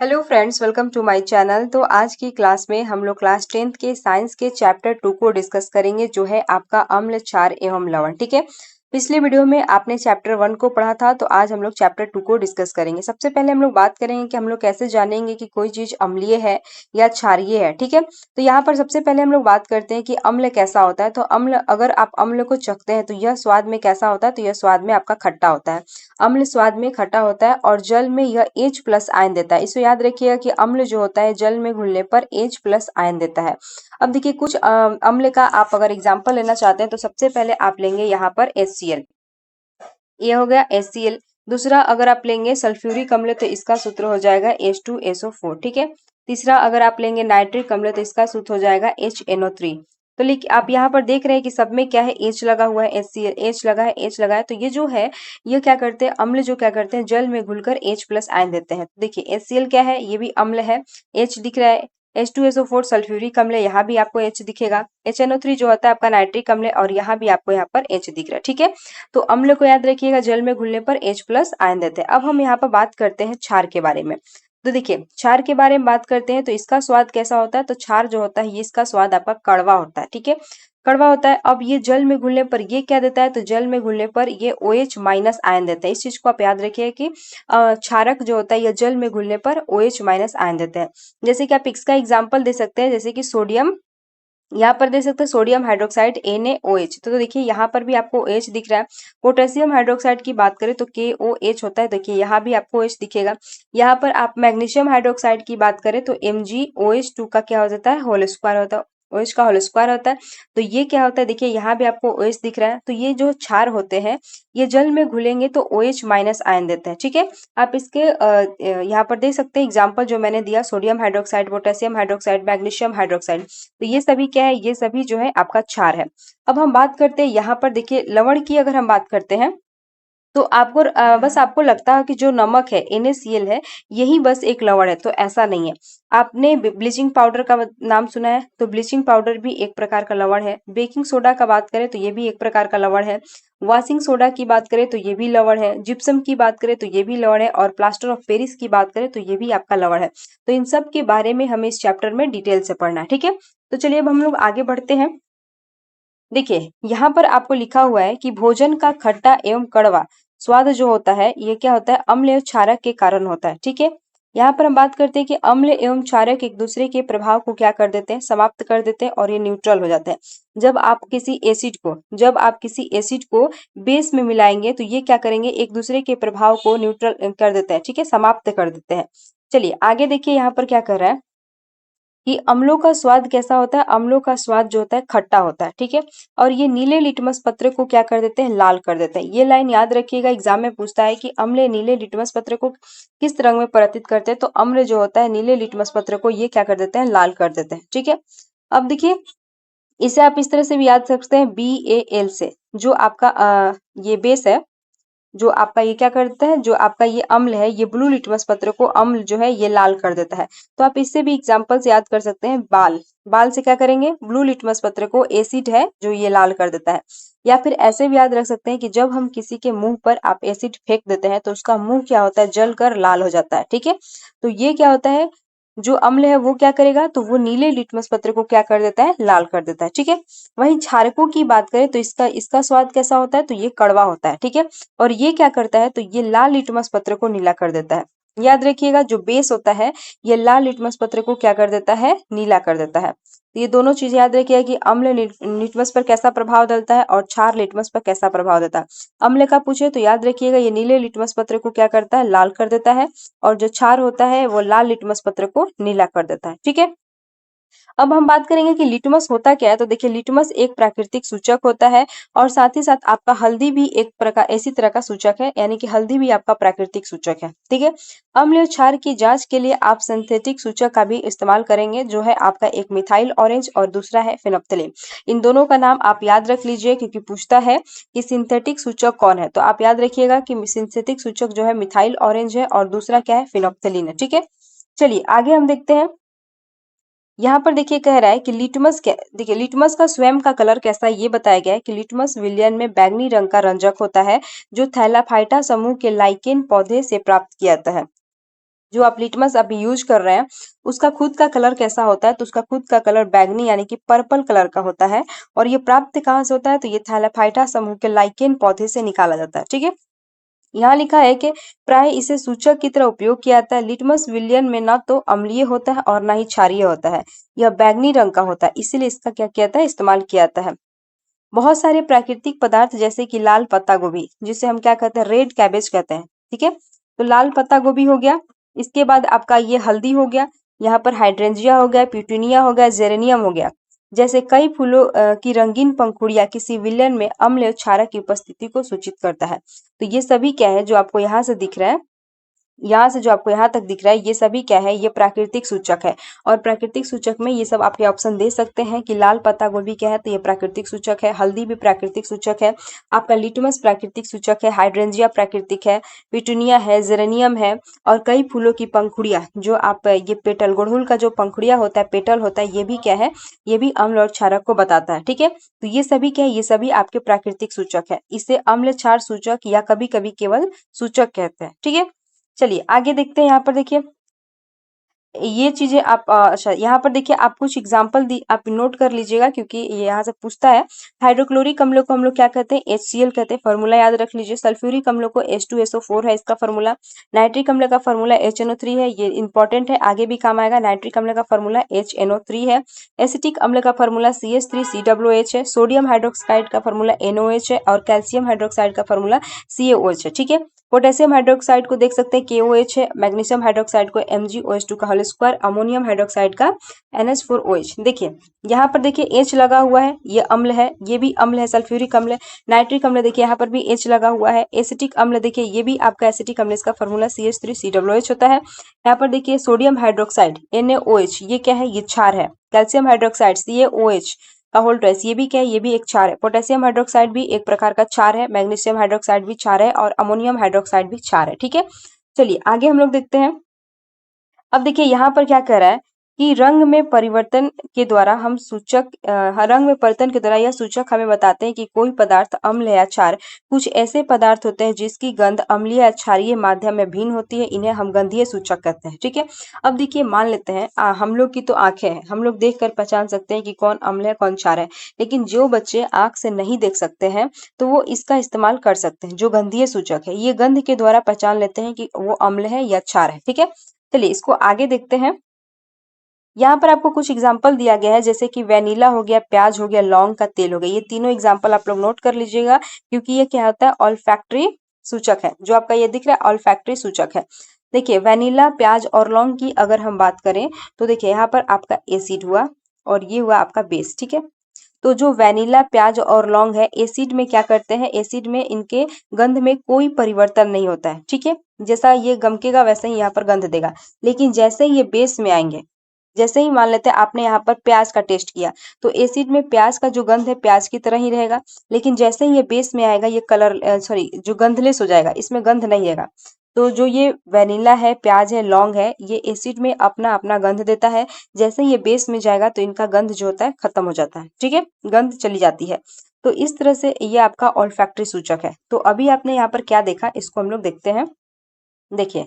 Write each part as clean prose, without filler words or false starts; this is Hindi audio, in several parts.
Hello friends, welcome to my channel. तो आज की क्लास में हम लोग क्लास 10th के साइंस के चैप्टर 2 को डिस्कस करेंगे, जो है आपका अम्ल, क्षार एवं लवण। ठीक है। पिछले वीडियो में आपने चैप्टर 1 को पढ़ा था, तो आज हम लोग चैप्टर 2 को डिस्कस करेंगे। सबसे पहले हम लोग बात करेंगे कि हम लोग कैसे जानेंगे कि कोई चीज अम्लीय है या क्षारीय है। ठीक है। तो यहाँ पर सबसे पहले हम लोग बात करते हैं कि अम्ल कैसा होता है। तो अम्ल, अगर आप अम्ल को चखते हैं तो यह स्वाद में कैसा होता है, तो यह स्वाद में आपका खट्टा होता है। अम्ल स्वाद में खट्टा होता है और जल में यह H+ आयन देता है। इसको याद रखिएगा कि अम्ल जो होता है जल में घुलने पर H+ आयन देता है। अब देखिए, कुछ अम्ल का आप अगर एग्जाम्पल लेना चाहते हैं तो सबसे पहले आप लेंगे यहाँ पर HCl। ये हो गया HCl। दूसरा अगर आप लेंगे सल्फ्यूरिक अम्ल तो इसका सूत्र हो जाएगा H2SO4। ठीक है। तीसरा अगर आप लेंगे नाइट्रिक अम्ल तो इसका सूत्र हो जाएगा HNO3। तो लेकिन आप यहाँ पर देख रहे हैं कि सब में क्या है, H लगा हुआ है, HCl H लगा है, H लगा है। तो ये जो है, ये क्या करते हैं, अम्ल जो क्या करते हैं, जल में घुलकर H+ आयन देते हैं। देखिए HCl क्या है, ये भी अम्ल है, H दिख रहा है। H2SO4 सल्फ्यूरिक अम्ल है, यहाँ भी आपको H दिखेगा। HNO3 जो होता है आपका नाइट्रिक अम्ल है और यहाँ भी आपको यहाँ पर H दिख रहा है। ठीक है। तो अम्ल को याद रखिएगा, जल में घुलने पर H+ आयन देते हैं। अब हम यहाँ पर बात करते हैं क्षार के बारे में। तो देखिए, क्षार के बारे में बात करते हैं तो इसका स्वाद कैसा होता है। तो क्षार जो होता है, ये इसका स्वाद आपका कड़वा होता है। ठीक है। कड़वा होता है। अब ये जल में घुलने पर ये क्या देता है, तो जल में घुलने पर ये OH- आयन देता है। इस चीज को आप याद रखिए कि क्षारक जो होता है ये जल में घुलने पर OH- आयन देता है। जैसे कि आप इसका एग्जाम्पल दे सकते हैं, जैसे कि सोडियम, यहाँ पर देख सकते हैं सोडियम हाइड्रोक्साइड NaOH। तो देखिए यहाँ पर भी आपको OH दिख रहा है। पोटेशियम हाइड्रोक्साइड की बात करें तो KOH होता है। देखिए यहाँ भी आपको OH दिखेगा। यहाँ पर आप मैग्नीशियम हाइड्रोक्साइड की बात करें तो MgOH2 का क्या हो जाता है, होल स्क्वायर होता है। OH का होल स्क्वायर होता है। तो ये क्या होता है, देखिए यहाँ भी आपको OH दिख रहा है। तो ये जो क्षार होते हैं, ये जल में घुलेंगे तो OH- आयन देते हैं। ठीक है। आप इसके यहाँ पर देख सकते हैं एग्जाम्पल जो मैंने दिया, sodium hydroxide, potassium hydroxide, magnesium hydroxide. तो ये सभी क्या है, ये सभी जो है आपका क्षार है। अब हम बात करते हैं यहाँ पर, देखिए लवण की अगर हम बात करते हैं तो आपको बस आपको लगता है कि जो नमक है NaCl है, यही बस एक लवण है। तो ऐसा नहीं है। आपने ब्लीचिंग पाउडर का नाम सुना है, तो ब्लीचिंग पाउडर भी एक प्रकार का लवण है। बेकिंग सोडा का बात करें तो ये भी एक प्रकार का लवण है। वॉशिंग सोडा की बात करें तो ये भी लवण है। जिप्सम की बात करें तो ये भी लवण है। और प्लास्टर ऑफ पेरिस की बात करें तो ये भी आपका लवण है। तो इन सब के बारे में हमें इस चैप्टर में डिटेल से पढ़ना है। ठीक है। तो चलिए अब हम लोग आगे बढ़ते हैं। देखिए यहाँ पर आपको लिखा हुआ है कि भोजन का खट्टा एवं कड़वा स्वाद जो होता है, ये क्या होता है, अम्ल एवं क्षारक के कारण होता है। ठीक है। यहाँ पर हम बात करते हैं कि अम्ल एवं क्षारक एक दूसरे के प्रभाव को क्या कर देते हैं, समाप्त कर देते हैं और ये न्यूट्रल हो जाते हैं। जब आप किसी एसिड को बेस में मिलाएंगे तो ये क्या करेंगे, एक दूसरे के प्रभाव को न्यूट्रल कर देते हैं। ठीक है, समाप्त कर देते हैं। चलिए आगे देखिए यहाँ पर क्या कर रहा है कि अम्लों का स्वाद कैसा होता है। अम्लों का स्वाद जो होता है खट्टा होता है। ठीक है। और ये नीले लिटमस पत्र को क्या कर देते हैं, लाल कर देते हैं। ये लाइन याद रखिएगा, एग्जाम में पूछता है कि अम्ल नीले लिटमस पत्र को किस रंग में परिवर्तित करते हैं। तो अम्ल जो होता है नीले लिटमस पत्र को ये क्या कर देते हैं, लाल कर देते हैं। ठीक है। अब देखिए, इसे आप इस तरह से भी याद रख सकते हैं, BAL से, जो आपका ये बेस है, जो आपका ये क्या करता है, जो आपका ये अम्ल है, ये ब्लू लिटमस पत्र को अम्ल जो है ये लाल कर देता है। तो आप इससे भी एग्जांपल से याद कर सकते हैं, बाल, बाल से क्या करेंगे, ब्लू लिटमस पत्र को एसिड है जो ये लाल कर देता है। या फिर ऐसे भी याद रख सकते हैं कि जब हम किसी के मुंह पर आप एसिड फेंक देते हैं तो उसका मुंह क्या होता है, जल कर लाल हो जाता है। ठीक है। तो ये क्या होता है, जो अम्ल है वो क्या करेगा, तो वो नीले लिटमस पत्र को क्या कर देता है, लाल कर देता है। ठीक है। वहीं क्षारकों की बात करें तो इसका इसका स्वाद कैसा होता है, तो ये कड़वा होता है। ठीक है। और ये क्या करता है, तो ये लाल लिटमस पत्र को नीला कर देता है। याद रखिएगा, जो बेस होता है ये लाल लिटमस पत्र को क्या कर देता है, नीला कर देता है। तो ये दोनों चीज याद रखिएगा कि अम्ल लिटमस पर कैसा प्रभाव डालता है और क्षार लिटमस पर कैसा प्रभाव देता है। अम्ल का पूछे तो याद रखिएगा, ये नीले लिटमस पत्र को क्या करता है, लाल कर देता है। और जो क्षार होता है वो लाल लिटमस पत्र को नीला कर देता है। ठीक है। अब हम बात करेंगे कि लिटमस होता क्या है। तो देखिए, लिटमस एक प्राकृतिक सूचक होता है और साथ ही साथ आपका हल्दी भी एक प्रकार इसी तरह का सूचक है, यानी कि हल्दी भी आपका प्राकृतिक सूचक है। ठीक है। अम्ल और क्षार की जांच के लिए आप सिंथेटिक सूचक का भी इस्तेमाल करेंगे, जो है आपका एक मिथाइल ऑरेंज और दूसरा है फेनोप्थलीन। इन दोनों का नाम आप याद रख लीजिए, क्योंकि पूछता है कि सिंथेटिक सूचक कौन है। तो आप याद रखिएगा कि सिंथेटिक सूचक जो है मिथाइल ऑरेंज है और दूसरा क्या है, फेनोप्थलीन है। ठीक है। चलिए आगे हम देखते हैं। यहाँ पर देखिए कह रहा है कि लिटमस क्या, देखिए लिटमस का स्वयं का कलर कैसा है ये बताया गया है कि लिटमस विलयन में बैंगनी रंग का रंजक होता है, जो थैलाफाइटा समूह के लाइकेन पौधे से प्राप्त किया जाता है। जो आप लिटमस अभी यूज कर रहे हैं उसका खुद का कलर कैसा होता है, तो उसका खुद का कलर बैगनी यानी कि पर्पल कलर का होता है। और ये प्राप्त कहाँ से होता है, तो ये थैलाफाइटा समूह के लाइकेन पौधे से निकाला जाता है। ठीक है, यहाँ लिखा है कि प्राय इसे सूचक की तरह उपयोग किया जाता है। लिटमस विलयन में ना तो अम्लीय होता है और ना ही क्षारीय होता है, यह बैगनी रंग का होता है, इसीलिए इसका क्या किया जाता है, इस्तेमाल किया जाता है। बहुत सारे प्राकृतिक पदार्थ जैसे कि लाल पत्ता गोभी, जिसे हम क्या कहते हैं, रेड कैबेज कहते हैं। ठीक है, तो लाल पत्ता गोभी हो गया, इसके बाद आपका ये हल्दी हो गया, यहाँ पर हाइड्रेंजिया हो गया, पिटूनिया हो गया, जेरेनियम हो गया। जैसे कई फूलों की रंगीन पंखुड़ियां किसी विलयन में अम्ल या क्षारक की उपस्थिति को सूचित करता है। तो ये सभी क्या है जो आपको यहाँ से दिख रहा है, यहाँ से जो आपको यहाँ तक दिख रहा है, ये सभी क्या है, ये प्राकृतिक सूचक है। और प्राकृतिक सूचक में ये सब आपके ऑप्शन दे सकते हैं कि लाल पत्ता गोभी क्या है, तो ये प्राकृतिक सूचक है, हल्दी भी प्राकृतिक सूचक है, आपका लिटमस प्राकृतिक सूचक है, हाइड्रेंजिया प्राकृतिक है, पिटूनिया है, जेरेनियम है, और कई फूलों की पंखुड़ियां जो आप ये पेटल, गुड़हल का जो पंखुड़िया होता है, पेटल होता है, ये भी क्या है, ये भी अम्ल और क्षारक को बताता है। ठीक है, तो ये सभी क्या है, ये सभी आपके प्राकृतिक सूचक है। इसे अम्ल क्षार सूचक या कभी कभी केवल सूचक कहते हैं। ठीक है, चलिए आगे देखते हैं। यहाँ पर देखिए ये चीजें आप अच्छा यहाँ पर देखिए आप कुछ एग्जाम्पल दी आप नोट कर लीजिएगा, क्योंकि ये यहाँ से पूछता है। हाइड्रोक्लोरिक अम्लों को हम लोग क्या कहते हैं, HCl कहते हैं, फॉर्मूला याद रख लीजिए। सल्फ्यूरिक अम्लों को H2SO4 है इसका फॉर्मूला। नाइट्रिक अम्ल का फॉर्मूला HNO3 है, ये इंपॉर्टेंट है, आगे भी काम आएगा। नाइट्रिक अम्ल का फॉर्मूला HNO3 है। एसिटिक अम्ल का फॉर्मूला CH3COOH है। सोडियम हाइड्रोक्साइड का फॉर्मूला NOH है, और कैल्शियम हाइड्रोक्साइड का फॉर्मूला CaOH है। ठीक है, पोटेशियम हाइड्रोक्साइड को देख सकते हैं KOH है, मैग्नीशियम हाइड्रोक्साइड को MgOH2 का होल स्क्वायर, अमोनियम हाइड्रोक्साइड का NH4OH। देखिए यहाँ पर देखिए H लगा हुआ है, ये अम्ल है, ये भी अम्ल है, सल्फ्यूरिक अम्ल है। नाइट्रिक अम्ल देखिए यहाँ पर भी H लगा हुआ है। एसिटिक अम्ल देखिए ये भी आपका एसिटिक अम्ल, इसका फॉर्मूला CH3COOH होता है। यहाँ पर देखिए सोडियम हाइड्रोक्साइड NaOH, ये क्या है, ये क्षार है। कैल्शियम हाइड्रोक्साइड CaOH का होल ट्वाइस, ये भी क्या है, ये भी एक क्षार है। पोटेशियम हाइड्रोक्साइड भी एक प्रकार का क्षार है, मैग्नीशियम हाइड्रोक्साइड भी क्षार है, और अमोनियम हाइड्रोक्साइड भी क्षार है। ठीक है, चलिए आगे हम लोग देखते हैं। अब देखिए यहाँ पर क्या कह रहा है कि रंग में परिवर्तन के द्वारा हम सूचक रंग में परिवर्तन के द्वारा यह सूचक हमें बताते हैं कि कोई पदार्थ अम्ल या क्षार। कुछ ऐसे पदार्थ होते हैं जिसकी गंध अम्लीय या क्षारीय माध्यम में भिन्न होती है, इन्हें हम गंधीय सूचक कहते हैं। ठीक है, अब देखिए मान लेते हैं हम लोग की तो आंखें हैं, हम लोग देख कर पहचान सकते हैं कि कौन अम्ल है कौन क्षार है। लेकिन जो बच्चे आंख से नहीं देख सकते हैं तो वो इसका इस्तेमाल कर सकते हैं, जो गंधीय सूचक है, ये गंध के द्वारा पहचान लेते हैं कि वो अम्ल है या क्षार है। ठीक है, चलिए इसको आगे देखते हैं। यहाँ पर आपको कुछ एग्जाम्पल दिया गया है, जैसे कि वेनिला हो गया, प्याज हो गया, लौंग का तेल हो गया। ये तीनों एग्जाम्पल आप लोग नोट कर लीजिएगा, क्योंकि ये क्या होता है, ऑल्फैक्टरी सूचक है। जो आपका ये दिख रहा है ऑल्फैक्टरी सूचक है। देखिए वेनिला, प्याज और लौंग की अगर हम बात करें तो देखिए यहाँ पर आपका एसिड हुआ और ये हुआ आपका बेस। ठीक है, तो जो वेनिला, प्याज और लौंग है, एसिड में क्या करते हैं, एसिड में इनके गंध में कोई परिवर्तन नहीं होता है। ठीक है, जैसा ये गमकेगा वैसे ही यहाँ पर गंध देगा। लेकिन जैसे ही ये बेस में आएंगे, जैसे ही मान लेते हैं आपने यहाँ पर प्याज का टेस्ट किया, तो एसिड में प्याज का जो गंध है प्याज की तरह ही रहेगा। लेकिन जैसे ही ये बेस में आएगा, ये कलर सॉरी जो गंधलेस हो जाएगा, इसमें गंध नहीं रहेगा। तो जो ये वेनिला है, प्याज है, लौंग है, ये एसिड में अपना अपना गंध देता है। जैसे ही ये बेस में जाएगा तो इनका गंध जो होता है खत्म हो जाता है। ठीक है, गंध चली जाती है। तो इस तरह से ये आपका ऑल्फैक्टरी सूचक है। तो अभी आपने यहाँ पर क्या देखा, इसको हम लोग देखते हैं। देखिए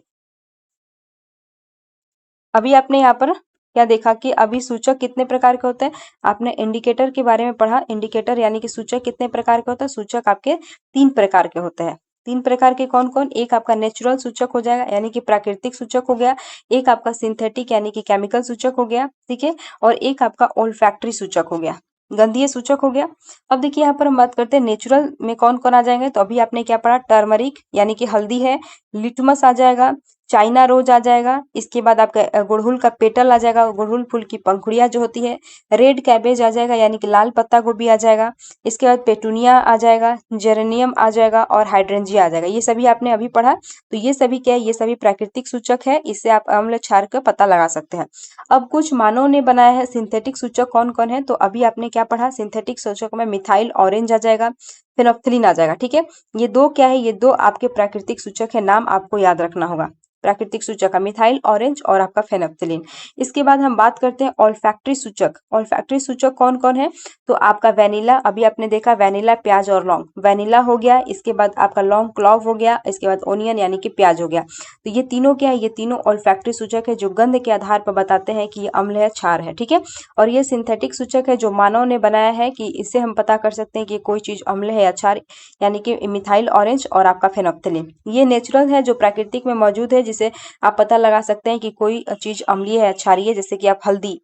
अभी आपने यहाँ पर क्या देखा कि अभी सूचक कितने प्रकार के होते हैं। आपने इंडिकेटर के बारे में पढ़ा। इंडिकेटर यानी कि सूचक कितने प्रकार के होता है। सूचक आपके 3 प्रकार के होते हैं। 3 प्रकार के कौन कौन, एक आपका नेचुरल सूचक हो जाएगा यानी कि प्राकृतिक सूचक हो गया, एक आपका सिंथेटिक यानी कि केमिकल सूचक हो गया। ठीक है, और एक आपका ओल्फैक्टरी सूचक हो गया, गंधीय सूचक हो गया। अब देखिए यहाँ पर हम बात करते हैं नेचुरल में कौन कौन आ जाएंगे। तो अभी आपने क्या पढ़ा, टर्मरिक यानी कि हल्दी है, लिटमस आ जाएगा, चाइना रोज आ जाएगा, इसके बाद आपका गुड़हल का पेटल आ जाएगा, गुड़हल फूल की पंखुड़ियां जो होती है, रेड कैबेज आ जाएगा यानी कि लाल पत्ता गोभी आ जाएगा, इसके बाद पेटूनिया आ जाएगा, जेरेनियम आ जाएगा, और हाइड्रेंजिया आ जाएगा। ये सभी आपने अभी पढ़ा। तो ये सभी क्या है, ये सभी प्राकृतिक सूचक है, इससे आप अम्ल क्षार का पता लगा सकते हैं। अब कुछ मानव ने बनाया है सिंथेटिक सूचक कौन कौन है। तो अभी आपने क्या पढ़ा, सिंथेटिक सूचक में मिथाइल ऑरेंज आ जाएगा, फेनोफ्थलीन आ जाएगा। ठीक है, ये दो क्या है, ये दो आपके प्राकृतिक सूचक है, नाम आपको याद रखना होगा। प्राकृतिक सूचक है मिथाइल ऑरेंज और आपका फेनोप्थिलीन। इसके बाद हम बात करते हैं ऑल्फैक्टरी सूचक। ऑल्फैक्टरी सूचक कौन कौन है? तो आपका वेनिला, अभी आपने देखा वेनिला प्याज और लौंग, वेनिला हो गया, इसके बाद आपका लौंग क्लॉव हो गया, इसके बाद ओनियन यानी कि प्याज हो गया। तो ये तीनों क्या है? ये तीनों ऑल्फैक्टरी सूचक है जो गंध के आधार पर बताते हैं कि ये अम्ल है, क्षार है, ठीक है। और ये सिंथेटिक सूचक है जो मानव ने बनाया है कि इससे हम पता कर सकते हैं कि कोई चीज अम्ल है या क्षार, यानी कि मिथाइल ऑरेंज और आपका फेनोप्थिलीन। ये नेचुरल है जो प्राकृतिक में मौजूद है, जिसे आप पता लगा सकते हैं कि कोई चीज अम्लीय है या क्षारीय है, जैसे कि आप हल्दी,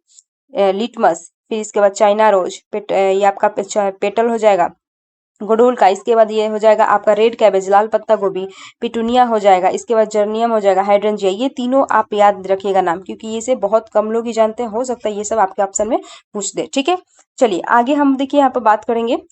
लिटमस, फिर इसके बाद चाइना रोज, ये आपका पेटल हो जाएगा गुड़हल का, इसके बाद ये हो जाएगा आपका रेड कैबेज, लाल पत्ता गोभी, पिटूनिया हो जाएगा, इसके बाद जर्नियम हो जाएगा, हाइड्रेंजिया। ये तीनों आप याद रखिएगा नाम, क्योंकि ये से बहुत कम लोग ही जानते हैं, हो सकता है ये सब आपके ऑप्शन में पूछ दे, ठीक है। चलिए आगे हम देखिए यहाँ पर बात करेंगे।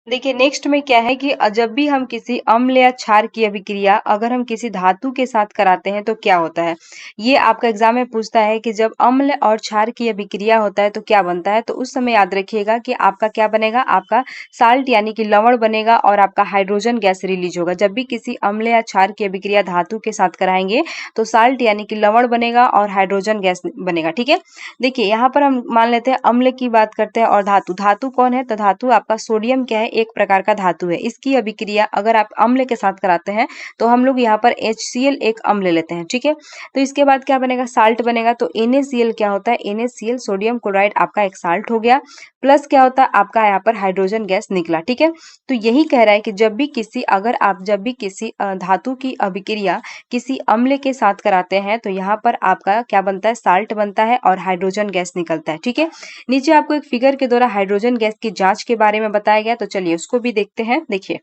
देखिए नेक्स्ट में क्या है कि जब भी हम किसी अम्ल या क्षार की अभिक्रिया अगर हम किसी धातु के साथ कराते हैं तो क्या होता है। ये आपका एग्जाम में पूछता है कि जब अम्ल और क्षार की अभिक्रिया होता है तो क्या बनता है। तो उस समय याद रखिएगा कि आपका क्या बनेगा, आपका साल्ट यानी कि लवण बनेगा और आपका हाइड्रोजन गैस रिलीज होगा। जब भी किसी अम्ल या क्षार की अभिक्रिया धातु के साथ कराएंगे तो साल्ट यानी कि लवण बनेगा और हाइड्रोजन गैस बनेगा, ठीक है। देखिए यहाँ पर हम मान लेते हैं अम्ल की बात करते हैं और धातु। धातु कौन है? तो धातु आपका सोडियम क्या है? एक प्रकार का धातु है। इसकी अभिक्रिया अगर आप अम्ल के साथ कराते हैं तो हम लोग यहाँ पर HCl एक अम्ल लेते हैं, ठीक है। तो इसके बाद क्या बनेगा? साल्ट बनेगा। तो NaCl क्या होता है? NaCl सोडियम क्लोराइड आपका एक साल्ट हो गया, प्लस क्या होता है आपका यहाँ पर हाइड्रोजन गैस निकला, ठीक है। तो यही कह रहा है कि जब भी किसी धातु की अभिक्रिया किसी अम्ल के साथ कराते हैं तो यहाँ पर आपका क्या बनता है? साल्ट बनता है और हाइड्रोजन गैस निकलता है, ठीक है। नीचे आपको एक फिगर के द्वारा हाइड्रोजन गैस की जांच के बारे में बताया गया, तो चलिए उसको भी देखते हैं। देखिए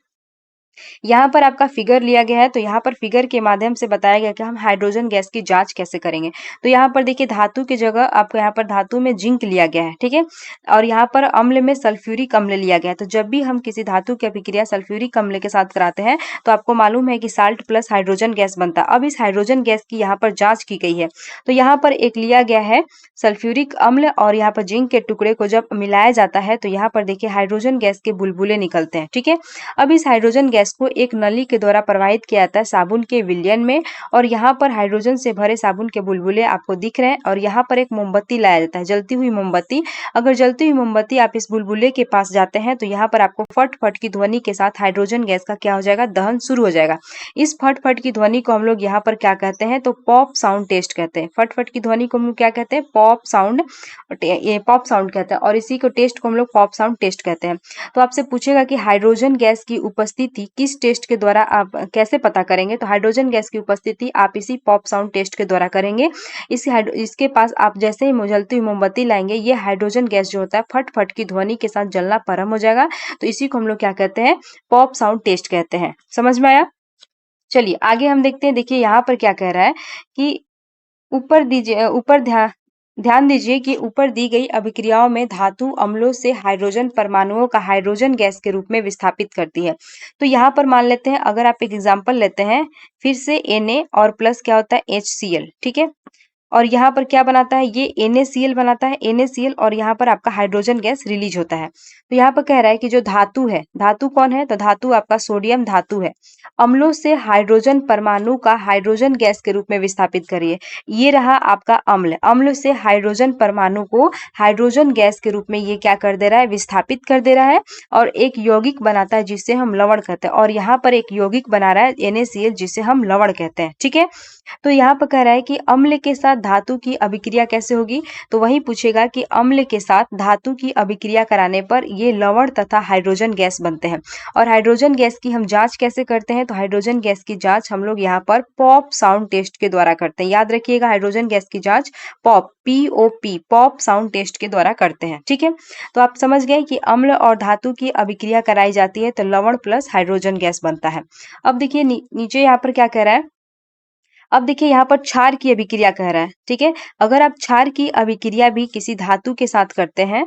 यहाँ पर आपका फिगर लिया गया है, तो यहाँ पर फिगर के माध्यम से बताया गया कि हम हाइड्रोजन गैस की जांच कैसे करेंगे। तो यहाँ पर देखिए धातु की जगह आपको यहाँ पर धातु में जिंक लिया गया है, ठीक है। और यहाँ पर अम्ल में सल्फ्यूरिक अम्ल लिया गया है। तो जब भी हम किसी धातु की अभिक्रिया सल्फ्यूरिक अम्ल के साथ कराते हैं तो आपको मालूम है कि साल्ट प्लस हाइड्रोजन गैस बनता है। अब इस हाइड्रोजन गैस की यहाँ पर जांच की गई है। तो यहाँ पर एक लिया गया है सल्फ्यूरिक अम्ल और यहाँ पर जिंक के टुकड़े को जब मिलाया जाता है तो यहाँ पर देखिए हाइड्रोजन गैस के बुलबुले निकलते हैं, ठीक है। अब इस हाइड्रोजन गैस को एक नली के द्वारा प्रवाहित किया जाता है साबुन के विलयन में, और यहाँ पर हाइड्रोजन से भरे साबुन के बुलबुले आपको दिख रहे हैं। और यहाँ पर एक मोमबत्ती लाया जाता है, जलती हुई मोमबत्ती। अगर जलती हुई मोमबत्ती आप इस बुलबुले के पास जाते हैं तो यहाँ पर आपको फट फट की ध्वनि के साथ हाइड्रोजन गैस का क्या हो जाएगा? दहन शुरू हो जाएगा। इस फट फट की ध्वनि को हम लोग यहाँ पर क्या कहते हैं? तो पॉप साउंड टेस्ट कहते हैं। फट फट की ध्वनि को हम लोग क्या कहते हैं? पॉप साउंड, ये पॉप साउंड कहते हैं, और इसी को टेस्ट को हम लोग पॉप साउंड टेस्ट कहते हैं। तो आपसे पूछेगा कि हाइड्रोजन गैस की उपस्थिति किस टेस्ट के द्वारा आप कैसे पता करेंगे। तो हाइड्रोजन गैस की उपस्थिति आप इसी पॉप साउंड टेस्ट के द्वारा करेंगे। इसके पास आप जैसे ही जलती हुई मोमबत्ती लाएंगे, ये हाइड्रोजन गैस जो होता है फट फट की ध्वनि के साथ जलना प्रारंभ हो जाएगा। तो इसी को हम लोग क्या कहते हैं? पॉप साउंड टेस्ट कहते हैं। समझ में आया? चलिए आगे हम देखते हैं। देखिए यहाँ पर क्या कह रहा है कि ऊपर ध्यान दीजिए कि ऊपर दी गई अभिक्रियाओं में धातु अम्लों से हाइड्रोजन परमाणुओं का हाइड्रोजन गैस के रूप में विस्थापित करती है। तो यहाँ पर मान लेते हैं, अगर आप एक एग्जांपल लेते हैं, फिर से Na और प्लस क्या होता है? HCl, ठीक है। और यहाँ पर क्या बनाता है? ये NaCl बनाता है, NaCl, और यहाँ पर आपका हाइड्रोजन गैस रिलीज होता है। तो यहाँ पर कह रहा है कि जो धातु है, धातु कौन है? तो धातु आपका सोडियम धातु है, अम्लों से हाइड्रोजन परमाणु का हाइड्रोजन गैस के रूप में विस्थापित करिए। ये रहा आपका अम्ल। अम्ल से हाइड्रोजन परमाणु को हाइड्रोजन गैस के रूप में ये क्या कर दे रहा है? विस्थापित कर दे रहा है, और एक यौगिक बनाता है जिससे हम लवण कहते हैं। और यहाँ पर एक यौगिक बना रहा है NaCl जिसे हम लवण कहते हैं, ठीक है। तो यहाँ पर कह रहा है कि अम्ल के साथ धातु की अभिक्रिया कैसे होगी। तो वही पूछेगा कि अम्ल के साथ धातु की अभिक्रिया कराने पर ये लवण तथा हाइड्रोजन गैस बनते हैं। और हाइड्रोजन गैस की हम जांच कैसे करते हैं? तो हाइड्रोजन गैस की जांच हम लोग यहाँ पर पॉप साउंड टेस्ट के द्वारा करते हैं। याद रखिएगा, हाइड्रोजन गैस की जांच POP पॉप साउंड टेस्ट के द्वारा करते हैं, ठीक है। तो आप समझ गए कि अम्ल और धातु की अभिक्रिया कराई जाती है तो लवण प्लस हाइड्रोजन गैस बनता है। अब देखिए नीचे यहाँ पर क्या कह रहा है। अब देखिए यहाँ पर क्षार की अभिक्रिया कह रहा है, ठीक है। अगर आप क्षार की अभिक्रिया भी किसी धातु के साथ करते हैं,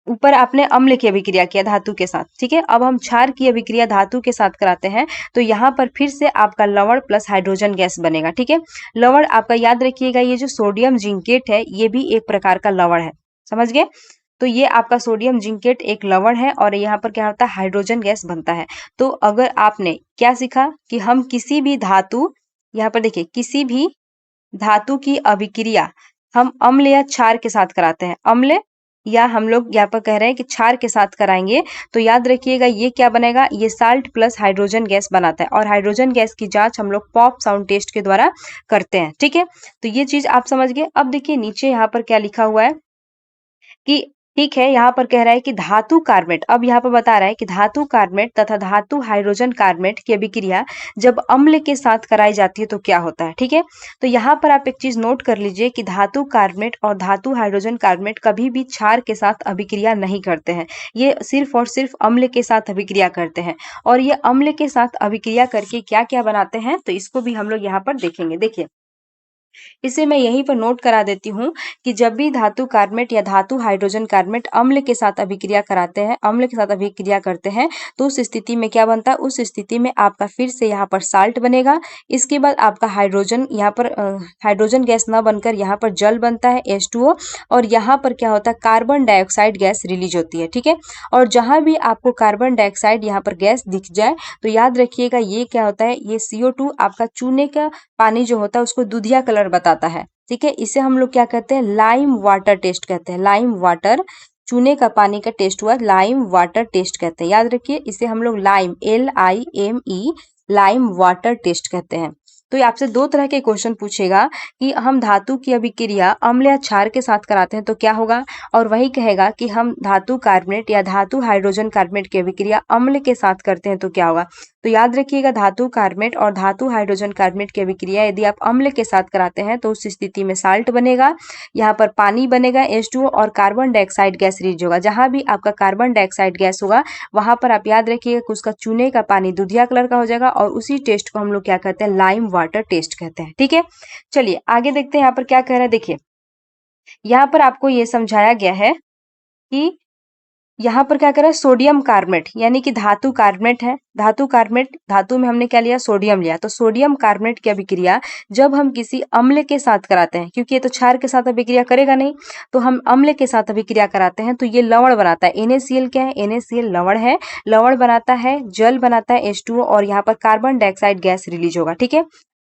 ऊपर आपने अम्ल की अभिक्रिया किया धातु के साथ, ठीक है। अब हम क्षार की अभिक्रिया धातु के साथ कराते हैं तो यहाँ पर फिर से आपका लवण प्लस हाइड्रोजन गैस बनेगा, ठीक है। लवण आपका याद रखिएगा, ये जो सोडियम जिंकेट है ये भी एक प्रकार का लवण है, समझ गए। तो ये आपका सोडियम जिंकेट एक लवण है, और यहाँ पर क्या होता है? हाइड्रोजन गैस बनता है। तो अगर आपने क्या सीखा कि हम किसी भी धातु यहाँ पर देखिए किसी भी धातु की अभिक्रिया हम अम्ल या क्षार के साथ कराते हैं, अम्ल या हम लोग यहाँ पर कह रहे हैं कि क्षार के साथ कराएंगे तो याद रखिएगा ये क्या बनेगा, ये साल्ट प्लस हाइड्रोजन गैस बनाता है और हाइड्रोजन गैस की जांच हम लोग पॉप साउंड टेस्ट के द्वारा करते हैं। ठीक है, तो ये चीज आप समझ गए। अब देखिए नीचे यहाँ पर क्या लिखा हुआ है कि ठीक है, यहाँ पर कह रहा है कि धातु कार्बेट, अब यहाँ पर बता रहा है कि धातु कार्बेट तथा धातु हाइड्रोजन कार्बेट की अभिक्रिया जब अम्ल के साथ कराई जाती है तो क्या होता है। ठीक है, तो यहाँ पर आप एक चीज नोट कर लीजिए कि धातु कार्बेट और धातु हाइड्रोजन कार्बेट कभी भी क्षार के साथ अभिक्रिया नहीं करते हैं, ये सिर्फ और सिर्फ अम्ल के साथ अभिक्रिया करते हैं। और ये अम्ल के साथ अभिक्रिया करके क्या क्या बनाते हैं तो इसको भी हम लोग यहाँ पर देखेंगे। देखिए इसे मैं यहीं पर नोट करा देती हूँ कि जब भी धातु कार्बेट या धातु हाइड्रोजन कार्बेट अम्ल के साथ अभिक्रिया कराते हैं, अम्ल के साथ अभिक्रिया करते हैं तो उस स्थिति में क्या बनता है, उस स्थिति में आपका फिर से यहाँ पर साल्ट बनेगा। इसके बाद आपका हाइड्रोजन यहाँ पर हाइड्रोजन गैस न बनकर यहाँ पर जल बनता है H2O और यहाँ पर क्या होता है, कार्बन डाइऑक्साइड गैस रिलीज होती है। ठीक है, और जहां भी आपको कार्बन डाइऑक्साइड यहाँ पर गैस दिख जाए तो याद रखिएगा ये क्या होता है, ये CO2 आपका चूने का पानी जो होता है उसको दूधिया कलर बताता है। ठीक है, इसे हम लोग क्या कहते हैं, लाइम वाटर टेस्ट कहते हैं। लाइम वाटर, चूने का पानी का टेस्ट हुआ, लाइम वाटर टेस्ट कहते हैं। याद रखिए इसे हम लोग lime LIME lime water test कहते हैं। तो ये आपसे दो तरह के क्वेश्चन पूछेगा कि हम धातु की अभिक्रिया अम्ल या क्षार के साथ कराते हैं तो क्या होगा, और वही कहेगा कि हम धातु कार्बोनेट या धातु हाइड्रोजन कार्बोनेट की अभिक्रिया अम्ल के साथ करते हैं तो क्या होगा। तो याद रखिएगा धातु कार्बोनेट और धातु हाइड्रोजन कार्बोनेट की अभिक्रिया यदि आप अम्ल के साथ कराते हैं तो उस स्थिति में साल्ट बनेगा, यहाँ पर पानी बनेगा H2O और कार्बन डाइऑक्साइड गैस रिलीज होगा। जहां भी आपका कार्बन डाइऑक्साइड गैस होगा वहां पर आप याद रखिएगा कि उसका चूने का पानी दूधिया कलर का हो जाएगा और उसी टेस्ट को हम लोग क्या कहते हैं, लाइम वाटर टेस्ट कहते हैं। ठीक है, चलिए आगे देखते हैं यहाँ पर क्या कह रहा है। देखिए यहाँ पर आपको ये समझाया गया है कि यहाँ पर क्या कर रहा है, सोडियम कार्बोनेट यानी कि धातु कार्बोनेट है। धातु कार्बोनेट, धातु में हमने क्या लिया, सोडियम लिया, तो सोडियम कार्बोनेट की अभिक्रिया जब हम किसी अम्ल के साथ कराते हैं, क्योंकि ये तो क्षार के साथ अभिक्रिया करेगा नहीं, तो हम अम्ल के साथ अभिक्रिया कराते हैं तो ये लवण बनाता है। NaCl क्या है, NaCl लवण है, लवण बनाता है, जल बनाता है H2O और यहाँ पर कार्बन डाइऑक्साइड गैस रिलीज होगा। ठीक है,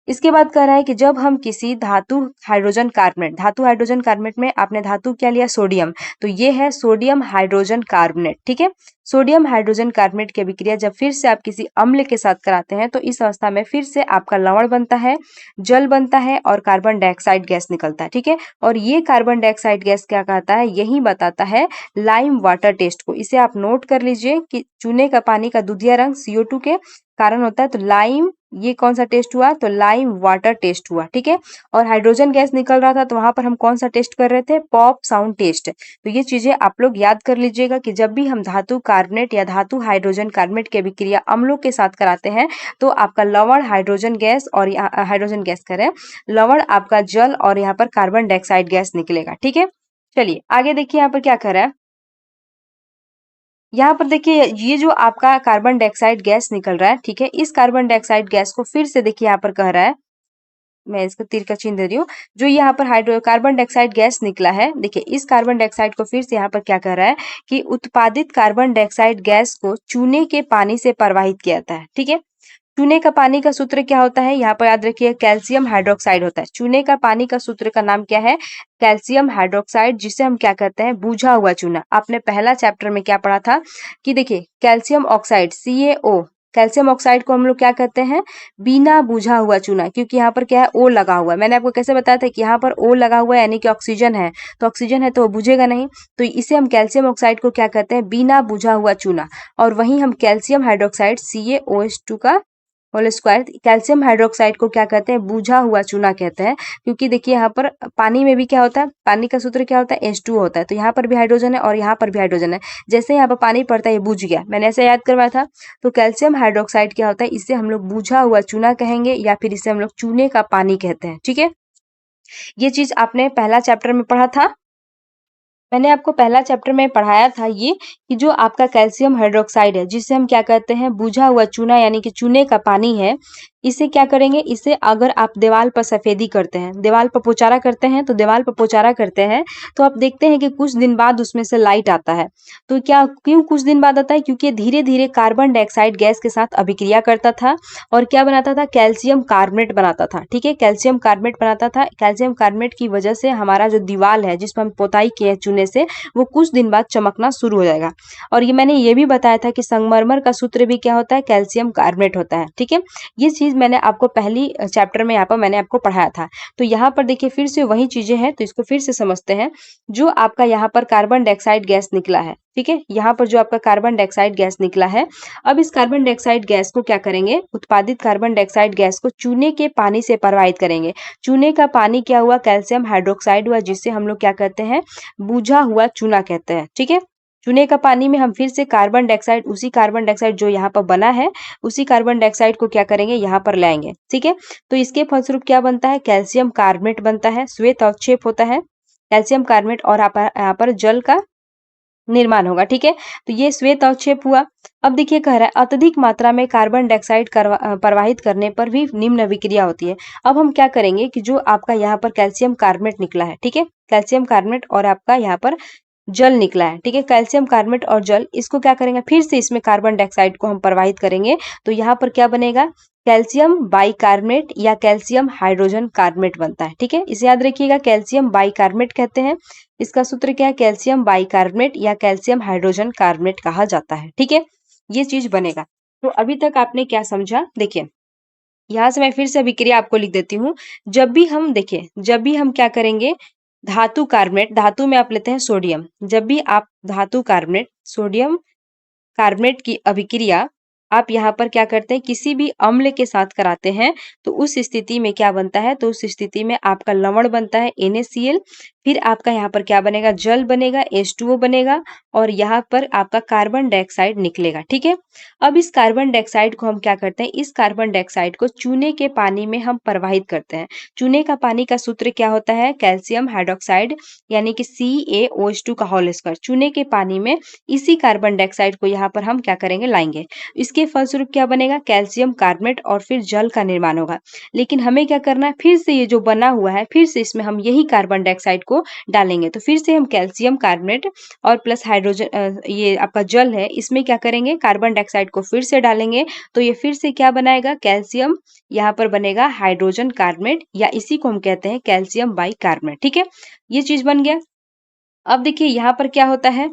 इसके बाद कह रहा है कि जब हम किसी धातु हाइड्रोजन कार्बोनेट, धातु हाइड्रोजन कार्बोनेट में आपने धातु क्या लिया, सोडियम, तो ये है सोडियम हाइड्रोजन कार्बोनेट। ठीक है, सोडियम हाइड्रोजन कार्बोनेट की अभिक्रिया जब फिर से आप किसी अम्ल के साथ कराते हैं तो इस अवस्था में फिर से आपका लवण बनता है, जल बनता है और कार्बन डाइऑक्साइड गैस निकलता है। ठीक है, और ये कार्बन डाइऑक्साइड गैस क्या कहता है, यही बताता है लाइम वाटर टेस्ट को। इसे आप नोट कर लीजिए कि चूने का पानी का दूधिया रंग CO2 के कारण होता है, तो लाइम, ये कौन सा टेस्ट हुआ, तो लाइम वाटर टेस्ट हुआ। ठीक है, और हाइड्रोजन गैस निकल रहा था तो वहां पर हम कौन सा टेस्ट कर रहे थे, पॉप साउंड टेस्ट। तो ये चीजें आप लोग याद कर लीजिएगा कि जब भी हम धातु कार्बोनेट या धातु हाइड्रोजन कार्बोनेट की अभिक्रिया अम्लों के साथ कराते हैं तो आपका लवण हाइड्रोजन गैस और हाइड्रोजन गैस करें, लवण आपका जल और यहाँ पर कार्बन डाइऑक्साइड गैस निकलेगा। ठीक है, चलिए आगे देखिए यहाँ पर क्या कर रहा है। यहाँ पर देखिए ये जो आपका कार्बन डाइऑक्साइड गैस निकल रहा है, ठीक है, इस कार्बन डाइऑक्साइड गैस को फिर से देखिए यहाँ पर कह रहा है, मैं इसको तीर का चिन्ह दे रही हूँ, जो यहाँ पर हाइड्रो कार्बन डाइऑक्साइड गैस निकला है, देखिए इस कार्बन डाइऑक्साइड को फिर से यहाँ पर क्या कर रहा है कि उत्पादित कार्बन डाइऑक्साइड गैस को चूने के पानी से प्रवाहित किया जाता है। ठीक है, चूने का पानी का सूत्र क्या होता है, यहाँ पर याद रखिए कैल्शियम हाइड्रोक्साइड होता है। चूने का पानी का सूत्र का नाम क्या है, कैल्शियम हाइड्रोक्साइड, जिसे हम क्या कहते हैं, बुझा हुआ चूना। आपने पहला चैप्टर में क्या पढ़ा था कि देखिए calcium oxide CaO, calcium oxide को हम लोग क्या कहते हैं, बिना बुझा हुआ चूना, क्योंकि यहाँ पर क्या है, O लगा हुआ है। मैंने आपको कैसे बताया था कि यहाँ पर O लगा हुआ है यानी कि ऑक्सीजन है, तो ऑक्सीजन है तो वो बुझेगा नहीं, तो इसे हम कैल्शियम ऑक्साइड को क्या कहते हैं, बिना बुझा हुआ चूना। और वहीं हम कैल्शियम हाइड्रोक्साइड CaOH2 का होल स्क्वायर, कैल्शियम हाइड्रोक्साइड को क्या कहते हैं, बुझा हुआ चूना कहते हैं, क्योंकि देखिए यहाँ पर पानी में भी क्या होता है, पानी का सूत्र क्या होता है, H2O होता है, तो यहाँ पर भी हाइड्रोजन है और यहाँ पर भी हाइड्रोजन है। जैसे यहाँ पर पानी पड़ता है ये बुझ गया, मैंने ऐसे याद करवाया था। तो कैल्शियम हाइड्रोक्साइड क्या होता है, इसे हम लोग बुझा हुआ चूना कहेंगे या फिर इसे हम लोग चूने का पानी कहते हैं। ठीक है, ये चीज आपने पहला चैप्टर में पढ़ा था, मैंने आपको पहला चैप्टर में पढ़ाया था ये कि जो आपका कैल्शियम हाइड्रोक्साइड है जिसे हम क्या कहते हैं, बुझा हुआ चूना यानी कि चूने का पानी है, इसे क्या करेंगे, इसे अगर आप दीवार पर सफेदी करते हैं, दीवार पर पोचारा करते हैं, तो दीवार पर पोचारा करते हैं तो आप देखते हैं कि कुछ दिन बाद उसमें से लाइट आता है। तो क्या क्यों कुछ दिन बाद आता है? क्योंकि धीरे धीरे कार्बन डाइऑक्साइड गैस के साथ अभिक्रिया करता था और क्या बनाता था, कैल्शियम कार्बोनेट बनाता था। ठीक है, कैल्शियम कार्बोनेट बनाता था। कैल्शियम कार्बोनेट की वजह से हमारा जो दीवार है जिस पर हम पोताई किए चूने से, वो कुछ दिन बाद चमकना शुरू हो जाएगा। और ये मैंने ये भी बताया था कि संगमरमर का सूत्र भी क्या होता है, कैल्शियम कार्बोनेट होता है। ठीक है, ये चीज मैंने आपको पहली चैप्टर में यहाँ पर मैंने आपको पढ़ाया था। तो यहाँ पर देखिए फिर से वही चीजें हैं, तो इसको फिर से समझते हैं। जो आपका यहाँ पर कार्बन डाइऑक्साइड गैस निकला है, ठीक है, यहाँ पर जो आपका कार्बन डाइऑक्साइड गैस निकला है, अब इस कार्बन डाइऑक्साइड गैस को क्या करेंगे, उत्पादित कार्बन डाइऑक्साइड गैस को चूने के पानी से प्रवाहित करेंगे। चूने का पानी क्या हुआ, कैल्शियम हाइड्रोक्साइड हुआ, जिससे हम लोग क्या कहते हैं, बुझा हुआ चूना कहते हैं। ठीक है, चूने का पानी में हम फिर से कार्बन डाइऑक्साइड, उसी कार्बन डाइऑक्साइड जो यहाँ पर बना है, उसी कार्बन डाइऑक्साइड को क्या करेंगे, यहाँ पर लाएंगे। ठीक है, तो इसके फलस्वरूप क्या बनता है, कैल्शियम कार्बोनेट बनता है, श्वेत अवक्षेप होता है कैल्शियम कार्बोनेट, और यहाँ पर जल का निर्माण होगा। ठीक है, तो ये श्वेत अवक्षेप हुआ। अब देखिए कह रहा है अत्यधिक मात्रा में कार्बन डाइऑक्साइड प्रवाहित करने पर भी निम्न विक्रिया होती है। अब हम क्या करेंगे कि जो आपका यहाँ पर कैल्शियम कार्बोनेट निकला है, ठीक है, कैल्शियम कार्बोनेट और आपका यहाँ पर जल निकला है, ठीक है, कैल्शियम कार्बोनेट और जल, इसको क्या करेंगे, फिर से इसमें कार्बन डाइऑक्साइड को हम प्रवाहित करेंगे। तो यहाँ पर क्या बनेगा, कैल्शियम बाइकार्बोनेट या कैल्शियम हाइड्रोजन कार्बोनेट बनता है। ठीक है, इसे याद रखिएगा, कैल्शियम बाइकार्बोनेट कहते हैं। इसका सूत्र क्या है, कैल्शियम बाइकार्बोनेट या कैल्शियम हाइड्रोजन कार्बोनेट कहा जाता है। ठीक है, ये चीज बनेगा। तो अभी तक आपने क्या समझा, देखिए यहाँ से मैं फिर से अभिक्रिया आपको लिख देती हूँ। जब भी हम देखिए, जब भी हम क्या करेंगे, धातु कार्बोनेट, धातु में आप लेते हैं सोडियम, जब भी आप धातु कार्बोनेट, सोडियम कार्बोनेट की अभिक्रिया आप यहाँ पर क्या करते हैं, किसी भी अम्ल के साथ कराते हैं, तो उस स्थिति में क्या बनता है, तो उस स्थिति में आपका लवण बनता है NaCl, फिर आपका यहाँ पर क्या बनेगा, जल बनेगा, H2O बनेगा, और यहाँ पर आपका कार्बन डाइऑक्साइड निकलेगा। ठीक है, अब इस कार्बन डाइऑक्साइड को हम क्या करते हैं, इस कार्बन डाइऑक्साइड को चूने के पानी में हम प्रवाहित करते हैं। चूने का पानी का सूत्र क्या होता है, कैल्शियम हाइड्रोक्साइड यानी कि CaOH2 का होल स्क्वायर। चूने के पानी में इसी कार्बन डाइऑक्साइड को यहाँ पर हम क्या करेंगे, लाएंगे। इसके फलस्वरूप क्या बनेगा, कैल्शियम कार्बोनेट और फिर जल का निर्माण होगा। लेकिन हमें क्या करना है, फिर से ये जो बना हुआ है, फिर से इसमें हम यही कार्बन डाइऑक्साइड को डालेंगे। तो फिर से हम कैल्शियम कार्बोनेट और प्लस हाइड्रोजन, ये आपका जल है, इसमें क्या करेंगे, कार्बन डाइऑक्साइड को फिर से डालेंगे। तो ये फिर से क्या बनाएगा, कैल्शियम यहाँ पर बनेगा हाइड्रोजन कार्बोनेट, या इसी को हम कहते हैं कैल्शियम बाइकार्बोनेट। ठीक है, ये चीज बन गया। अब देखिए यहाँ पर क्या होता है,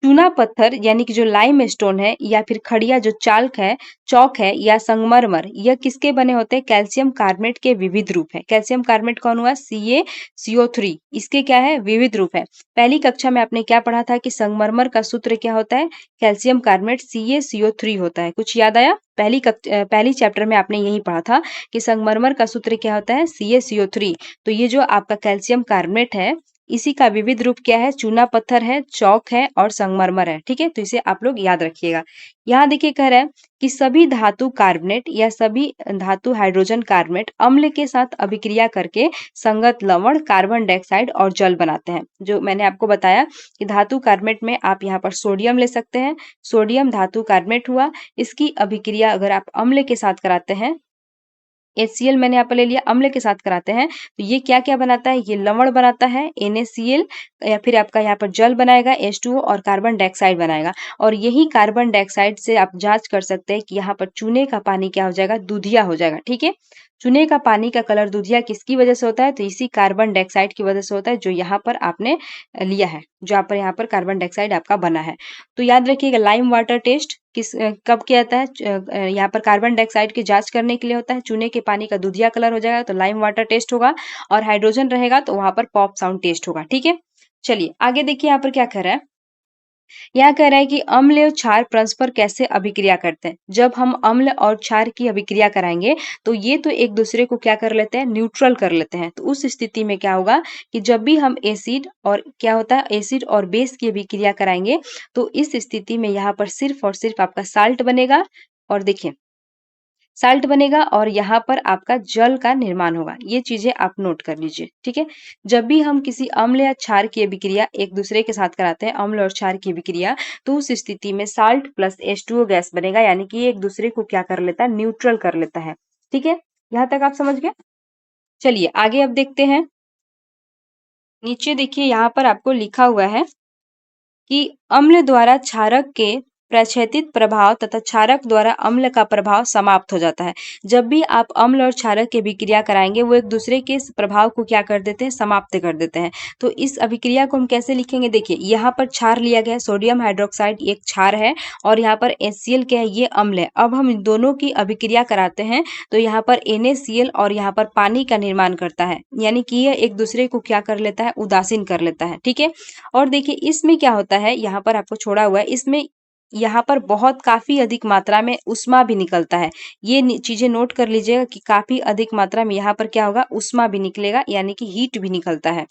चूना पत्थर यानी कि जो लाइम स्टोन है, या फिर खड़िया जो चौक है या संगमरमर, यह किसके बने होते हैं, कैल्शियम कार्बोनेट के विविध रूप है। कैल्शियम कार्बोनेट कौन हुआ, CaCO3, इसके क्या है, विविध रूप है। पहली कक्षा में आपने क्या पढ़ा था कि संगमरमर का सूत्र क्या होता है, कैल्शियम कार्बोनेट CaCO3 होता है। कुछ याद आया, पहली चैप्टर में आपने यही पढ़ा था कि संगमरमर का सूत्र क्या होता है, CaCO3। तो ये जो आपका कैल्शियम कार्बोनेट है, इसी का विविध रूप क्या है, चूना पत्थर है, चौक है और संगमरमर है। ठीक है, तो इसे आप लोग याद रखिएगा। यहाँ देखिए कह रहा है कि सभी धातु कार्बोनेट या सभी धातु हाइड्रोजन कार्बोनेट अम्ल के साथ अभिक्रिया करके संगत लवण, कार्बन डाइऑक्साइड और जल बनाते हैं। जो मैंने आपको बताया कि धातु कार्बोनेट में आप यहाँ पर सोडियम ले सकते हैं, सोडियम धातु कार्बोनेट हुआ, इसकी अभिक्रिया अगर आप अम्ल के साथ कराते हैं, HCl मैंने यहाँ पर ले लिया, अम्ल के साथ कराते हैं, तो ये क्या क्या बनाता है, ये लवण बनाता है NaCl, या फिर आपका यहाँ पर जल बनाएगा H2O, और कार्बन डाइऑक्साइड बनाएगा। और यही कार्बन डाइऑक्साइड से आप जांच कर सकते हैं कि यहाँ पर चूने का पानी क्या हो जाएगा, दूधिया हो जाएगा। ठीक है, चूने का पानी का कलर दूधिया किसकी वजह से होता है, तो इसी कार्बन डाइऑक्साइड की वजह से होता है, जो यहाँ पर आपने लिया है, जो यहाँ पर कार्बन डाइऑक्साइड आपका बना है। तो याद रखिएगा, लाइम वाटर टेस्ट कब किया जाता है, यहाँ पर कार्बन डाइऑक्साइड की जांच करने के लिए होता है। चूने के पानी का दूधिया कलर हो जाएगा तो लाइम वाटर टेस्ट होगा, और हाइड्रोजन रहेगा तो वहां पर पॉप साउंड टेस्ट होगा। ठीक है, चलिए आगे देखिए, यहाँ पर क्या कह रहा है, यह कह रहा है कि अम्ल और क्षार परस्पर कैसे अभिक्रिया करते हैं। जब हम अम्ल और क्षार की अभिक्रिया कराएंगे तो ये तो एक दूसरे को क्या कर लेते हैं, न्यूट्रल कर लेते हैं। तो उस स्थिति में क्या होगा कि जब भी हम एसिड और क्या होता है, एसिड और बेस की अभिक्रिया कराएंगे, तो इस स्थिति में यहाँ पर सिर्फ और सिर्फ आपका साल्ट बनेगा। और देखिए साल्ट बनेगा और यहाँ पर आपका जल का निर्माण होगा। ये चीजें आप नोट कर लीजिए, ठीक है। जब भी हम किसी अम्ल या क्षार की अभिक्रिया एक दूसरे के साथ कराते हैं, अम्ल और क्षार की अभिक्रिया, तो उस स्थिति में साल्ट प्लस H2O गैस बनेगा, यानी कि ये एक दूसरे को क्या कर लेता है, न्यूट्रल कर लेता है, ठीक है। यहाँ तक आप समझ गए। चलिए आगे अब देखते हैं। नीचे देखिए यहाँ पर आपको लिखा हुआ है कि अम्ल द्वारा क्षारक के प्रक्षेपित प्रभाव तथा क्षारक द्वारा अम्ल का प्रभाव समाप्त हो जाता है। जब भी आप अम्ल और क्षारक की अभिक्रिया कराएंगे, वो एक दूसरे के प्रभाव को क्या कर देते हैं, समाप्त कर देते हैं। तो इस अभिक्रिया को हम कैसे लिखेंगे, देखिए यहाँ पर क्षार लिया गया है, सोडियम हाइड्रोक्साइड एक क्षार है और यहाँ पर HCl क्या है, ये अम्ल है। अब हम इन दोनों की अभिक्रिया कराते हैं तो यहाँ पर NaCl और यहाँ पर पानी का निर्माण करता है, यानी कि यह एक दूसरे को क्या कर लेता है, उदासीन कर लेता है, ठीक है। और देखिए इसमें क्या होता है, यहाँ पर आपको छोड़ा हुआ है, इसमें यहाँ पर बहुत काफी अधिक मात्रा में उष्मा भी निकलता है। ये चीजें नोट कर लीजिएगा कि काफी अधिक मात्रा में यहाँ पर क्या होगा, उष्मा भी निकलेगा, यानी कि हीट भी निकलता है।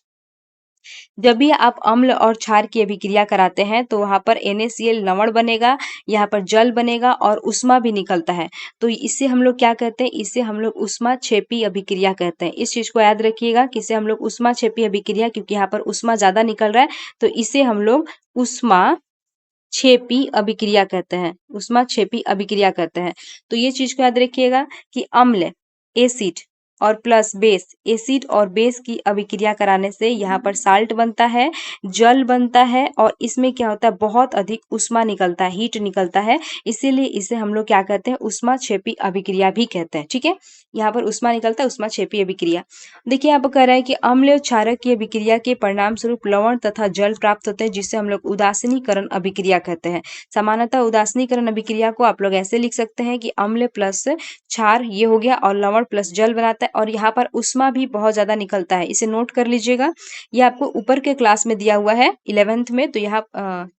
जब भी आप अम्ल और क्षार की अभिक्रिया कराते हैं तो वहां पर NaCl लवण बनेगा, यहाँ पर जल बनेगा और उष्मा भी निकलता है। तो इससे हम लोग क्या कहते हैं, इसे हम लोग उष्माक्षेपी अभिक्रिया कहते हैं। इस चीज को याद रखिएगा कि इसे हम लोग उष्माक्षेपी अभिक्रिया, क्योंकि यहाँ पर उष्मा ज्यादा निकल रहा है तो इसे हम लोग उष्माक्षेपी अभिक्रिया कहते हैं, उष्माक्षेपी अभिक्रिया कहते हैं। तो ये चीज को याद रखिएगा कि अम्ल, एसिड और प्लस बेस, एसिड और बेस की अभिक्रिया कराने से यहाँ पर साल्ट बनता है, जल बनता है और इसमें क्या होता है, बहुत अधिक उष्मा निकलता है, हीट निकलता है। इसीलिए इसे हम लोग क्या कहते हैं, उष्माक्षेपी अभिक्रिया भी कहते हैं, ठीक है। यहाँ पर उष्मा निकलता है, उष्माक्षेपी अभिक्रिया। देखिए यहाँ पर कह रहा है कि अम्ल और क्षारक की अभिक्रिया के परिणाम स्वरूप लवण तथा जल प्राप्त होते हैं, जिससे हम लोग उदासीनीकरण अभिक्रिया कहते हैं। सामान्यतः उदासीनीकरण अभिक्रिया को आप लोग ऐसे लिख सकते हैं कि अम्ल प्लस क्षार ये हो गया और लवण प्लस जल बनाता है, और यहाँ पर उष्मा भी बहुत ज्यादा निकलता है, इसे नोट कर लीजिएगा। ये आपको ऊपर के क्लास में दिया हुआ है 11th में, तो यहाँ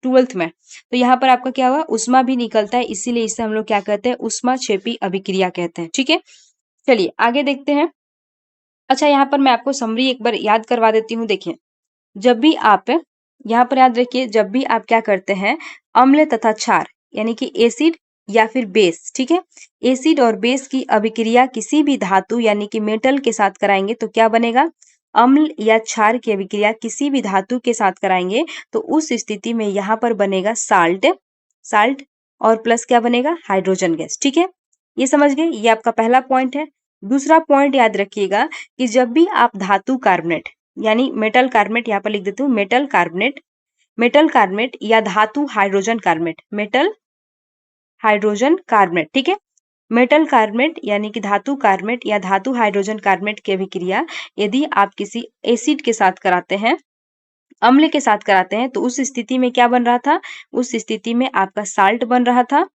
12th में, तो यहाँ पर आपका क्या हुआ, उष्मा भी निकलता है, इसीलिए इसे हम लोग क्या कहते हैं, उष्माक्षेपी अभिक्रिया कहते हैं, ठीक है। चलिए आगे देखते हैं। अच्छा यहाँ पर मैं आपको समरी एक बार याद करवा देती हूँ। देखिए जब भी आप यहाँ पर याद रखिए, जब भी आप क्या करते हैं, अम्ल तथा क्षार यानी कि एसिड या फिर बेस, ठीक है, एसिड और बेस की अभिक्रिया किसी भी धातु यानी कि मेटल के साथ कराएंगे तो क्या बनेगा, अम्ल या क्षार की अभिक्रिया किसी भी धातु के साथ कराएंगे तो उस स्थिति में यहाँ पर बनेगा साल्ट, साल्ट और प्लस क्या बनेगा, हाइड्रोजन गैस, ठीक है। ये समझ गए, ये आपका पहला पॉइंट है। दूसरा पॉइंट याद रखिएगा कि जब भी आप धातु कार्बोनेट यानी मेटल कार्बोनेट, यहाँ पर लिख देती हूँ मेटल कार्बोनेट, मेटल कार्बोनेट या धातु hydrogen carbonate, metal hydrogen carbonate, ठीक है। मेटल कार्बोनेट यानी कि धातु कार्बोनेट या धातु हाइड्रोजन कार्बोनेट की अभिक्रिया यदि आप किसी एसिड के साथ कराते हैं, अम्ल के साथ कराते हैं, तो उस स्थिति में क्या बन रहा था, उस स्थिति में आपका साल्ट बन रहा था,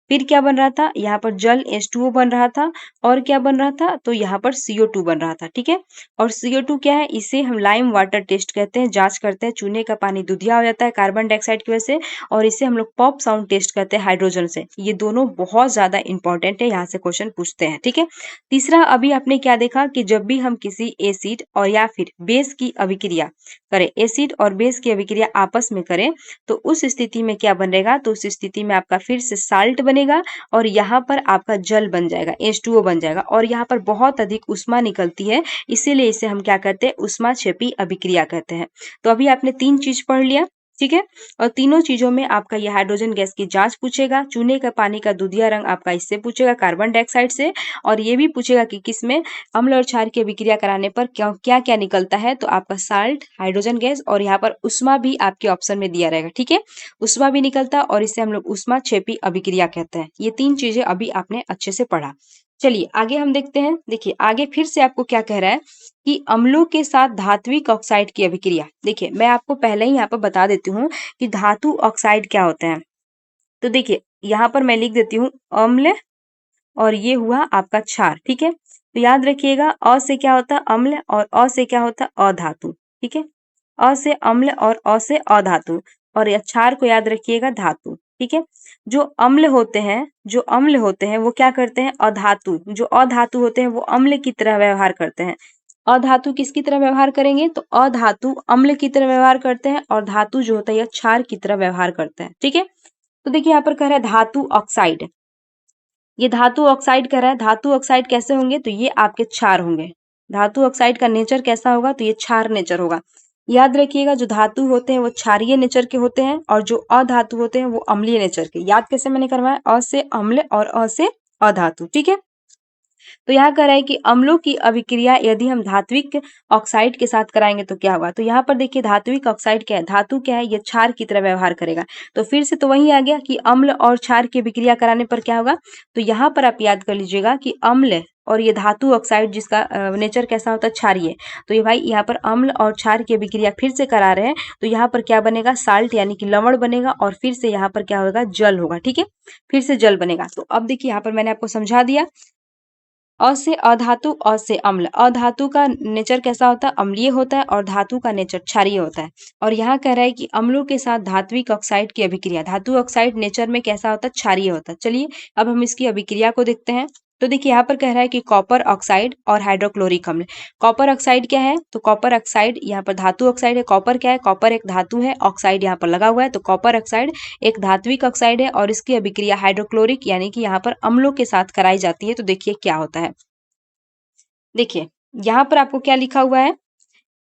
फिर क्या बन रहा था, यहाँ पर जल H2O बन रहा था, और क्या बन रहा था, तो यहाँ पर CO2 बन रहा था, ठीक है। और CO2 क्या है, इसे हम लाइम वाटर टेस्ट कहते हैं, जांच करते हैं, चूने का पानी दूधिया हो जाता है कार्बन डाइऑक्साइड की वजह से, और इसे हम लोग पॉप साउंड टेस्ट कहते हैं हाइड्रोजन से। ये दोनों बहुत ज्यादा इंपॉर्टेंट है, यहाँ से क्वेश्चन पूछते हैं, ठीक है। तीसरा, अभी आपने क्या देखा कि जब भी हम किसी एसिड और या फिर बेस की अभिक्रिया करें, एसिड और बेस की अभिक्रिया आपस में करें तो उस स्थिति में क्या बनेगा, तो उस स्थिति में आपका फिर से साल्ट बनेगा और यहाँ पर आपका जल बन जाएगा, H2O बन जाएगा, और यहाँ पर बहुत अधिक उष्मा निकलती है, इसीलिए इसे हम क्या कहते हैं, उष्माक्षेपी अभिक्रिया कहते हैं। तो अभी आपने 3 चीज पढ़ लिया, ठीक है। और तीनों चीजों में आपका ये हाइड्रोजन गैस की जांच पूछेगा, चूने का पानी का दूधिया रंग आपका इससे पूछेगा, कार्बन डाइऑक्साइड से, और ये भी पूछेगा कि किसमें अम्ल और क्षार की अभिक्रिया कराने पर क्या क्या क्या निकलता है, तो आपका साल्ट, हाइड्रोजन गैस, और यहाँ पर उष्मा भी आपके ऑप्शन में दिया रहेगा, ठीक है। उष्मा भी निकलता है और इसे हम लोग उष्माक्षेपी अभिक्रिया कहते हैं। ये 3 चीजें अभी आपने अच्छे से पढ़ा। चलिए आगे हम देखते हैं। देखिए आगे फिर से आपको क्या कह रहा है कि अम्लों के साथ धात्विक ऑक्साइड की अभिक्रिया। देखिए मैं आपको पहले ही यहाँ पर बता देती हूँ कि धातु ऑक्साइड क्या होते हैं। तो देखिए यहाँ पर मैं लिख देती हूँ अम्ल और ये हुआ आपका क्षार, ठीक है। तो याद रखिएगा अ से क्या होता है, अम्ल, और अ से क्या होता है, अधातु, ठीक है। अ से अम्ल और अ से अधातु, और क्षार को याद रखिएगा धातु, ठीक है। जो अम्ल होते हैं, जो अम्ल होते हैं वो क्या करते हैं, अधातु, जो अधातु होते हैं वो अम्ल की तरह व्यवहार करते हैं। अधातु किसकी तरह व्यवहार करेंगे, तो अधातु अम्ल की तरह व्यवहार करते हैं, और धातु जो होता है यह क्षार की तरह व्यवहार करते हैं, ठीक है। तो देखिए यहाँ पर कह रहा है धातु ऑक्साइड, ये धातु ऑक्साइड कह रहा है, धातु ऑक्साइड कैसे होंगे, तो ये आपके क्षार होंगे। धातु ऑक्साइड का नेचर कैसा होगा, तो ये क्षार नेचर होगा। याद रखिएगा जो धातु होते हैं वो क्षारीय नेचर के होते हैं और जो अधातु होते हैं वो अम्लीय नेचर के। याद कैसे मैंने करवाया, अ से अम्ल और अ से अधातु, ठीक है। तो यहाँ कह रहा है कि अम्लों की अभिक्रिया यदि हम धात्विक ऑक्साइड के साथ कराएंगे तो क्या होगा। तो यहाँ पर देखिए धात्विक ऑक्साइड क्या है, धातु क्या है, ये क्षार की तरह व्यवहार करेगा। तो फिर से तो वही आ गया कि अम्ल और क्षार की अभिक्रिया कराने पर क्या होगा। तो यहाँ पर आप याद कर लीजिएगा कि अम्ल और ये धातु ऑक्साइड जिसका नेचर कैसा होता है, क्षारीय। तो ये भाई यहाँ पर अम्ल और क्षार की अभिक्रिया फिर से करा रहे हैं, तो यहाँ पर क्या बनेगा, साल्ट यानी कि लवण बनेगा और फिर से यहाँ पर क्या होगा, जल होगा, ठीक है। फिर से जल बनेगा। तो अब देखिए यहाँ पर मैंने आपको समझा दिया। अ से अधातु, अ से अम्ल। अधातु का नेचर कैसा होता है, अम्लीय होता है और धातु का नेचर क्षारीय होता है। और यहाँ कह रहा है कि अम्लों के साथ धात्विक ऑक्साइड की अभिक्रिया, धातु ऑक्साइड नेचर में कैसा होता है, क्षारीय होता है। चलिए अब हम इसकी अभिक्रिया को देखते हैं। तो देखिए यहाँ पर कह रहा है कि कॉपर ऑक्साइड और हाइड्रोक्लोरिक अम्ल। कॉपर ऑक्साइड क्या है, तो कॉपर ऑक्साइड यहाँ पर धातु ऑक्साइड है। कॉपर क्या है, कॉपर एक धातु है, ऑक्साइड यहाँ पर लगा हुआ है, तो कॉपर ऑक्साइड एक धात्विक ऑक्साइड है और इसकी अभिक्रिया हाइड्रोक्लोरिक यानी कि यहाँ पर अम्लों के साथ कराई जाती है। तो देखिए क्या होता है, देखिए यहाँ पर आपको क्या लिखा हुआ है,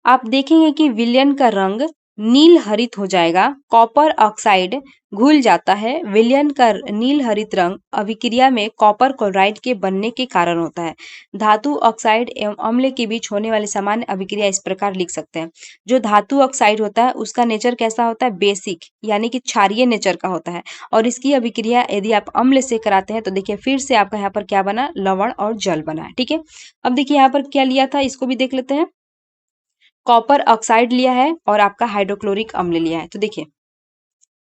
आप देखेंगे कि विलयन का रंग नील हरित हो जाएगा, कॉपर ऑक्साइड घुल जाता है। विलयन का नील हरित रंग अभिक्रिया में कॉपर क्लोराइड के बनने के कारण होता है। धातु ऑक्साइड एवं अम्ल के बीच होने वाली सामान्य अभिक्रिया इस प्रकार लिख सकते हैं। जो धातु ऑक्साइड होता है उसका नेचर कैसा होता है, बेसिक यानी कि क्षारीय नेचर का होता है और इसकी अभिक्रिया यदि आप अम्ल से कराते हैं तो देखिए फिर से आपका यहाँ पर क्या बना, लवण और जल बना है, ठीक है। अब देखिए यहाँ पर क्या लिया था, इसको भी देख लेते हैं। कॉपर ऑक्साइड लिया है और आपका हाइड्रोक्लोरिक अम्ल लिया है। तो देखिए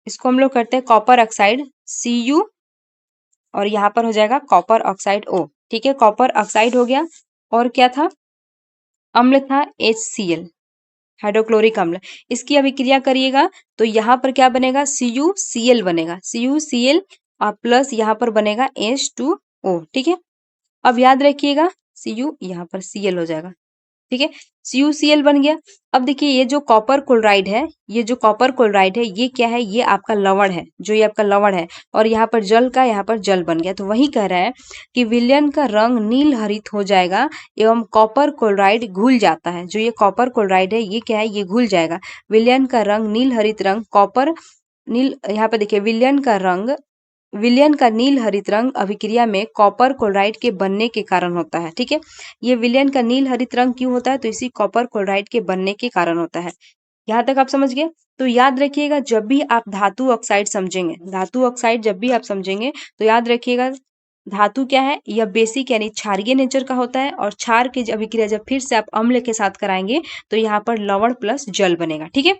इसको हम लोग करते हैं कॉपर ऑक्साइड Cu और यहाँ पर हो जाएगा कॉपर ऑक्साइड O, ठीक है। कॉपर ऑक्साइड हो गया और क्या था, अम्ल था HCl, हाइड्रोक्लोरिक अम्ल। इसकी अभिक्रिया करिएगा तो यहाँ पर क्या बनेगा, CuCl बनेगा, CuCl प्लस यहाँ पर बनेगा H2O, ठीक है। अब याद रखिएगा Cu यहाँ पर Cl हो जाएगा, ठीक है। CuCl बन गया। अब देखिए ये जो कॉपर क्लोराइड है, ये जो कॉपर क्लोराइड है ये क्या है, ये आपका लवण है, जो ये आपका लवण है और यहाँ पर जल का यहाँ पर जल बन गया। तो वही कह रहा है कि विलयन का रंग नील हरित हो जाएगा एवं कॉपर क्लोराइड घुल जाता है। जो ये कॉपर क्लोराइड है ये क्या है, ये घुल जाएगा। विलयन का रंग नील हरित रंग कॉपर नील, यहाँ पर देखिए विलयन का नील हरित रंग अभिक्रिया में कॉपर क्लोराइड के बनने के कारण होता है, ठीक है। ये विलयन का नील हरित रंग क्यों होता है, तो इसी कॉपर क्लोराइड के बनने के कारण होता है। यहाँ तक आप समझ गए। तो याद रखिएगा जब भी आप धातु ऑक्साइड समझेंगे, धातु ऑक्साइड जब भी आप समझेंगे तो याद रखिएगा धातु क्या है, यह बेसिक यानी क्षारीय नेचर का होता है और क्षार की अभिक्रिया जब फिर से आप अम्ल के साथ कराएंगे तो यहाँ पर लवण प्लस जल बनेगा, ठीक है।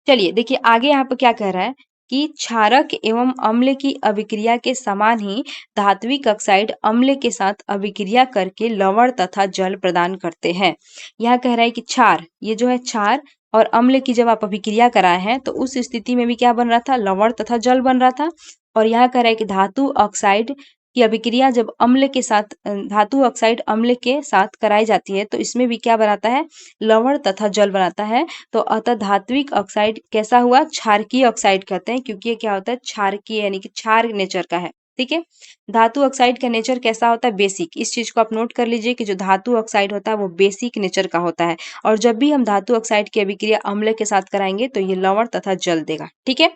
चलिए देखिए आगे यहाँ पर क्या कह रहा है कि क्षारक एवं अम्ल की अभिक्रिया के समान ही धात्विक ऑक्साइड अम्ल के साथ अभिक्रिया करके लवण तथा जल प्रदान करते हैं। यह कह रहा है कि क्षार, ये जो है क्षार और अम्ल की जब आप अभिक्रिया कराए हैं तो उस स्थिति में भी क्या बन रहा था, लवण तथा जल बन रहा था। और यहाँ कह रहा है कि धातु ऑक्साइड की अभिक्रिया जब अम्ल के साथ, धातु ऑक्साइड अम्ल के साथ कराई जाती है तो इसमें भी क्या बनाता है, लवण तथा जल बनाता है। तो अतः धात्विक ऑक्साइड कैसा हुआ, क्षारकीय ऑक्साइड कहते हैं क्योंकि ये क्या होता है, क्षारकीय यानी कि क्षार नेचर का है, ठीक है। धातु ऑक्साइड का नेचर कैसा होता है, बेसिक। इस चीज को आप नोट कर लीजिए कि जो धातु ऑक्साइड होता है वो बेसिक नेचर का होता है और जब भी हम धातु ऑक्साइड की अभिक्रिया अम्ल के साथ कराएंगे तो ये लवण तथा जल देगा, ठीक है।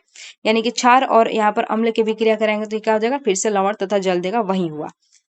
यानी कि क्षार और यहाँ पर अम्ल की अभिक्रिया कराएंगे तो क्या हो जाएगा, फिर से लवण तथा जल देगा, वही हुआ।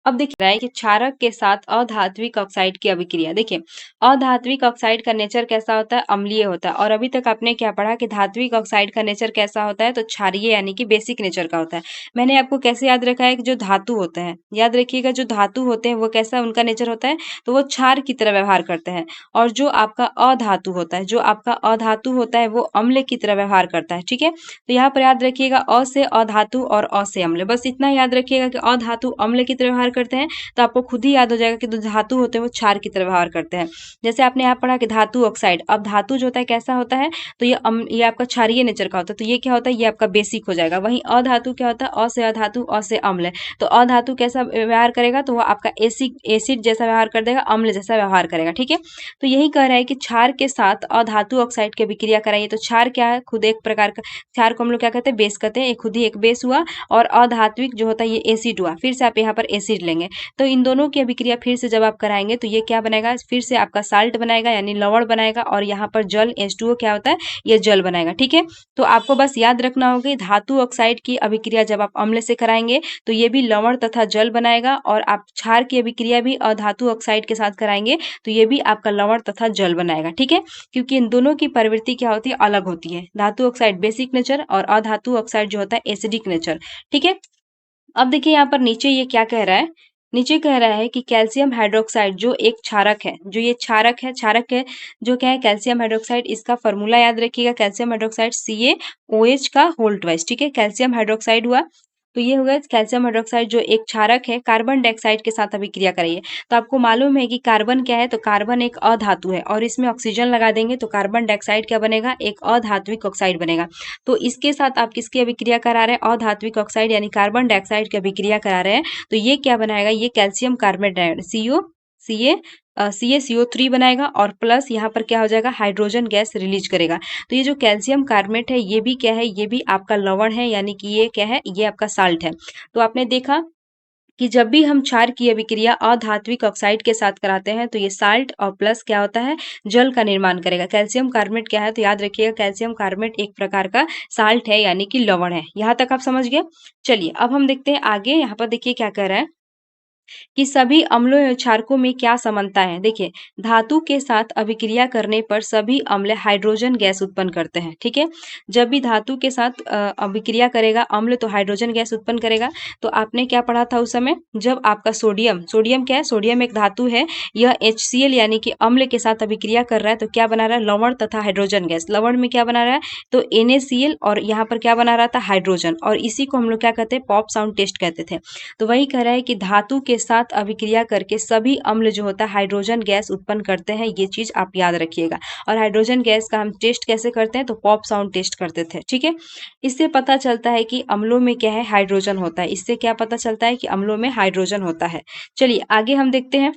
अब देखिए रहा है कि क्षारक के साथ अधात्विक ऑक्साइड की अभिक्रिया। देखिए अधात्विक ऑक्साइड का नेचर कैसा होता है, अम्लीय होता है। और अभी तक आपने क्या पढ़ा कि धात्विक ऑक्साइड का नेचर कैसा होता है, तो क्षारीय यानी कि बेसिक नेचर का होता है। मैंने आपको कैसे याद रखा है कि जो धातु होते हैं, याद रखिएगा जो धातु होते हैं वो कैसा उनका नेचर होता है, तो वो क्षार की तरह व्यवहार करते हैं। और जो आपका अधातु होता है, जो आपका अधातु होता है वो अम्ल की तरह व्यवहार करता है, ठीक है। तो यहाँ पर याद रखिएगा अ से अधातु और अ से अम्ल, बस इतना याद रखिएगा कि अधातु अम्ल की तरह व्यवहार करते हैं तो आपको खुद ही याद हो जाएगा कि जो धातु होते हैं वो क्षार की तरह व्यवहार करते हैं। जैसे आपने यहाँ पढ़ा कि धातु ऑक्साइड, अब धातु जो होता है कैसा होता है, तो ये आपका क्षारीय नेचर का होता है, तो ये क्या होता है, ये आपका बेसिक हो जाएगा। वहीं अधातु क्या होता है, अ से अधातु, अ से अम्ल है, तो अधातु कैसा व्यवहार करेगा, तो वो आपका एसिड जैसा व्यवहार कर देगा, अम्ल जैसा व्यवहार करेगा, ठीक है। तो यही कह रहा है कि क्षार के साथ अधातु ऑक्साइड की अभिक्रिया कराइए, तो क्षार क्या है, खुद एक प्रकार का, क्षार को हम लोग क्या कहते हैं, बेस कहते हैं, खुद ही एक बेस हुआ, और अधात्विक जो होता है ये एसिड हुआ, फिर से आप यहाँ पर एसिड लेंगे, तो इन दोनों की अभिक्रिया फिर से जब आप कराएंगे तो ये क्या बनेगा, फिर से आपका साल्ट बनाएगा यानी लवण बनाएगा, और यहाँ पर जल H2O क्या होता है, ये जल बनाएगा, ठीक है। तो आपको बस याद रखना होगा धातु ऑक्साइड की अभिक्रिया जब आप अम्ल से कराएंगे तो ये भी लवण तथा जल बनाएगा, और आप क्षार की अभिक्रिया भी अधातु ऑक्साइड के साथ कराएंगे तो ये भी आपका लवण तथा जल बनाएगा, ठीक है। क्योंकि इन दोनों की प्रवृत्ति क्या होती है, अलग होती है, धातु ऑक्साइड बेसिक नेचर और अधातु ऑक्साइड जो होता है एसिडिक नेचर, ठीक है। अब देखिए यहाँ पर नीचे ये क्या कह रहा है, नीचे कह रहा है कि कैल्शियम हाइड्रोक्साइड जो एक क्षारक है, जो ये क्षारक है जो क्या है, कैल्शियम हाइड्रोक्साइड, इसका फॉर्मूला याद रखिएगा, कैल्शियम हाइड्रोक्साइड CaOH का होल ट्वाइस, ठीक है। कैल्शियम हाइड्रोक्साइड हुआ, तो ये होगा कैल्शियम हाइड्रोक्साइड जो एक क्षारक है, कार्बन डाइऑक्साइड के साथ अभिक्रिया करिए, तो आपको मालूम है कि कार्बन क्या है, तो कार्बन एक अधातु है, और इसमें ऑक्सीजन लगा देंगे तो कार्बन डाइऑक्साइड क्या बनेगा, एक अधात्विक ऑक्साइड बनेगा। तो इसके साथ आप किसकी अभिक्रिया करा रहे हैं, अधात्विक ऑक्साइड यानी कार्बन डाइऑक्साइड की अभिक्रिया करा रहे हैं, तो ये क्या बनाएगा, ये कैल्शियम कार्बेट CaCO3 बनाएगा, और प्लस यहाँ पर क्या हो जाएगा, हाइड्रोजन गैस रिलीज करेगा। तो ये जो कैल्शियम कार्बेट है ये भी क्या है, ये भी आपका लवण है, यानी कि ये क्या है, ये आपका साल्ट है। तो आपने देखा कि जब भी हम क्षार की अभिक्रिया अधात्विक ऑक्साइड के साथ कराते हैं तो ये साल्ट और प्लस क्या होता है, जल का निर्माण करेगा। कैल्शियम कार्बेट क्या है, तो याद रखिएगा कैल्शियम कार्बेट एक प्रकार का साल्ट है यानी कि लवण है। यहाँ तक आप समझ गए। चलिए अब हम देखते हैं आगे, यहाँ पर देखिए क्या कह रहा है कि सभी अम्लों एवं क्षारकों में क्या समानता है। देखिए धातु के साथ अभिक्रिया करने पर सभी अम्ल हाइड्रोजन गैस उत्पन्न करते हैं, ठीक है। जब भी धातु के साथ अभिक्रिया करेगा अम्ल तो हाइड्रोजन गैस उत्पन्न करेगा। तो आपने क्या पढ़ा था उस समय, जब आपका सोडियम क्या है, सोडियम एक धातु है, यह HCl यानी कि अम्ल के साथ अभिक्रिया कर रहा है तो क्या बना रहा है, लवण तथा हाइड्रोजन गैस। लवण में क्या बना रहा है, तो NaCl, और यहाँ पर क्या बना रहा था, हाइड्रोजन, और इसी को हम लोग क्या कहते हैं, पॉप साउंड टेस्ट कहते थे। तो वही कह रहा है कि धातु के साथ अभिक्रिया करके सभी अम्ल जो होता है हाइड्रोजन गैस उत्पन्न करते हैं, ये चीज आप याद रखिएगा। और हाइड्रोजन गैस का हम टेस्ट कैसे करते हैं, तो पॉप साउंड टेस्ट करते थे, ठीक है। इससे पता चलता है कि अम्लों में क्या है, हाइड्रोजन होता है। इससे क्या पता चलता है कि अम्लों में हाइड्रोजन होता है। चलिए आगे हम देखते हैं।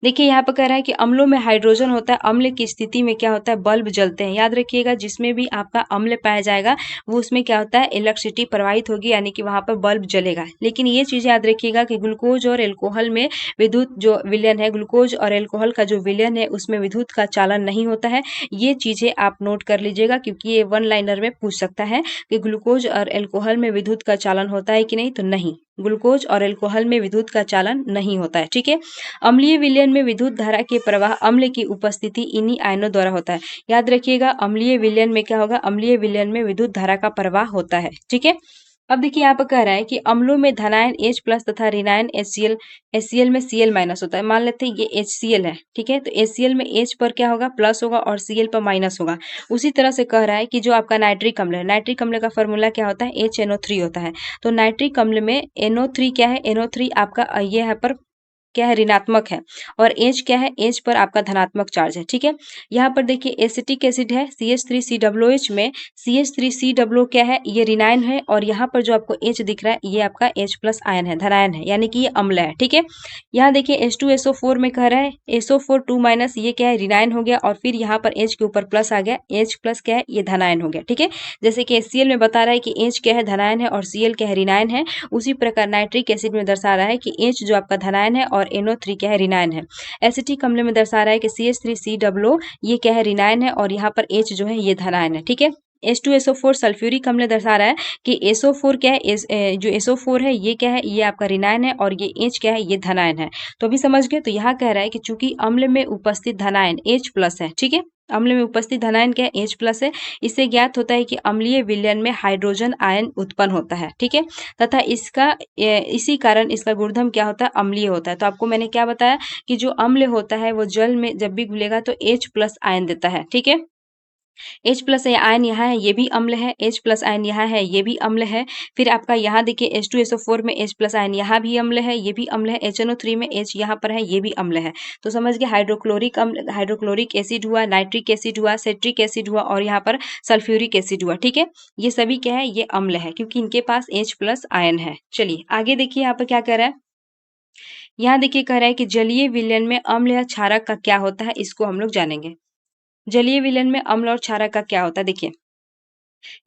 देखिए यहाँ पर कह रहा है कि अम्लों में हाइड्रोजन होता है, अम्ल की स्थिति में क्या होता है, बल्ब जलते हैं। याद रखिएगा जिसमें भी आपका अम्ल पाया जाएगा वो उसमें क्या होता है, इलेक्ट्रिसिटी प्रवाहित होगी, यानी कि वहां पर बल्ब जलेगा। लेकिन ये चीज याद रखिएगा कि ग्लूकोज और एल्कोहल में विद्युत जो विलयन है, ग्लूकोज और एल्कोहल का जो विलयन है उसमें विद्युत का चालन नहीं होता है। ये चीजें आप नोट कर लीजिएगा क्योंकि ये वन लाइनर में पूछ सकता है कि ग्लूकोज और एल्कोहल में विद्युत का चालन होता है कि नहीं, तो नहीं, ग्लूकोज और एल्कोहल में विद्युत का चालन नहीं होता है, ठीक है। अम्लीय विलयन में विद्युत धारा के प्रवाह अम्ल की उपस्थिति इन्हीं आयनों द्वारा होता है। याद रखिएगा अम्लीय विलयन में क्या होगा, अम्लीय विलयन में विद्युत धारा का प्रवाह होता है, ठीक है। अब देखिए यहाँ पर कह रहा है कि अम्लों में धनायन H+ तथा ऋणायन HCl में Cl- होता है। मान लेते हैं ये HCl है, ठीक है, तो HCl में H पर क्या होगा, प्लस होगा, और Cl पर माइनस होगा। उसी तरह से कह रहा है कि जो आपका नाइट्रिक अम्ल है, नाइट्रिक अम्ल का फॉर्मूला क्या होता है, HNO3 होता है। तो नाइट्रिक अम्ल में NO3 क्या है, NO3 आपका ये यहाँ पर क्या है, ऋणात्मक है, और H क्या है, H पर आपका धनात्मक चार्ज है, ठीक है। यहाँ पर देखिए एसिटिक एसिड है CH3COOH में CH3COO क्या है, ये ऋणायन है, और यहाँ पर जो आपको H दिख रहा है ये आपका H+ आयन है, धनायन है, यानी कि ये अम्ल है, ठीक है। यहाँ देखिए H2SO4 में कह रहा है SO4 2- ये क्या है, ऋणायन हो गया, और फिर यहाँ पर H के ऊपर प्लस आ गया, H+ क्या है, ये धनायन हो गया, ठीक है। जैसे कि HCl में बता रहा है कि H क्या है, धनायन है, और Cl क्या है, ऋणायन है। उसी प्रकार नाइट्रिक एसिड में दर्शा रहा है कि H जो आपका धनायन है और NO3 क्या है, ऋणायन है। एसिटिक अम्ल में दर्शा रहा है कि CH3COO ये क्या है, ऋणायन है, और यहाँ पर H जो है ये धनायन है, ठीक है। H2SO4 सल्फ्यूरिक अम्ल दर्शा रहा है कि SO4 क्या है, जो SO4 है ये क्या है, ये आपका ऋणायन है, और ये H क्या है, ये धनायन है। तो अभी समझ गए। तो यहाँ कह रहा है कि चूंकि अम्ल में उपस्थित धनायन H+ है, ठीक है, अम्ल में उपस्थित धनायन क्या है, H+ है, इससे ज्ञात होता है कि अम्लीय विलयन में हाइड्रोजन आयन उत्पन्न होता है, ठीक है, तथा इसी कारण इसका गुणधर्म क्या होता है, अम्लीय होता है। तो आपको मैंने क्या बताया कि जो अम्ल होता है वो जल में जब भी घुलेगा तो H+ आयन देता है, ठीक है। H प्लस आयन यहाँ है, ये भी अम्ल है। H प्लस आयन यहाँ है, ये भी अम्ल है। फिर आपका यहाँ देखिए H2SO4 में H प्लस आयन यहाँ भी अम्ल है, ये भी अम्ल है। HNO3 में H यहाँ पर है, ये भी अम्ल है। तो समझ गए, हाइड्रोक्लोरिक अम्ल, हाइड्रोक्लोरिक एसिड हुआ, नाइट्रिक एसिड हुआ, सेट्रिक एसिड हुआ और यहाँ पर सल्फ्यूरिक एसिड हुआ। ठीक है, ये सभी क्या है, ये अम्ल है क्योंकि इनके पास H प्लस आयन है। चलिए आगे देखिए यहाँ पर क्या कह रहा है। यहाँ देखिए कह रहा है कि जलीय विलयन में अम्ल या क्षारक का क्या होता है, इसको हम लोग जानेंगे। जलीय विलयन में अम्ल और क्षारक का क्या होता है, देखिए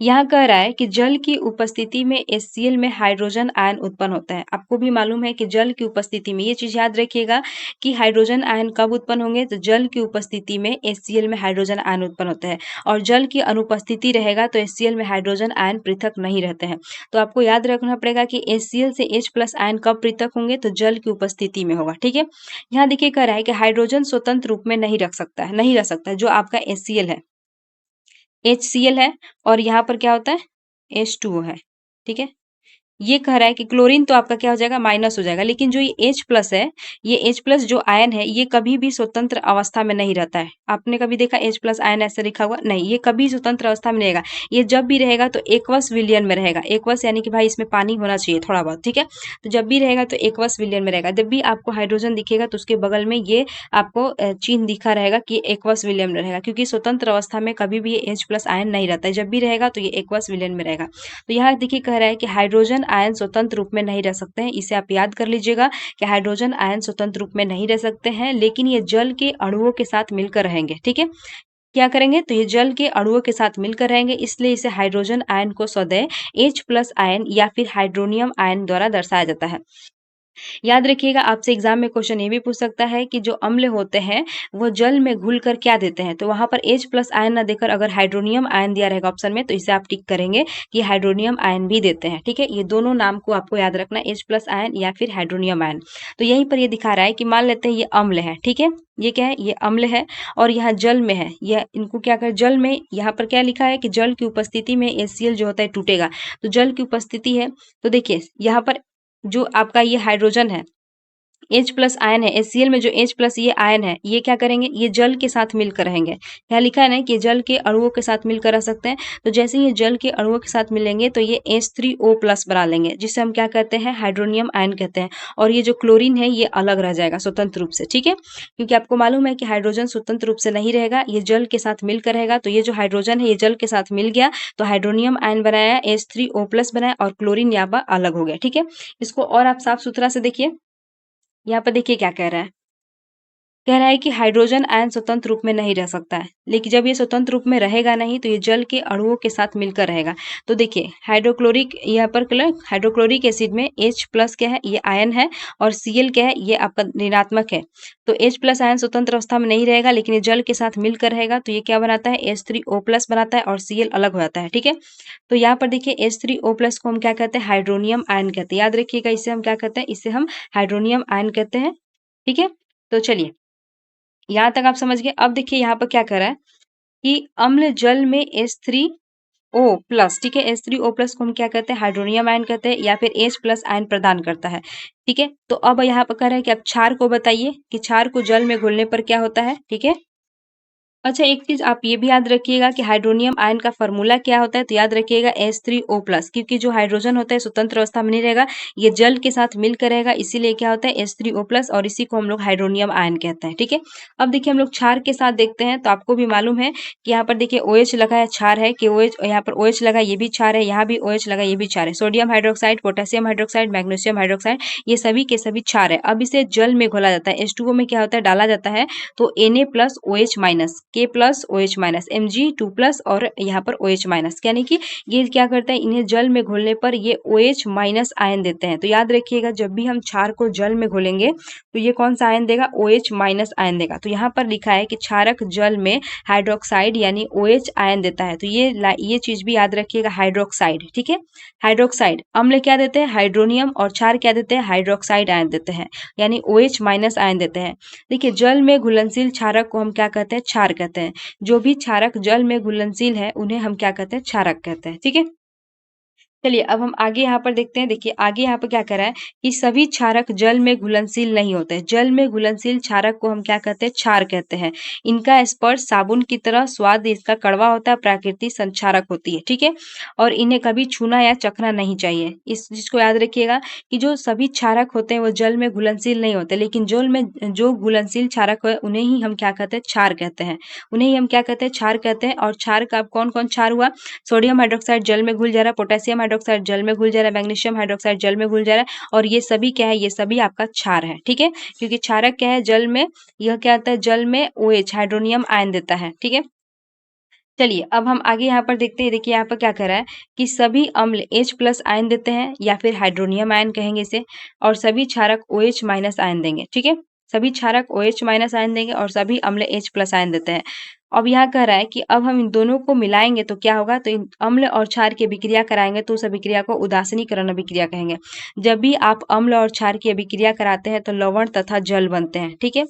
यहाँ कह रहा है कि जल की उपस्थिति में HCl में हाइड्रोजन आयन उत्पन्न होता है। आपको भी मालूम है कि जल की उपस्थिति में, ये चीज याद रखिएगा कि हाइड्रोजन आयन कब उत्पन्न होंगे, तो जल की उपस्थिति में HCl में हाइड्रोजन आयन उत्पन्न होता है। और जल की अनुपस्थिति रहेगा तो HCl में हाइड्रोजन आयन पृथक नहीं रहते हैं। तो आपको याद रखना पड़ेगा कि HCl से H प्लस आयन कब पृथक होंगे, तो जल की उपस्थिति में होगा। ठीक है, यहाँ देखिए कह रहा है कि हाइड्रोजन स्वतंत्र रूप में नहीं रख सकता है, नहीं रह सकता है। जो आपका HCl है, HCl है और यहाँ पर क्या होता है, H2O है। ठीक है, ये कह रहा है कि क्लोरीन तो आपका क्या हो जाएगा, माइनस हो जाएगा। लेकिन जो ये H प्लस है, ये H प्लस जो आयन है, ये कभी भी स्वतंत्र अवस्था में नहीं रहता है। आपने कभी देखा H प्लस आयन ऐसे लिखा हुआ, नहीं, ये कभी स्वतंत्र अवस्था में नहीं रहेगा। ये जब भी रहेगा तो एक्वस विलयन में रहेगा। एक्वस यानी कि भाई इसमें पानी होना चाहिए थोड़ा बहुत। ठीक है, तो जब भी रहेगा तो एक्वस विलयन में रहेगा। जब भी आपको हाइड्रोजन दिखेगा तो उसके बगल में ये आपको चिन्ह दिखा रहेगा कि एक्वस विलयन में रहेगा, क्योंकि स्वतंत्र अवस्था में कभी भी ये H प्लस आयन नहीं रहता है। जब भी रहेगा तो ये एक्वस विलयन में रहेगा। तो यहाँ देखिए कह रहा है कि हाइड्रोजन आयन स्वतंत्र रूप में नहीं रह सकते हैं। इसे आप याद कर लीजिएगा कि हाइड्रोजन आयन स्वतंत्र रूप में नहीं रह सकते हैं, लेकिन ये जल के अणुओं के साथ मिलकर रहेंगे। ठीक है, क्या करेंगे, तो ये जल के अणुओं के साथ मिलकर रहेंगे, इसलिए इसे हाइड्रोजन आयन को सदैव H प्लस आयन या फिर हाइड्रोनियम आयन द्वारा दर्शाया जाता है। याद रखिएगा, आपसे एग्जाम में क्वेश्चन ये भी पूछ सकता है कि जो अम्ल होते हैं वो जल में घुलकर क्या देते हैं, तो वहां पर H प्लस आयन ना देकर अगर हाइड्रोनियम आयन दिया रहेगा ऑप्शन में, तो इसे आप टिक करेंगे कि हाइड्रोनियम आयन भी देते हैं। ठीक है, ये दोनों नाम को आपको याद रखना, H प्लस आयन या फिर हाइड्रोनियम आयन। तो यहीं पर ये दिखा रहा है कि मान लेते हैं ये अम्ल है। ठीक है, ये क्या है, ये अम्ल है और यहाँ जल में है। यह इनको क्या कर, जल में यहाँ पर क्या लिखा है कि जल की उपस्थिति में HCl जो होता है टूटेगा। तो जल की उपस्थिति है, तो देखिए यहाँ पर जो आपका ये हाइड्रोजन है, H प्लस आयन है, HCl में जो H प्लस ये आयन है, ये क्या करेंगे, ये जल के साथ मिलकर रहेंगे। यहाँ लिखा है ना कि जल के अणुओं के साथ मिलकर रह सकते हैं। तो जैसे ही ये जल के अणुओं के साथ मिलेंगे तो ये H3O प्लस बना लेंगे, जिसे हम क्या कहते हैं, हाइड्रोनियम आयन कहते हैं। और ये जो क्लोरीन है ये अलग रह जाएगा स्वतंत्र रूप से। ठीक है, क्योंकि आपको मालूम है कि हाइड्रोजन स्वतंत्र रूप से नहीं रहेगा, ये जल के साथ मिलकर रहेगा। तो ये जो हाइड्रोजन है ये जल के साथ मिल गया तो हाइड्रोनियम आयन बनाया, H3O प्लस बनाया और क्लोरीन यहाँ पर अलग हो गया। ठीक है, इसको और आप साफ सुथरा से देखिए, यहाँ पर देखिए क्या कह रहा है। कह रहा है कि हाइड्रोजन आयन स्वतंत्र रूप में नहीं रह सकता है, लेकिन जब ये स्वतंत्र रूप में रहेगा नहीं तो ये जल के अणुओं के साथ मिलकर रहेगा। तो देखिए हाइड्रोक्लोरिक, यहाँ पर हाइड्रोक्लोरिक एसिड में H प्लस क्या है, ये आयन है और Cl क्या है, ये आपका ऋणात्मक है। तो H प्लस आयन स्वतंत्र अवस्था में नहीं रहेगा, लेकिन ये जल के साथ मिलकर रहेगा तो ये क्या बनाता है, H3O प्लस बनाता है और Cl अलग हो जाता है। ठीक है, तो यहाँ पर देखिए H3O प्लस को हम क्या कहते हैं, हाइड्रोनियम आयन कहते हैं। याद रखिएगा, इसे हम क्या कहते हैं, इसे हम हाइड्रोनियम आयन कहते हैं। ठीक है, तो चलिए यहाँ तक आप समझ गए। अब देखिए यहाँ पर क्या कर रहा है कि अम्ल जल में H3O प्लस, ठीक है, H3O प्लस को हम क्या कहते हैं, हाइड्रोनियम आयन कहते हैं या फिर H प्लस आयन प्रदान करता है। ठीक है, तो अब यहाँ पर कह रहा है कि अब क्षार को बताइए कि क्षार को जल में घुलने पर क्या होता है। ठीक है, अच्छा एक चीज आप ये भी याद रखिएगा कि हाइड्रोनियम आयन का फॉर्मूला क्या होता है, तो याद रखिएगा H3O प्लस, क्योंकि जो हाइड्रोजन होता है स्वतंत्र अवस्था में नहीं रहेगा, ये जल के साथ मिलकर रहेगा, इसीलिए क्या होता है H3O प्लस और इसी को हम लोग हाइड्रोनियम आयन कहते हैं। ठीक है, अब देखिए हम लोग क्षार के साथ देखते हैं, तो आपको भी मालूम है कि यहाँ पर देखिए OH लगा है, क्षार है कि OH, यहाँ पर OH लगा, ये भी क्षार है, यहाँ भी OH लगा, ये भी क्षार है। Sodium hydroxide, potassium hydroxide, magnesium hydroxide, ये सभी के सभी क्षार है। अब इसे जल में घोला जाता है, H2O में क्या होता है, डाला जाता है, तो Na plus OH minus, K plus OH minus, Mg2 plus और यहाँ पर OH माइनस, यानी कि ये क्या करते हैं, इन्हें जल में घोलने पर ये OH माइनस आयन देते हैं। तो याद रखिएगा जब भी हम क्षार को जल में घोलेंगे तो ये कौन सा आयन देगा, OH माइनस आयन देगा। तो यहाँ पर लिखा है कि क्षारक जल में हाइड्रोक्साइड यानी OH आयन देता है। तो ये चीज भी याद रखिएगा, हाइड्रोक्साइड। ठीक है, हाइड्रोक्साइड अम्ल क्या देते हैं, हाइड्रोनियम, और क्षार क्या देते हैं, हाइड्रोक्साइड आयन देते हैं, यानी OH माइनस आयन देते हैं। देखिए जल में घुलनशील क्षारक को हम क्या कहते हैं, क्षार कहते हैं। जो भी क्षारक जल में घुलनशील है उन्हें हम क्या कहते हैं, क्षारक कहते हैं। ठीक है, चलिए अब हम आगे यहाँ पर देखते हैं। देखिए आगे यहाँ पर क्या कह रहा है कि सभी क्षारक जल में घुलनशील नहीं होते हैं। जल में घुलनशील क्षारक को हम क्या कहते हैं? क्षार कहते हैं। इनका स्पर्श साबुन की तरह, स्वाद इसका कड़वा होता है, प्राकृतिक संक्षारक होती है, ठीक है। और इन्हें कभी छूना या चखना नहीं चाहिए। इस चीज को याद रखिएगा कि जो सभी क्षारक होते हैं वो जल में घुलनशील नहीं होते, लेकिन जल में जो घुलनशील क्षारक है उन्हें ही हम क्या कहते हैं? क्षार कहते हैं। उन्हें ही हम क्या कहते हैं? क्षार कहते हैं। और क्षार का कौन कौन क्षार हुआ? सोडियम हाइड्रोक्साइड जल में घुल जा रहा है, पोटेशियम हाइड्रोक्साइड जल में घुल जा रहा है, मैग्नीशियम हाइड्रोक्साइड जल में घुल जा रहा है, और ये सभी क्या है? ये सभी आपका क्षार है, ठीक है। क्योंकि क्षारक क्या है? जल में यह क्या आता है? जल में OH हाइड्रोनियम आयन देता है, ठीक है। चलिए अब हम आगे यहाँ पर देखते हैं। देखिए यहाँ पर क्या कह रहा है कि सभी अम्ल H+ आयन देते हैं या फिर हाइड्रोनियम आयन कहेंगे इसे, और सभी क्षारक OH- आयन देंगे, ठीक है। सभी क्षारक OH- आयन देंगे और सभी अम्ल H+ आयन देते हैं। अब यहाँ कह रहा है कि अब हम इन दोनों को मिलाएंगे तो क्या होगा? तो इन अम्ल और क्षार की अभिक्रिया कराएंगे तो उस अभिक्रिया को उदासीनीकरण अभिक्रिया कहेंगे। जब भी आप अम्ल और क्षार की अभिक्रिया कराते हैं तो लवण तथा जल बनते हैं, ठीक है।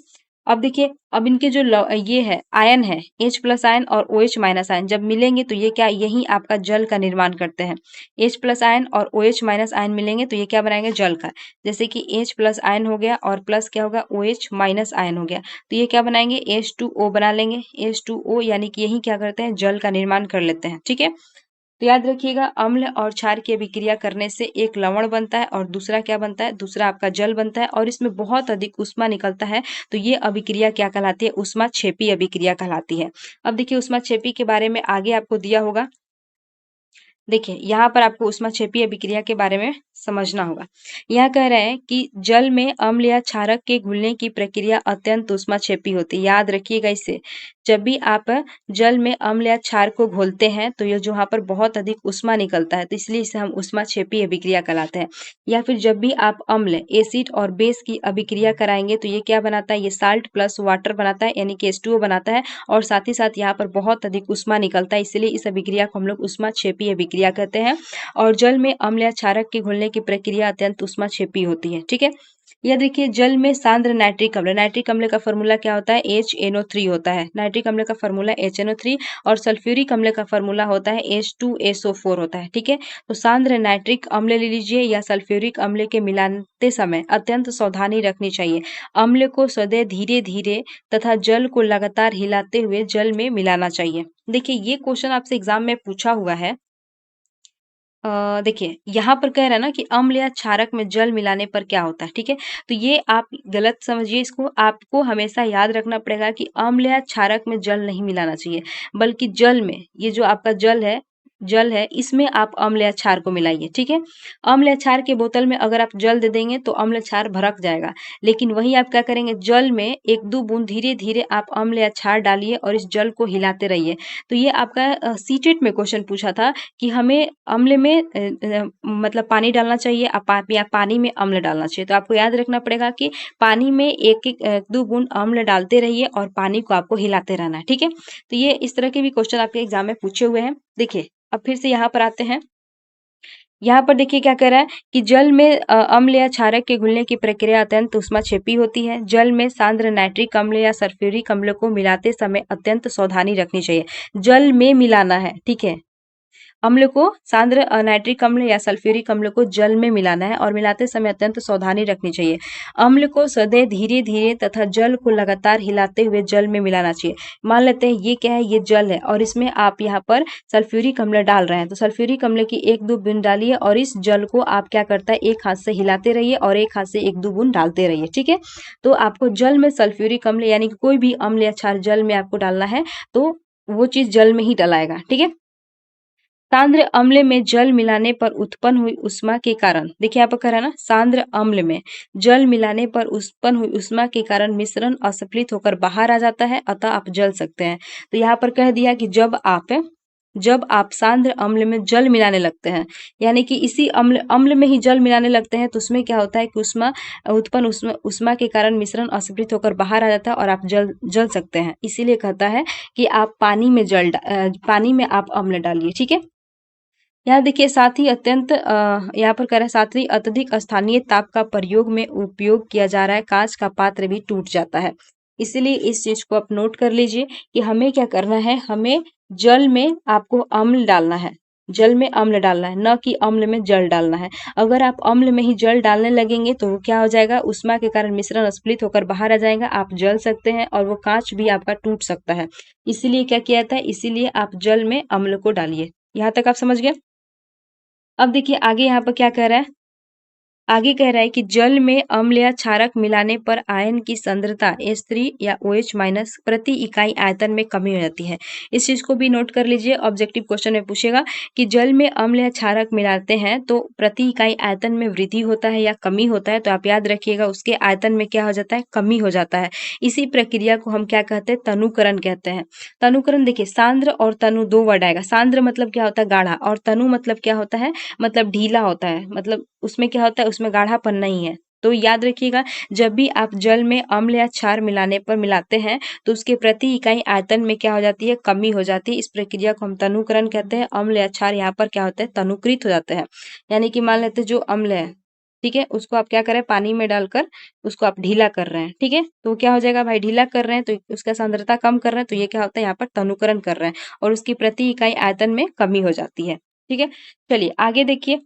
अब देखिए अब इनके जो ये है आयन है H+ आयन और OH- आयन जब मिलेंगे तो ये क्या? यही आपका जल का निर्माण करते हैं। H+ आयन और OH- आयन मिलेंगे तो ये क्या बनाएंगे? जल का। जैसे कि H+ आयन हो गया और प्लस क्या होगा? OH- आयन हो गया, तो ये क्या बनाएंगे? H2O बना लेंगे। H2O यानी कि यही क्या करते हैं? जल का निर्माण कर लेते हैं, ठीक है। तो याद रखिएगा अम्ल और क्षार की अभिक्रिया करने से एक लवण बनता है और दूसरा क्या बनता है? दूसरा आपका जल बनता है, और इसमें बहुत अधिक ऊष्मा निकलता है। तो ये अभिक्रिया क्या कहलाती है? ऊष्माक्षेपी अभिक्रिया कहलाती है। अब देखिए ऊष्माक्षेपी के बारे में आगे आपको दिया होगा। देखिए यहाँ पर आपको ऊष्माक्षेपी अभिक्रिया के बारे में समझना होगा। यह कह रहे हैं कि जल में अम्ल या क्षारक के घुलने की प्रक्रिया अत्यंत ऊष्माक्षेपी होती है। याद रखिएगा इसे। जब भी आप जल में अम्ल या क्षार को घोलते हैं तो ये जो यहाँ पर बहुत अधिक ऊष्मा निकलता है, तो इसलिए इसे हम ऊष्माक्षेपी अभिक्रिया कहलाते हैं। या फिर जब भी आप अम्ल, एसिड और बेस की अभिक्रिया कराएंगे तो ये क्या बनाता है? ये साल्ट प्लस वाटर बनाता है, यानी कि H2O बनाता है, और साथ ही साथ यहाँ पर बहुत अधिक ऊष्मा निकलता है, इसलिए इस अभिक्रिया को हम लोग ऊष्माक्षेपी अभिक्रिया कहते हैं। और जल में अम्ल या क्षारक के घुलने की प्रक्रिया अत्यंत ऊष्माक्षेपी होती है, ठीक है। यह देखिए जल में सांद्र नाइट्रिक अम्ल का फॉर्मूला क्या होता है? HNO3 होता है। नाइट्रिक अम्ल का फॉर्मूला HNO3, और सल्फ्यूरिक अम्ल का फॉर्मूला होता है H2SO4 होता है, ठीक है। तो सांद्र नाइट्रिक अम्ल ले लीजिए या सल्फ्यूरिक अम्ल के मिलाते समय अत्यंत सावधानी रखनी चाहिए। अम्ल को सदैव धीरे धीरे तथा जल को लगातार हिलाते हुए जल में मिलाना चाहिए। देखिए ये क्वेश्चन आपसे एग्जाम में पूछा हुआ है। देखिए यहाँ पर कह रहा है ना कि अम्ल या क्षारक में जल मिलाने पर क्या होता है, ठीक है। तो ये आप गलत समझिए इसको। आपको हमेशा याद रखना पड़ेगा कि अम्ल या क्षारक में जल नहीं मिलाना चाहिए, बल्कि जल में, ये जो आपका जल है इसमें आप अम्ल या क्षार को मिलाइए, ठीक है। अम्ल या क्षार के बोतल में अगर आप जल दे देंगे तो अम्ल क्षार भड़क जाएगा, लेकिन वही आप क्या करेंगे? जल में 1-2 बूंद धीरे धीरे आप अम्ल या क्षार डालिए और इस जल को हिलाते रहिए। तो ये आपका सीटेट में क्वेश्चन पूछा था कि हमें अम्ल में मतलब पानी डालना चाहिए या पानी में अम्ल डालना चाहिए। तो आपको याद रखना पड़ेगा कि पानी में 1-2 बूंद अम्ल डालते रहिए और पानी को आपको हिलाते रहना है, ठीक है। तो ये इस तरह के भी क्वेश्चन आपके एग्जाम में पूछे हुए हैं। देखिए अब फिर से यहाँ पर आते हैं। यहाँ पर देखिए क्या कह रहा है कि जल में अम्ल या क्षारक के घुलने की प्रक्रिया अत्यंत ऊष्माक्षेपी होती है। जल में सांद्र नाइट्रिक अम्ल या सल्फ्यूरिक अम्ल को मिलाते समय अत्यंत सावधानी रखनी चाहिए। जल में मिलाना है, ठीक है। अम्ल को सांद्र नाइट्रिक अम्ल या सल्फ्यूरिक अम्ल को जल में मिलाना है और मिलाते समय अत्यंत सावधानी रखनी चाहिए। अम्ल को सदैव धीरे धीरे तथा जल को लगातार हिलाते हुए जल में मिलाना चाहिए। मान लेते हैं ये क्या है? ये जल है और इसमें आप यहाँ पर सल्फ्यूरिक अम्ल डाल रहे हैं, तो सल्फ्यूरिक अम्ल की 1-2 बूंद डालिए और इस जल को आप क्या करता है? एक हाथ से हिलाते रहिए और एक हाथ से 1-2 बूंद डालते रहिए, ठीक है। तो आपको जल में सल्फ्यूरिक अम्ल यानी कि कोई भी अम्ल या क्षार जल में आपको डालना है तो वो चीज जल में ही डलाएगा, ठीक है। सांद्र अम्ल में जल मिलाने पर उत्पन्न हुई ऊष्मा के कारण, देखिए यहाँ पर कह रहा है ना, सांद्र अम्ल में जल मिलाने पर उत्पन्न हुई ऊष्मा के कारण मिश्रण असंतुलित होकर बाहर आ जाता है, अतः आप जल सकते हैं। तो यहाँ पर कह दिया कि जब आप सांद्र अम्ल में जल मिलाने लगते हैं, यानी कि इसी अम्ल में ही जल मिलाने लगते हैं, तो उसमें क्या होता है कि ऊष्मा के कारण मिश्रण असंतुलित होकर बाहर आ जाता है और आप जल सकते हैं। इसीलिए कहता है कि आप पानी में आप अम्ल डालिए, ठीक है। यहाँ देखिए साथ ही यहाँ पर कह रहा है साथ ही अत्यधिक स्थानीय ताप का प्रयोग में उपयोग किया जा रहा है, कांच का पात्र भी टूट जाता है। इसीलिए इस चीज को आप नोट कर लीजिए कि हमें क्या करना है, हमें जल में आपको अम्ल डालना है। जल में अम्ल डालना है, न कि अम्ल में जल डालना है। अगर आप अम्ल में ही जल डालने लगेंगे तो वो क्या हो जाएगा, उष्मा के कारण मिश्रण स्फुलित होकर बाहर आ जाएगा, आप जल सकते हैं और वो कांच भी आपका टूट सकता है। इसीलिए क्या किया जाता है, इसीलिए आप जल में अम्ल को डालिए। यहाँ तक आप समझ गए। अब देखिए आगे यहाँ पर क्या कह रहा है, आगे कह रहा है कि जल में अम्ल या क्षारक मिलाने पर आयन की सांद्रता H3 या OH- प्रति इकाई आयतन में कमी हो जाती है। इस चीज को भी नोट कर लीजिए, ऑब्जेक्टिव क्वेश्चन में पूछेगा कि जल में अम्ल या क्षारक मिलाते हैं तो प्रति इकाई आयतन में वृद्धि होता है या कमी होता है, तो आप याद रखिएगा उसके आयतन में क्या हो जाता है, कमी हो जाता है। इसी प्रक्रिया को हम क्या कहते हैं, तनुकरण कहते हैं। तनुकरण देखिए, सांद्र और तनु दो वर्ड आएगा। सांद्र मतलब क्या होता है, गाढ़ा, और तनु मतलब क्या होता है, मतलब ढीला होता है, मतलब उसमें क्या होता है, उसमें गाढ़ापन नहीं है। तो याद रखिएगा, जब भी आप जल में अम्ल या क्षार मिलाने पर मिलाते हैं तो उसके प्रति इकाई आयतन में क्या हो जाती है, कमी हो जाती है। इस प्रक्रिया को हम तनुकरण कहते हैं। अम्ल या क्षार यहाँ पर क्या होता है, तनुकृत हो जाते हैं। यानी कि मान लेते हैं जो अम्ल है, ठीक है, उसको आप क्या करें, पानी में डालकर उसको आप ढीला कर रहे हैं, ठीक है, तो क्या हो जाएगा भाई, ढीला कर रहे हैं तो उसका सांद्रता कम कर रहे हैं, तो ये क्या होता है, यहाँ पर तनुकरण कर रहे हैं और उसकी प्रति इकाई आयतन में कमी हो जाती है। ठीक है, चलिए आगे देखिए।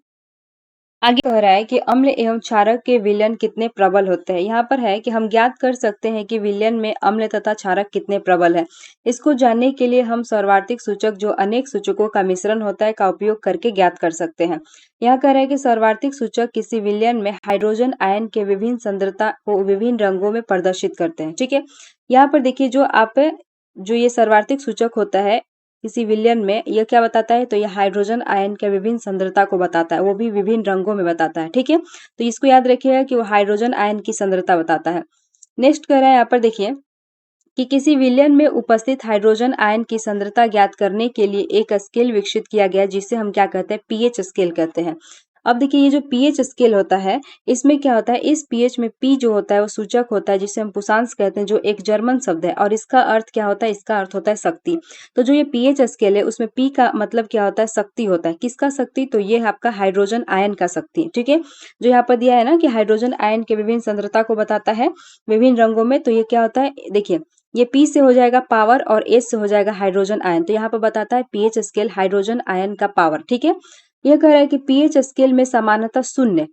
आगे कह रहा है कि अम्ल एवं क्षारक के विलयन कितने प्रबल होते हैं। यहाँ पर है कि हम ज्ञात कर सकते हैं कि विलयन में अम्ल तथा क्षारक कितने प्रबल है। इसको जानने के लिए हम सर्वार्थिक सूचक, जो अनेक सूचकों का मिश्रण होता है, का उपयोग करके ज्ञात कर सकते हैं। यहाँ कह रहा है कि सर्वार्थिक सूचक किसी विलयन में हाइड्रोजन आयन के विभिन्न सांद्रता को विभिन्न रंगों में प्रदर्शित करते हैं। ठीक है, यहाँ पर देखिए जो ये सर्वार्थिक सूचक होता है किसी विलयन में, यह क्या बताता है, तो यह हाइड्रोजन आयन के विभिन्न सांद्रता को बताता है, वो भी विभिन्न रंगों में बताता है। ठीक है, तो इसको याद रखिएगा कि वो हाइड्रोजन आयन की सांद्रता बताता है। नेक्स्ट कह रहा है यहाँ पर देखिए कि किसी विलयन में उपस्थित हाइड्रोजन आयन की सांद्रता ज्ञात करने के लिए एक स्केल विकसित किया गया, जिसे हम क्या कहते हैं, पीएच स्केल कहते हैं। अब देखिए ये जो पीएच स्केल होता है, इसमें क्या होता है, इस पीएच में पी जो होता है वो सूचक होता है, जिसे हम पुषांश कहते हैं, जो एक जर्मन शब्द है, और इसका अर्थ क्या होता है, इसका अर्थ होता है शक्ति। तो जो ये पीएच स्केल है उसमें पी का मतलब क्या होता है, शक्ति होता है। किसका शक्ति, तो ये आपका हाइड्रोजन आयन का शक्ति। ठीक है, जो यहाँ पर दिया है ना कि हाइड्रोजन आयन के विभिन्न सांद्रता को बताता है विभिन्न रंगों में, तो ये क्या होता है, देखिए ये P से हो जाएगा पावर और H से हो जाएगा हाइड्रोजन आयन, तो यहाँ पर बताता है पीएच स्केल हाइड्रोजन आयन का पावर। ठीक है, यह कह रहा है कि पीएच स्केल में समानता शून्य,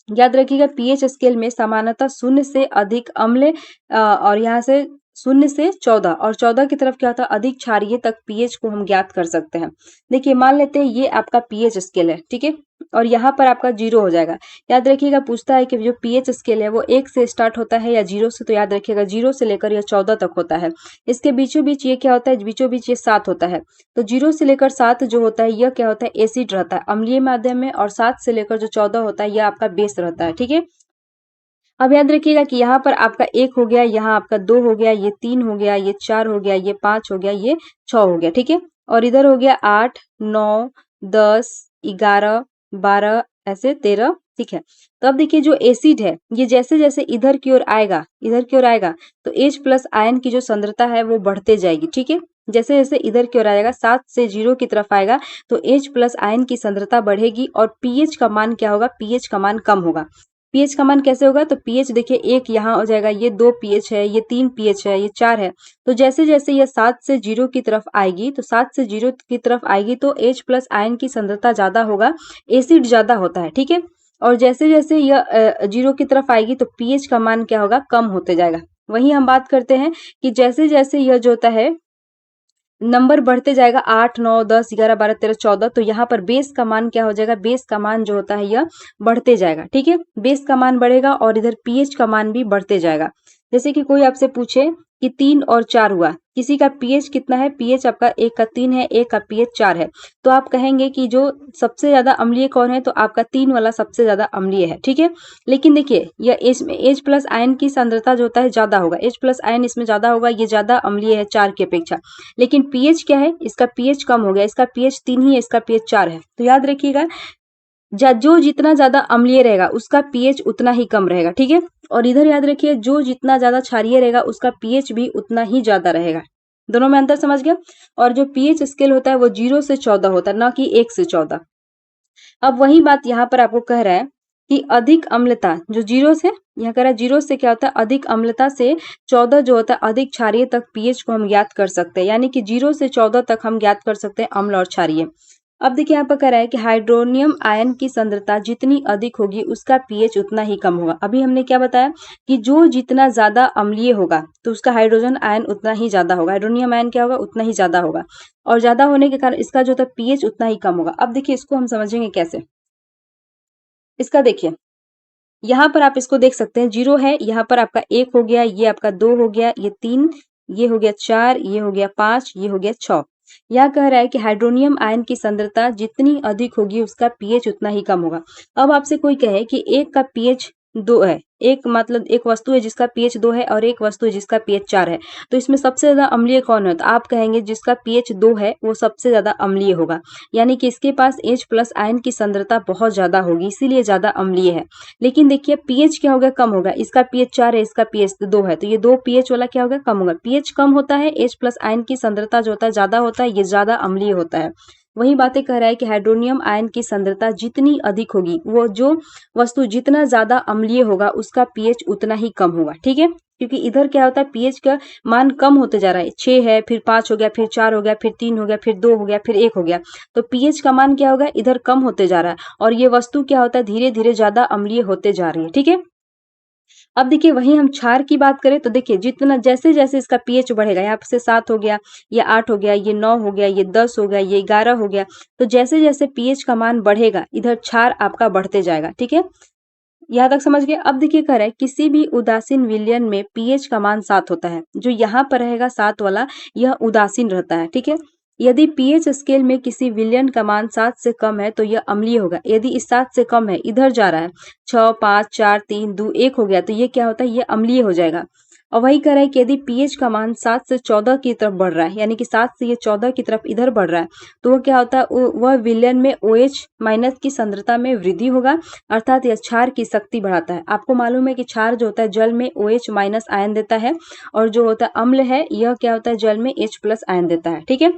याद रखिएगा पीएच स्केल में समानता शून्य से अधिक अम्ल और यहाँ से 0 से 14 और 14 की तरफ क्या होता है, अधिक क्षारीय तक पीएच को हम ज्ञात कर सकते हैं। देखिए मान लेते हैं ये आपका पीएच स्केल है, ठीक है, और यहाँ पर आपका 0 हो जाएगा। याद रखिएगा पूछता है कि जो पीएच स्केल है वो 1 से स्टार्ट होता है या 0 से, तो याद रखिएगा 0 से लेकर यह 14 तक होता है। इसके बीचों बीच ये क्या होता है, बीचों बीच ये 7 होता है। तो 0 से लेकर 7 जो होता है यह क्या होता है, एसिड रहता है, अम्लीय माध्यम में, और 7 से लेकर जो 14 होता है यह आपका बेस रहता है। ठीक है, अब याद रखिएगा कि यहाँ पर आपका 1 हो गया, यहाँ आपका 2 हो गया, ये 3 हो गया, ये 4 हो गया, ये 5 हो गया, ये 6 हो गया। ठीक है, और इधर हो गया 8, 9, 10, 11, 12, ऐसे 13। ठीक है, तो अब देखिए जो एसिड है ये जैसे जैसे इधर की ओर आएगा, इधर की ओर आएगा, तो H प्लस आयन की जो सांद्रता है वो बढ़ते जाएगी। ठीक है, जैसे जैसे इधर की ओर आएगा, 7 से 0 की तरफ आएगा, तो H प्लस आयन की सांद्रता बढ़ेगी और पीएच का मान क्या होगा, पीएच का मान कम होगा। पीएच का मान कैसे होगा, तो पीएच देखिए 1 यहाँ हो जाएगा, ये 2 पीएच है, ये 3 पीएच है, ये 4 है। तो जैसे जैसे ये 7 से 0 की तरफ आएगी, तो 7 से 0 की तरफ आएगी तो H प्लस आयन की सांद्रता ज्यादा होगा, एसिड ज्यादा होता है। ठीक है, और जैसे जैसे यह 0 की तरफ आएगी तो पीएच का मान क्या होगा, कम होते जाएगा। वहीं हम बात करते हैं कि जैसे जैसे यह जो होता है नंबर बढ़ते जाएगा, 8, 9, 10, 11, 12, 13, 14, तो यहाँ पर बेस का मान क्या हो जाएगा, बेस का मान जो होता है यह बढ़ते जाएगा। ठीक है, बेस का मान बढ़ेगा और इधर पीएच का मान भी बढ़ते जाएगा। जैसे कि कोई आपसे पूछे कि 3 और 4 हुआ, किसी का पीएच कितना है, पीएच आपका एक का 3 है, एक का पीएच 4 है, तो आप कहेंगे कि जो सबसे ज्यादा अम्लीय कौन है, तो आपका 3 वाला सबसे ज्यादा अम्लीय है। ठीक है, लेकिन देखिए यह H प्लस आयन की सांद्रता जो होता है ज्यादा होगा, H प्लस आयन इसमें ज्यादा होगा, ये ज्यादा अम्लीय है 4 की अपेक्षा। लेकिन पीएच क्या है, इसका पीएच कम हो गया, इसका पीएच 3 ही है, इसका पीएच 4 है। तो याद रखिएगा जो जितना ज्यादा अम्लीय रहेगा उसका पीएच उतना ही कम रहेगा। ठीक है, और इधर याद रखिए जो जितना ज्यादा क्षारीय रहेगा उसका पीएच भी उतना ही ज्यादा रहेगा। दोनों में अंतर समझ गया। और जो पीएच स्केल होता है वो 0 से 14 होता है, ना कि 1 से 14। अब वही बात यहाँ पर आपको कह रहा है कि अधिक अम्लता जो 0 से, यहाँ कह रहा है 0 से क्या होता है, अधिक अम्लता से 14 जो होता है अधिक क्षारीय तक पीएच को हम ज्ञात कर सकते हैं, यानी कि 0 से 14 तक हम ज्ञात कर सकते हैं अम्ल और क्षारीय। अब देखिए यहाँ पर कह रहा है कि हाइड्रोनियम आयन की सांद्रता जितनी अधिक होगी उसका पीएच उतना ही कम होगा। अभी हमने क्या बताया कि जो जितना ज्यादा अम्लीय होगा तो उसका हाइड्रोजन आयन उतना ही ज्यादा होगा, हाइड्रोनियम आयन क्या होगा उतना ही ज्यादा होगा, और ज्यादा होने के कारण इसका जो होता है पीएच उतना ही कम होगा। अब देखिए इसको हम समझेंगे कैसे। इसका देखिए यहाँ पर आप इसको देख सकते हैं, 0 है, यहाँ पर आपका 1 हो गया, ये आपका 2 हो गया, ये 3, ये हो गया 4, ये हो गया 5, ये हो गया 6। यह कह रहा है कि हाइड्रोनियम आयन की सांद्रता जितनी अधिक होगी उसका पीएच उतना ही कम होगा। अब आपसे कोई कहे कि एक का पीएच 2 है, एक मतलब एक वस्तु है जिसका पीएच 2 है और एक वस्तु है जिसका पीएच 4 है, तो इसमें सबसे ज्यादा अम्लीय कौन है? तो आप कहेंगे जिसका पीएच 2 है वो सबसे ज्यादा अम्लीय होगा, यानी कि इसके पास H+ आयन की सांद्रता बहुत ज्यादा होगी, इसीलिए ज्यादा अम्लीय है। लेकिन देखिए पीएच क्या होगा? कम होगा, इसका पीएच 4 है, इसका पीएच 2 है, तो ये 2 पीएच वाला क्या होगा? कम होगा। पीएच कम होता है, H+ आयन की सांद्रता जो होता है ज्यादा होता है, ये ज्यादा अम्लीय होता है। वही बातें कह रहा है कि हाइड्रोनियम आयन की सांद्रता जितनी अधिक होगी, वो जो वस्तु जितना ज्यादा अम्लीय होगा उसका पीएच उतना ही कम होगा, ठीक है। क्योंकि इधर क्या होता है पीएच का मान कम होते जा रहा है, 6 है, फिर 5 हो गया, फिर 4 हो गया, फिर 3 हो गया, फिर 2 हो गया, फिर 1 हो गया, तो पीएच का मान क्या होगा? इधर कम होते जा रहा है, और ये वस्तु क्या होता है धीरे धीरे ज्यादा अम्लीय होते जा रही है, ठीक है। अब देखिए वहीं हम क्षार की बात करें तो देखिए जितना जैसे जैसे इसका पीएच बढ़ेगा, यहाँ से 7 हो गया, ये 8 हो गया, ये 9 हो गया, ये 10 हो गया, ये 11 हो गया, तो जैसे जैसे पीएच का मान बढ़ेगा इधर क्षार आपका बढ़ते जाएगा, ठीक है। यहाँ तक समझ गए। अब देखिए कह रहा है किसी भी उदासीन विलयन में पीएच का मान 7 होता है, जो यहाँ पर रहेगा 7 वाला यह उदासीन रहता है, ठीक है। यदि पीएच स्केल में किसी विलयन का मान 7 से कम है तो यह अम्लीय होगा। यदि इस 7 से कम है, इधर जा रहा है 6, 5, 4, 3, 2, 1 हो गया, तो ये क्या होता है? ये अम्लीय हो जाएगा। और वही कह रहा है कि यदि पीएच का मान 7 से 14 की तरफ बढ़ रहा है, यानी कि 7 से ये 14 की तरफ इधर बढ़ रहा है, तो वो क्या होता है? वह विलयन में OH- की सांद्रता में वृद्धि होगा, अर्थात यह क्षार की शक्ति बढ़ाता है। आपको मालूम है कि क्षार जो होता है जल में OH- आयन देता है, और जो होता है अम्ल है यह क्या होता है? जल में H+ आयन देता है, ठीक है।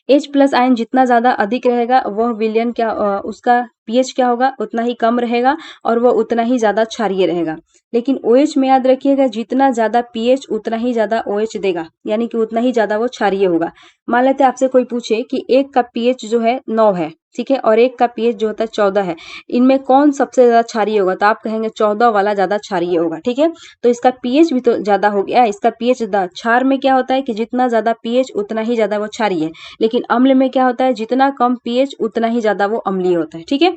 H+ आयन जितना ज्यादा अधिक रहेगा वह विलयन क्या उसका पीएच क्या होगा? उतना ही कम रहेगा, और वह उतना ही ज्यादा क्षारीय रहेगा। लेकिन OH में याद रखिएगा जितना ज्यादा पीएच उतना ही ज्यादा OH देगा, यानी कि उतना ही ज्यादा वो क्षारीय होगा। मान लेते हैं आपसे कोई पूछे कि एक का पीएच जो है 9 है, ठीक है, और एक का पीएच जो होता है 14 है, इनमें कौन सबसे ज्यादा क्षारीय होगा? तो आप कहेंगे 14 वाला ज्यादा क्षारीय होगा, ठीक है। तो इसका पीएच भी तो ज्यादा हो गया, इसका पीएच ज्यादा। क्षार में क्या होता है कि जितना ज्यादा पीएच उतना ही ज्यादा वो क्षारीय है, लेकिन अम्ल में क्या होता है? जितना कम पीएच उतना ही ज्यादा वो अम्लीय होता है, ठीक है।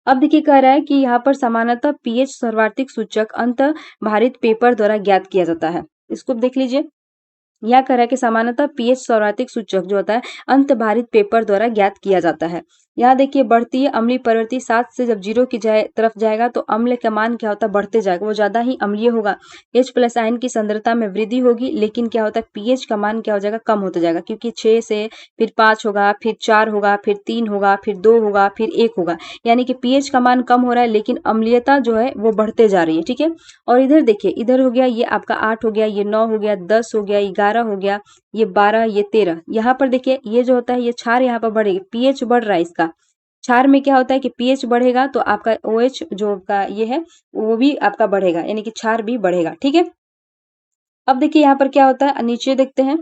अब देखिए कह रहा है कि यहाँ पर सामान्यतः पीएच सर्वाधिक सूचक अंतर्भारित पेपर द्वारा ज्ञात किया जाता है। इसको देख लीजिए, यह कह रहा है कि सामान्यतः पीएच सर्वाधिक सूचक जो होता है अंतर्भारित पेपर द्वारा ज्ञात किया जाता है। यहाँ देखिए बढ़ती अम्लीय प्रवृत्ति 7 से जब 0 की तरफ जाएगा तो अम्ल का मान क्या होता है? बढ़ते जाएगा, वो ज्यादा ही अम्लीय होगा। H+ आयन की सांद्रता में वृद्धि होगी, लेकिन क्या होता है? पीएच का मान क्या हो जाएगा? कम होते जाएगा, क्योंकि 6 से फिर 5 होगा, फिर 4 होगा, फिर 3 होगा, फिर 2 होगा, फिर 1 होगा, यानी कि पीएच का मान कम हो रहा है लेकिन अम्लीयता जो है वो बढ़ते जा रही है, ठीक है। और इधर देखिए, इधर हो गया ये आपका 8 हो गया, ये 9 हो गया, 10 हो गया, 11 हो गया, ये 12, ये 13। यहाँ पर देखिए ये जो होता है ये क्षार यहाँ पर बढ़ेगी, पीएच बढ़ रहा है इसका। क्षार में क्या होता है कि पीएच बढ़ेगा तो आपका OH जो का ये है वो भी आपका बढ़ेगा, यानी कि क्षार भी बढ़ेगा, ठीक है। अब देखिए यहाँ पर क्या होता है, नीचे देखते हैं।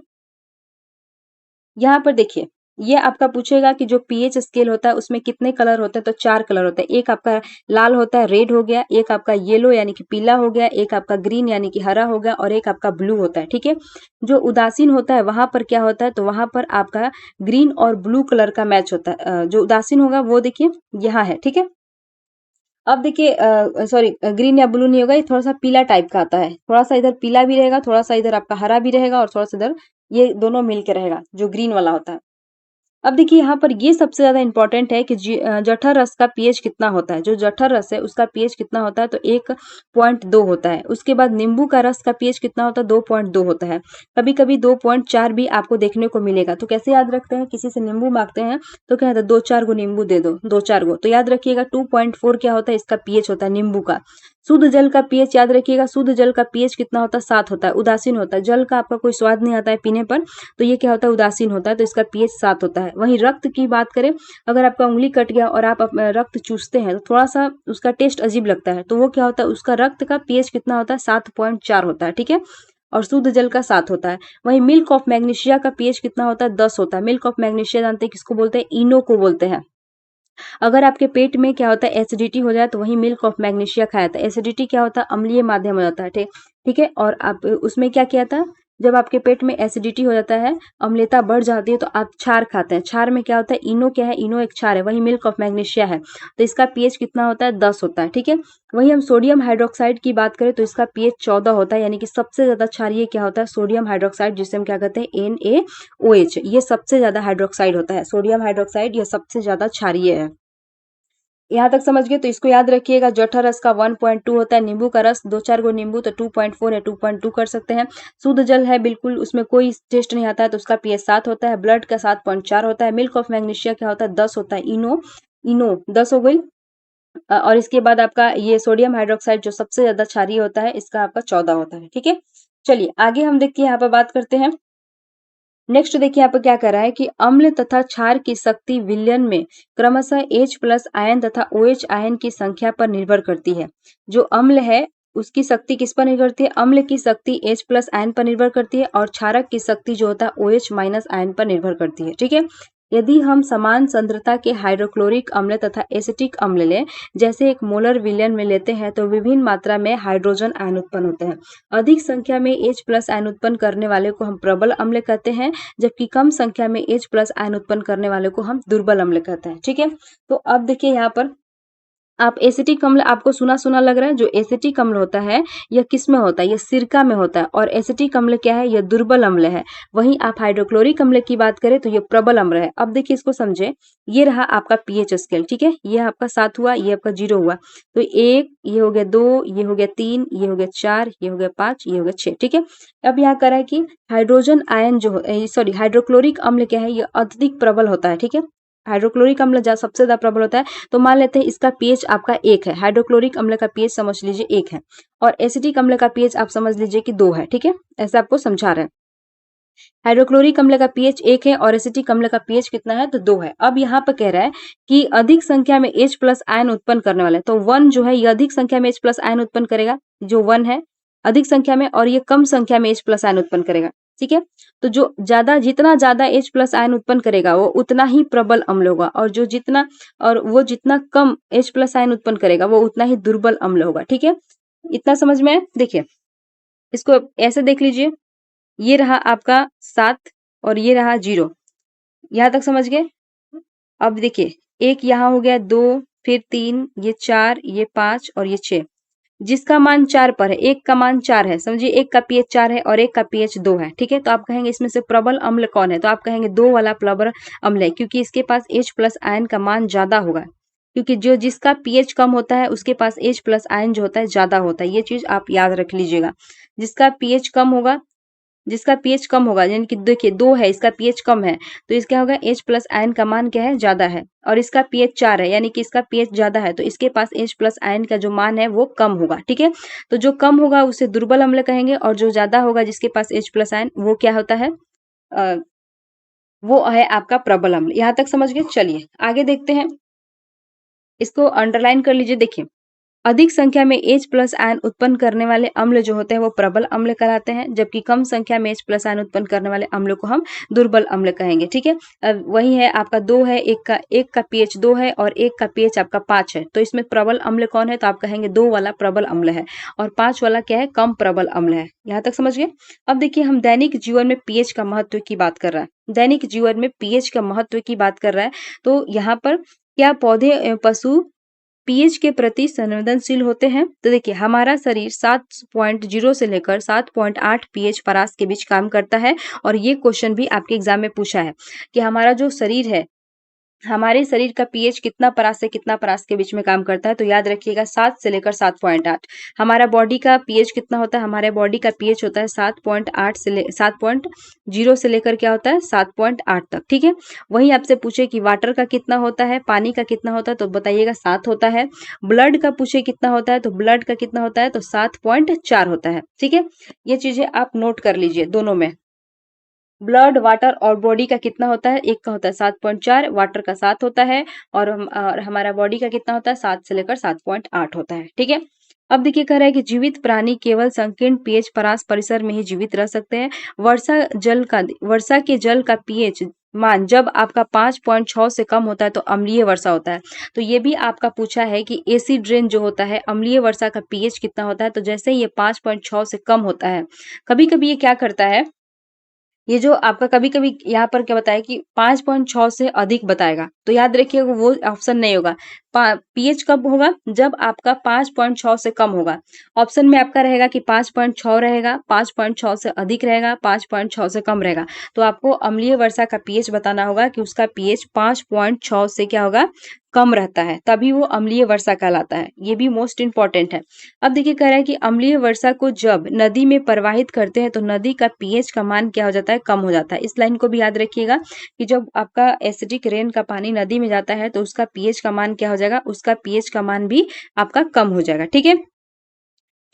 यहाँ पर देखिए ये आपका पूछेगा कि जो पीएच स्केल होता है उसमें कितने कलर होते हैं, तो 4 कलर होते हैं। एक आपका लाल होता है, रेड हो गया, एक आपका येलो यानी कि पीला हो गया, एक आपका ग्रीन यानी कि हरा हो गया, और एक आपका ब्लू होता है, ठीक है। जो उदासीन होता है वहां पर क्या होता है? तो वहां पर आपका ग्रीन और ब्लू कलर का मैच होता है। जो उदासीन होगा वो देखिए यहाँ है, ठीक है। अब देखिए सॉरी ग्रीन या ब्लू नहीं होगा, ये थोड़ा सा पीला टाइप का आता है, थोड़ा सा इधर पीला भी रहेगा, थोड़ा सा इधर आपका हरा भी रहेगा, और थोड़ा सा इधर ये दोनों मिलके रहेगा जो ग्रीन वाला होता है। अब देखिए यहाँ पर ये सबसे ज्यादा इंपॉर्टेंट है कि जठर रस का पीएच कितना होता है। जो जठर रस है उसका पीएच कितना होता है? तो 1.2 होता है। उसके बाद नींबू का रस का पीएच कितना होता है? 2.2 होता है। कभी कभी 2.4 भी आपको देखने को मिलेगा। तो कैसे याद रखते हैं? किसी से नींबू मांगते हैं तो क्या होता है? 2-4 गो नींबू दे दो, 2-4 गो। तो याद रखिएगा 2.4 क्या होता है? इसका पीएच होता है नींबू का। शुद्ध जल का पीएच याद रखिएगा, शुद्ध जल का पीएच कितना होता है? 7 होता है। उदासीन होता है, जल का आपका कोई स्वाद नहीं आता है पीने पर, तो ये क्या होता है? उदासीन होता है, तो इसका पीएच 7 होता है। वहीं रक्त की बात करें, अगर आपका उंगली कट गया और आप रक्त चूसते हैं तो थोड़ा सा उसका टेस्ट अजीब लगता है, तो वो क्या होता है? उसका रक्त का पीएच कितना होता है? 7.4 होता है, ठीक है। और शुद्ध जल का 7 होता है। वहीं मिल्क ऑफ मैग्नीशिया का पीएच कितना होता है? 10 होता है। मिल्क ऑफ मैग्नीशिया जानते हैं किसको बोलते हैं? इनो को बोलते हैं। अगर आपके पेट में क्या होता है एसिडिटी हो जाए तो वही मिल्क ऑफ मैग्नीशिया खाया था। एसिडिटी क्या होता है? अम्लीय माध्यम हो जाता है। ठीक है। और आप उसमें क्या किया था? जब आपके पेट में एसिडिटी हो जाता है, अम्लता बढ़ जाती है, तो आप क्षार खाते हैं। क्षार में क्या होता है? इनो क्या है? इनो एक क्षार है, वही मिल्क ऑफ मैग्नीशिया है। तो इसका पीएच कितना होता है? 10 होता है। ठीक है। वही हम सोडियम हाइड्रोक्साइड की बात करें तो इसका पीएच 14 होता है, यानी कि सबसे ज्यादा क्षारीय क्या होता है? सोडियम हाइड्रोक्साइड, जिसे हम क्या कहते हैं? NaOH। ये सबसे ज्यादा हाइड्रोक्साइड होता है। सोडियम हाइड्रोक्साइड ये सबसे ज्यादा क्षारीय है। यहाँ तक समझ गए? तो इसको याद रखिएगा। जठर रस का 1.2 होता है। नींबू का रस 2-4 गो नींबू तो 2.4 है, 2.2 कर सकते हैं। शुद्ध जल है बिल्कुल, उसमें कोई टेस्ट नहीं आता है, तो उसका पीएच 7 होता है। ब्लड का 7.4 होता है। मिल्क ऑफ मैग्नीशिया क्या होता है? 10 होता है। इनो इनो 10 हो गई। और इसके बाद आपका ये सोडियम हाइड्रोक्साइड जो सबसे ज्यादा क्षारीय होता है, इसका आपका 14 होता है। ठीक है। चलिए आगे हम देखिए, यहाँ पर बात करते हैं। नेक्स्ट देखिए यहाँ पर क्या कर रहा है कि अम्ल तथा क्षार की शक्ति विलयन में क्रमशः H+ आयन तथा OH आयन की संख्या पर निर्भर करती है। जो अम्ल है उसकी शक्ति किस पर निर्भर करती है? अम्ल की शक्ति H+ आयन पर निर्भर करती है और क्षारक की शक्ति जो होता है OH- आयन पर निर्भर करती है। ठीक है। यदि हम समान सांद्रता के हाइड्रोक्लोरिक अम्ल तथा एसिटिक अम्ल लें, जैसे एक मोलर विलयन में लेते हैं, तो विभिन्न मात्रा में हाइड्रोजन आयन उत्पन्न होते हैं। अधिक संख्या में H+ आयन उत्पन्न करने वाले को हम प्रबल अम्ल कहते हैं, जबकि कम संख्या में H+ आयन उत्पन्न करने वाले को हम दुर्बल अम्ल कहते हैं। ठीक है। तो अब देखिए यहाँ पर आप एसिटिक अम्ल आपको सुना सुना लग रहा है। जो एसिटिक अम्ल होता है यह किस में होता है? यह सिरका में होता है। और एसिटिक अम्ल क्या है? यह दुर्बल अम्ल है। वहीं आप हाइड्रोक्लोरिक अम्ल की बात करें तो यह प्रबल अम्ल है। अब देखिए इसको समझे। ये रहा आपका पीएच स्केल। ठीक है। ये आपका 7 हुआ, ये आपका 0 हुआ। तो 1, ये हो गया 2, ये हो गया 3, ये हो गया 4, ये हो गया 5, ये हो गया 6। ठीक है। अब यहाँ कह रहा है कि हाइड्रोजन आयन जो सॉरी हाइड्रोक्लोरिक अम्ल क्या है? यह अत्यधिक प्रबल होता है। ठीक है। हाइड्रोक्लोरिक अम्ल सबसे ज्यादा प्रबल होता है। तो मान लेते हैं इसका पीएच आपका 1 है। हाइड्रोक्लोरिक अम्ल का पीएच समझ लीजिए 1 है, और एसिटिक अम्ल का पीएच आप समझ लीजिए कि 2 है। ठीक है। ऐसा आपको समझा रहे हैं। हाइड्रोक्लोरिक अम्ल का पीएच 1 है और एसिटिक अम्ल का पीएच कितना है? तो 2 है। अब यहाँ पर कह रहा है कि अधिक संख्या में H+ आयन उत्पन्न करने वाला है। तो 1 जो है ये अधिक संख्या में H+ आयन उत्पन्न करेगा, जो 1 है अधिक संख्या में, और ये कम संख्या में H+ आयन उत्पन्न करेगा। ठीक है। तो जो जितना ज्यादा H+ आयन उत्पन्न करेगा वो उतना ही प्रबल अम्ल होगा, और वो जितना कम H+ आयन उत्पन्न करेगा वो उतना ही दुर्बल अम्ल होगा। ठीक है। इतना समझ में आया? देखिए इसको ऐसे देख लीजिए। ये रहा आपका 7 और ये रहा 0। यहाँ तक समझ गए? अब देखिए, एक यहाँ हो गया 2, फिर 3, ये 4, ये 5 और ये 6। जिसका मान 4 पर है, एक का मान 4 है, समझिए एक का पीएच 4 है और एक का पीएच 2 है। ठीक है। तो आप कहेंगे इसमें से प्रबल अम्ल कौन है? तो आप कहेंगे 2 वाला प्रबल अम्ल है, क्योंकि इसके पास H+ आयन का मान ज्यादा होगा। क्योंकि जिसका पीएच कम होता है उसके पास H+ आयन जो होता है ज्यादा होता है। ये चीज आप याद रख लीजिएगा। जिसका पीएच कम होगा जिसका पीएच कम होगा, यानी कि देखिए 2 है, इसका पीएच कम है, तो इसका होगा H+ आयन का मान क्या है? ज्यादा है। और इसका पीएच 4 है, यानी कि इसका पीएच ज्यादा है, तो इसके पास H+ आयन का जो मान है वो कम होगा। ठीक है। तो जो कम होगा उसे दुर्बल अम्ल कहेंगे, और जो ज्यादा होगा जिसके पास H+ आयन वो क्या होता है? अ, वो है आपका प्रबल अम्ल। यहाँ तक समझ गए? चलिए आगे देखते हैं। इसको अंडरलाइन कर लीजिए। देखिए, अधिक संख्या में H+ आयन उत्पन्न करने वाले अम्ल जो होते हैं वो प्रबल अम्ल कहलाते हैं, जबकि कम संख्या में H+ आयन उत्पन्न करने वाले अम्ल को हम दुर्बल अम्ल कहेंगे। ठीक है। अब वही है आपका 2 है, एक का पीएच 2 है और एक का पीएच आपका 5 है। तो इसमें प्रबल अम्ल कौन है? तो आप कहेंगे 2 वाला प्रबल अम्ल है, और 5 वाला क्या है? कम प्रबल अम्ल है। यहाँ तक समझ गए? अब देखिए हम दैनिक जीवन में पीएच का महत्व की बात कर रहा है। दैनिक जीवन में पीएच का महत्व की बात कर रहा है। तो यहाँ पर क्या पौधे पशु पीएच के प्रति संवेदनशील होते हैं? तो देखिए हमारा शरीर 7.0 से लेकर 7.8 पीएच परास के बीच काम करता है, और ये क्वेश्चन भी आपके एग्जाम में पूछा है कि हमारा जो शरीर है, हमारे शरीर का पीएच कितना परास से कितना परास के बीच में काम करता है? तो याद रखिएगा 7 से लेकर 7.8। हमारा बॉडी का पीएच कितना होता है? हमारे बॉडी का पीएच होता है 7.0 से लेकर क्या होता है? 7.8 तक। ठीक है। वहीं आपसे पूछे कि वाटर का कितना होता है, पानी का कितना होता है, तो बताइएगा 7 होता है। ब्लड का पूछे कितना होता है, तो ब्लड का कितना होता है? तो 7.4 होता है। ठीक है। ये चीजें आप नोट कर लीजिए दोनों में। ब्लड, वाटर और बॉडी का कितना होता है? एक का होता है 7.4, वाटर का 7 होता है, और हमारा बॉडी का कितना होता है? 7 से लेकर 7.8 होता है। ठीक है। अब देखिए कह रहा है कि जीवित प्राणी केवल संकीर्ण पीएच परास परिसर में ही जीवित रह सकते हैं। वर्षा के जल का पीएच मान जब आपका 5.6 से कम होता है तो अम्लीय वर्षा होता है। तो ये भी आपका पूछा है कि एसिड रेन जो होता है अम्लीय वर्षा का पीएच कितना होता है, तो जैसे ही ये 5.6 से कम होता है, कभी-कभी ये क्या करता है, ये जो आपका कभी-कभी यहाँ पर क्या बताया कि 5.6 से अधिक बताएगा, तो याद रखिएगा वो ऑप्शन नहीं होगा। पीएच कब होगा, जब आपका 5.6 से कम होगा। ऑप्शन में आपका रहेगा कि 5.6 रहेगा, 5.6 से अधिक रहेगा, 5.6 से कम रहेगा। तो आपको अम्लीय वर्षा का पीएच बताना होगा कि उसका पीएच 5.6 से क्या होगा, कम रहता है, तभी वो अम्लीय वर्षा कहलाता है। ये भी मोस्ट इंपॉर्टेंट है। अब देखिए कह रहा है कि अम्लीय वर्षा को जब नदी में प्रवाहित करते हैं तो नदी का पीएच का मान क्या हो जाता है, कम हो जाता है। इस लाइन को भी याद रखिएगा कि जब आपका एसिडिक रेन का पानी नदी में जाता है तो उसका पीएच का मान क्या हो जाएगा, उसका पीएच का मान भी आपका कम हो जाएगा। ठीक है,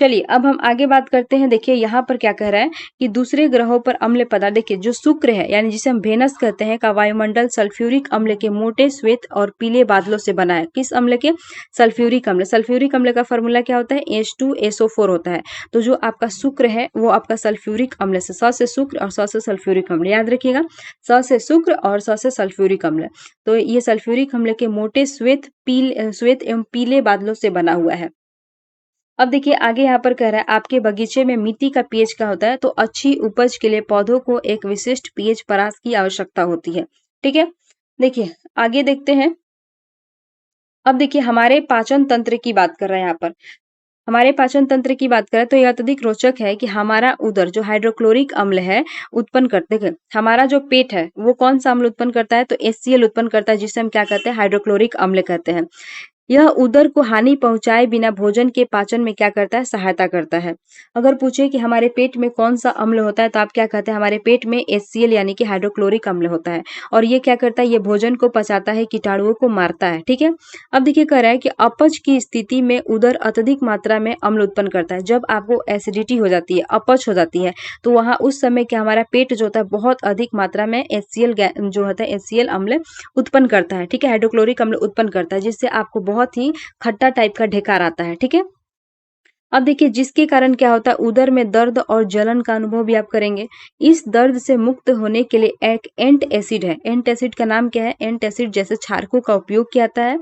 चलिए अब हम आगे बात करते हैं। देखिए यहाँ पर क्या कह रहा है कि दूसरे ग्रहों पर अम्ल पदार्थ, देखिए जो शुक्र है यानी जिसे हम वेनस कहते हैं का वायुमंडल सल्फ्यूरिक अम्ल के मोटे श्वेत और पीले बादलों से बना है। किस अम्ल के, सल्फ्यूरिक अम्ल। सल्फ्यूरिक अम्ल का फॉर्मूला क्या होता है, H2SO4 होता है। तो जो आपका शुक्र है वो आपका सल्फ्यूरिक अम्ल से, स से शुक्र और स से सल्फ्यूरिक अम्ल, याद रखिएगा स से शुक्र और स से सल्फ्यूरिक अम्ल। तो ये सल्फ्यूरिक अम्ल के मोटे श्वेत एवं पीले बादलों से बना हुआ है। अब देखिए आगे यहाँ पर कह रहा है आपके बगीचे में मिट्टी का पीएच क्या होता है, तो अच्छी उपज के लिए पौधों को एक विशिष्ट पीएच परास की आवश्यकता होती है। ठीक है, देखिए आगे देखते हैं। अब देखिए हमारे पाचन तंत्र की बात कर रहे हैं यहाँ पर। हमारे पाचन तंत्र की बात करें तो यह अत्यधिक रोचक है कि हमारा उदर जो हाइड्रोक्लोरिक अम्ल है उत्पन्न करते हैं। हमारा जो पेट है वो कौन सा अम्ल उत्पन्न करता है, तो HCl उत्पन्न करता है, जिसे हम क्या कहते हैं, हाइड्रोक्लोरिक अम्ल कहते हैं। यह उदर को हानि पहुंचाए बिना भोजन के पाचन में क्या करता है, सहायता करता है। अगर पूछे कि हमारे पेट में कौन सा अम्ल होता है तो आप क्या कहते हैं, हमारे पेट में HCl यानी कि हाइड्रोक्लोरिक अम्ल होता है। और ये क्या करता है, ये भोजन को पचाता है, कीटाणुओं को मारता है। ठीक है, अब देखिए कह रहा है कि अपच की स्थिति में उदर अत्यधिक मात्रा में अम्ल उत्पन्न करता है। जब आपको एसिडिटी हो जाती है, अपच हो जाती है, तो वहां उस समय क्या हमारा पेट जो होता है बहुत अधिक मात्रा में HCl जो होता है HCl अम्ल उत्पन्न करता है। ठीक है, हाइड्रोक्लोरिक अम्ल उत्पन्न करता है, जिससे आपको बहुत ही खट्टा टाइप का ढेकार आता है। ठीक है, अब देखिए जिसके कारण क्या होता है, उदर में दर्द और जलन का अनुभव भी आप करेंगे। इस दर्द से मुक्त होने के लिए एक एंट एसिड है। एंट एसिड का नाम क्या है, एंट एसिड जैसे क्षारकों का उपयोग किया जाता है।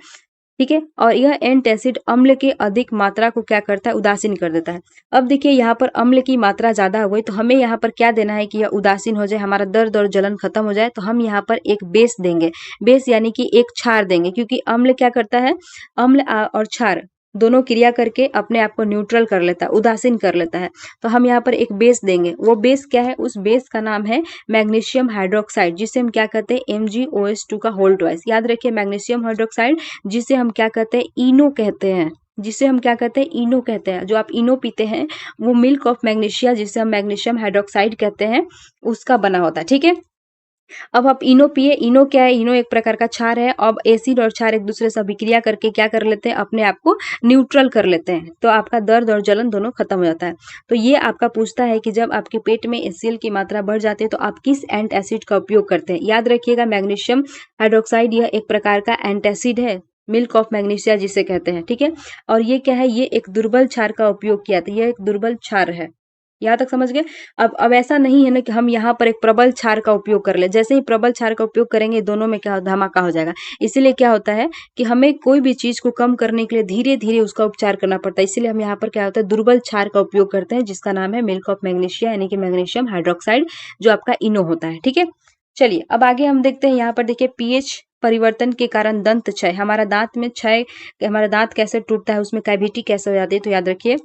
ठीक है, और यह एंट एसिड अम्ल के अधिक मात्रा को क्या करता है, उदासीन कर देता है। अब देखिए यहाँ पर अम्ल की मात्रा ज्यादा हो गई तो हमें यहाँ पर क्या देना है कि यह उदासीन हो जाए, हमारा दर्द और जलन खत्म हो जाए, तो हम यहाँ पर एक बेस देंगे। बेस यानी कि एक क्षार देंगे, क्योंकि अम्ल क्या करता है, और क्षार दोनों क्रिया करके अपने आप को न्यूट्रल कर लेता है, उदासीन कर लेता है। तो हम यहाँ पर एक बेस देंगे। वो बेस क्या है, उस बेस का नाम है मैग्नीशियम हाइड्रोक्साइड, जिसे हम क्या कहते हैं, MgOH2 का होल ट्वाइस। याद रखिए मैग्नीशियम हाइड्रोक्साइड, जिसे हम क्या कहते हैं, इनो कहते हैं, जिसे हम क्या कहते हैं, इनो कहते हैं। जो आप इनो पीते हैं वो मिल्क ऑफ मैग्नीशिया, जिसे हम मैग्नीशियम हाइड्रोक्साइड कहते हैं, उसका बना होता है। ठीक है, अब आप इनो पिए। इनो क्या है, इनो एक प्रकार का क्षार है। अब एसिड और क्षार एक दूसरे से अभिक्रिया करके क्या कर लेते हैं, अपने आप को न्यूट्रल कर लेते हैं, तो आपका दर्द और जलन दोनों खत्म हो जाता है। तो ये आपका पूछता है कि जब आपके पेट में HCl की मात्रा बढ़ जाती है तो आप किस एंट एसिड का उपयोग करते हैं। याद रखिएगा मैग्नीशियम हाइड्रोक्साइड यह एक प्रकार का एंटासिड है, मिल्क ऑफ मैग्नीशिया जिसे कहते हैं। ठीक है, और ये क्या है, ये एक दुर्बल क्षार का उपयोग किया था, ये एक दुर्बल क्षार है। यहाँ तक समझ गए। अब ऐसा नहीं है ना कि हम यहाँ पर एक प्रबल क्षार का उपयोग कर ले। जैसे ही प्रबल क्षार का उपयोग करेंगे दोनों में क्या धमाका हो जाएगा। इसीलिए क्या होता है कि हमें कोई भी चीज को कम करने के लिए धीरे धीरे उसका उपचार करना पड़ता है। इसीलिए हम यहाँ पर क्या होता है, दुर्बल क्षार का उपयोग करते हैं, जिसका नाम है मिल्क ऑफ मैग्नीशिया यानी कि मैग्नीशियम हाइड्रोक्साइड, जो आपका इनो होता है। ठीक है, चलिए अब आगे हम देखते हैं। यहाँ पर देखिए पीएच परिवर्तन के कारण दंत क्षय, हमारा दांत में क्षय, हमारा दांत कैसे टूटता है, उसमें कैविटी कैसे हो जाती है, तो याद रखिए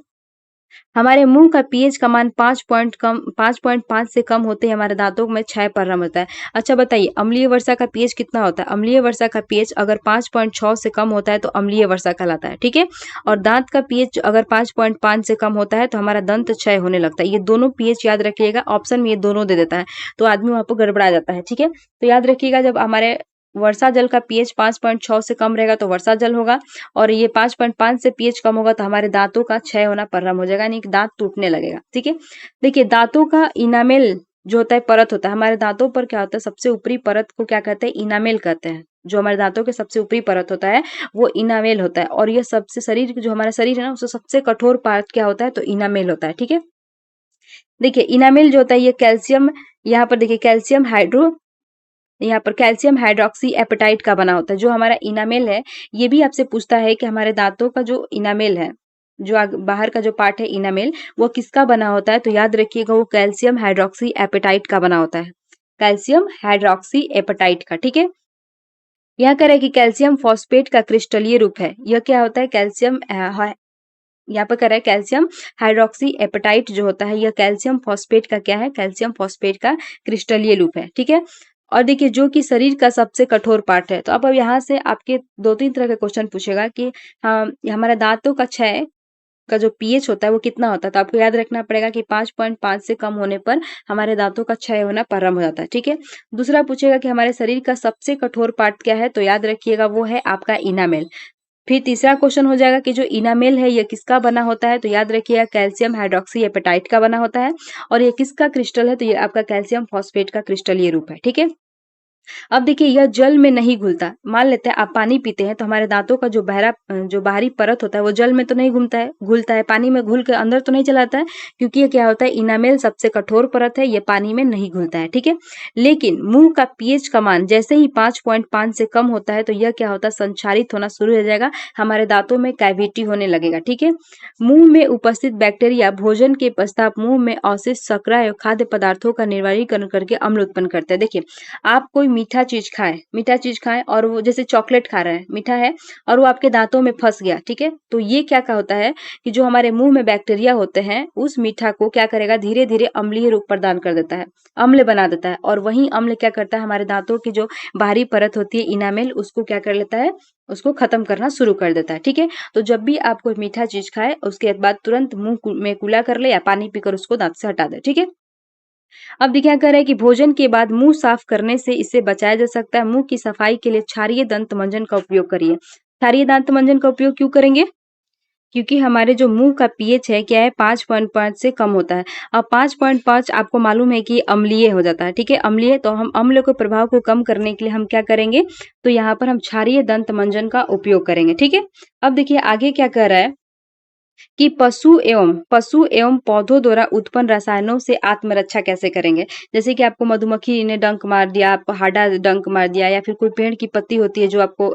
हमारे मुंह का पीएच का मान 5.5 से कम होते ही हमारे दांतों में क्षय प्रारंभ होता है। अच्छा बताइए अम्लीय वर्षा का पीएच कितना होता है, अम्लीय वर्षा का पीएच अगर 5.6 से कम होता है तो अम्लीय वर्षा कहलाता है। ठीक है, और दांत का पीएच अगर 5.5 से कम होता है तो हमारा दंत क्षय होने लगता है। ये दोनों पीएच याद रखिएगा, ऑप्शन में ये दोनों दे देता है तो आदमी वहां पर गड़बड़ा जाता है। ठीक है, तो याद रखिएगा जब हमारे वर्षा जल का पीएच 5.6 से कम रहेगा तो वर्षा जल होगा, और ये 5.5 से पीएच कम होगा तो हमारे दांतों का क्षय होना प्रारंभ हो जाएगा, यानी कि दांत टूटने लगेगा। ठीक है, देखिए दांतों का इनामेल जो होता है, परत होता है, हमारे दांतों पर क्या होता है, सबसे ऊपरी परत को क्या कहते हैं, इनामेल कहते हैं। जो हमारे दांतों के सबसे ऊपरी परत होता है वो इनामेल होता है, और ये सबसे शरीर जो हमारा शरीर है ना उससे सबसे कठोर पार्ट क्या होता है, तो इनामेल होता है। ठीक है, देखिए इनामेल जो होता है ये कैल्शियम, यहाँ पर देखिए कैल्शियम हाइड्रो, यहाँ पर कैल्शियम हाइड्रोक्सी एपेटाइट का बना होता है। जो हमारा इनामेल है ये भी आपसे पूछता है कि हमारे दांतों का जो इनामेल है, जो बाहर का जो पार्ट है इनामेल, वो किसका बना होता है, तो याद रखिएगा वो कैल्शियम हाइड्रोक्सी एपेटाइट का बना होता है, कैल्शियम हाइड्रोक्सी एपेटाइट का। ठीक है, यह कह रहा है कि कैल्शियम फॉस्फेट का क्रिस्टलीय रूप है। यह क्या होता है, कैल्शियम यहाँ पर कह रहा है कैल्शियम हाइड्रोक्सी एपेटाइट जो होता है यह कैल्शियम फॉस्फेट का क्या है, कैल्शियम फॉस्फेट का क्रिस्टलीय रूप है। ठीक है, और देखिए जो कि शरीर का सबसे कठोर पार्ट है। तो अब यहाँ से आपके 2-3 तरह के क्वेश्चन पूछेगा कि हमारे दांतों का क्षय का जो पीएच होता है वो कितना होता है, तो आपको याद रखना पड़ेगा कि 5.5 से कम होने पर हमारे दांतों का क्षय होना प्रारंभ हो जाता है। ठीक है, दूसरा पूछेगा कि हमारे शरीर का सबसे कठोर पार्ट क्या है, तो याद रखिएगा वो है आपका इनामेल। फिर तीसरा क्वेश्चन हो जाएगा कि जो इनामेल है ये किसका बना होता है, तो याद रखिएगा कैल्शियम हाइड्रोक्सी एपेटाइट का बना होता है, और ये किसका क्रिस्टल है, तो ये आपका कैल्शियम फॉस्फेट का क्रिस्टलीय रूप है। ठीक है, अब देखिए यह जल में नहीं घुलता। मान लेते हैं आप पानी पीते हैं तो हमारे दांतों का जो बाहरी परत होता है वो जल में तो नहीं घूमता है, घुलता है, पानी में घुल के अंदर तो नहीं चला जाता है, क्योंकि ये क्या होता है, इनामेल सबसे कठोर परत है, ये पानी में नहीं घुलता है। ठीक है, लेकिन मुंह का पीएच का मान जैसे ही 5.5 से कम होता है तो यह क्या होता है, संचारित होना शुरू हो जाएगा, हमारे दांतों में कैविटी होने लगेगा। ठीक है, मुंह में उपस्थित बैक्टीरिया भोजन के पश्चात मुंह में अवशिष्ट शर्करा एवं खाद्य पदार्थों का निर्वरीकरण करके अम्ल उत्पन्न करते हैं। देखिए आप कोई मीठा चीज खाएं और वो जैसे चॉकलेट खा रहे हैं, मीठा है और वो आपके दांतों में फंस गया। ठीक है, तो ये क्या का होता है कि जो हमारे मुंह में बैक्टीरिया होते हैं उस मीठा को क्या करेगा, धीरे धीरे अम्लीय रूप प्रदान कर देता है, अम्ल बना देता है, और वही अम्ल क्या करता है, हमारे दांतों की जो बाहरी परत होती है इनामेल उसको क्या कर लेता है, उसको खत्म करना शुरू कर देता है। ठीक है, तो जब भी आप कोई मीठा चीज खाए उसके बाद तुरंत मुंह में कुला कर ले या पानी पीकर उसको दांत से हटा दे। ठीक है, अब देखिए क्या कर रहा है कि भोजन के बाद मुंह साफ करने से इसे बचाया जा सकता है। मुंह की सफाई के लिए क्षारीय दंत मंजन का उपयोग करिए। क्षारीय दंत मंजन का उपयोग क्यों करेंगे, क्योंकि हमारे जो मुंह का पीएच है क्या है, 5.5 से कम होता है। अब 5.5 आपको मालूम है कि अम्लीय हो जाता है। ठीक है, अम्लीय, तो हम अम्ल के प्रभाव को कम करने के लिए हम क्या करेंगे, तो यहाँ पर हम क्षारीय दंत मंजन का उपयोग करेंगे। ठीक है, अब देखिए आगे क्या कर रहा है कि पशु एवं पौधों द्वारा उत्पन्न रसायनों से आत्मरक्षा कैसे करेंगे। जैसे कि आपको मधुमक्खी ने डंक मार दिया, आपको हाडा डंक मार दिया, या फिर कोई पेड़ की पत्ती होती है जो आपको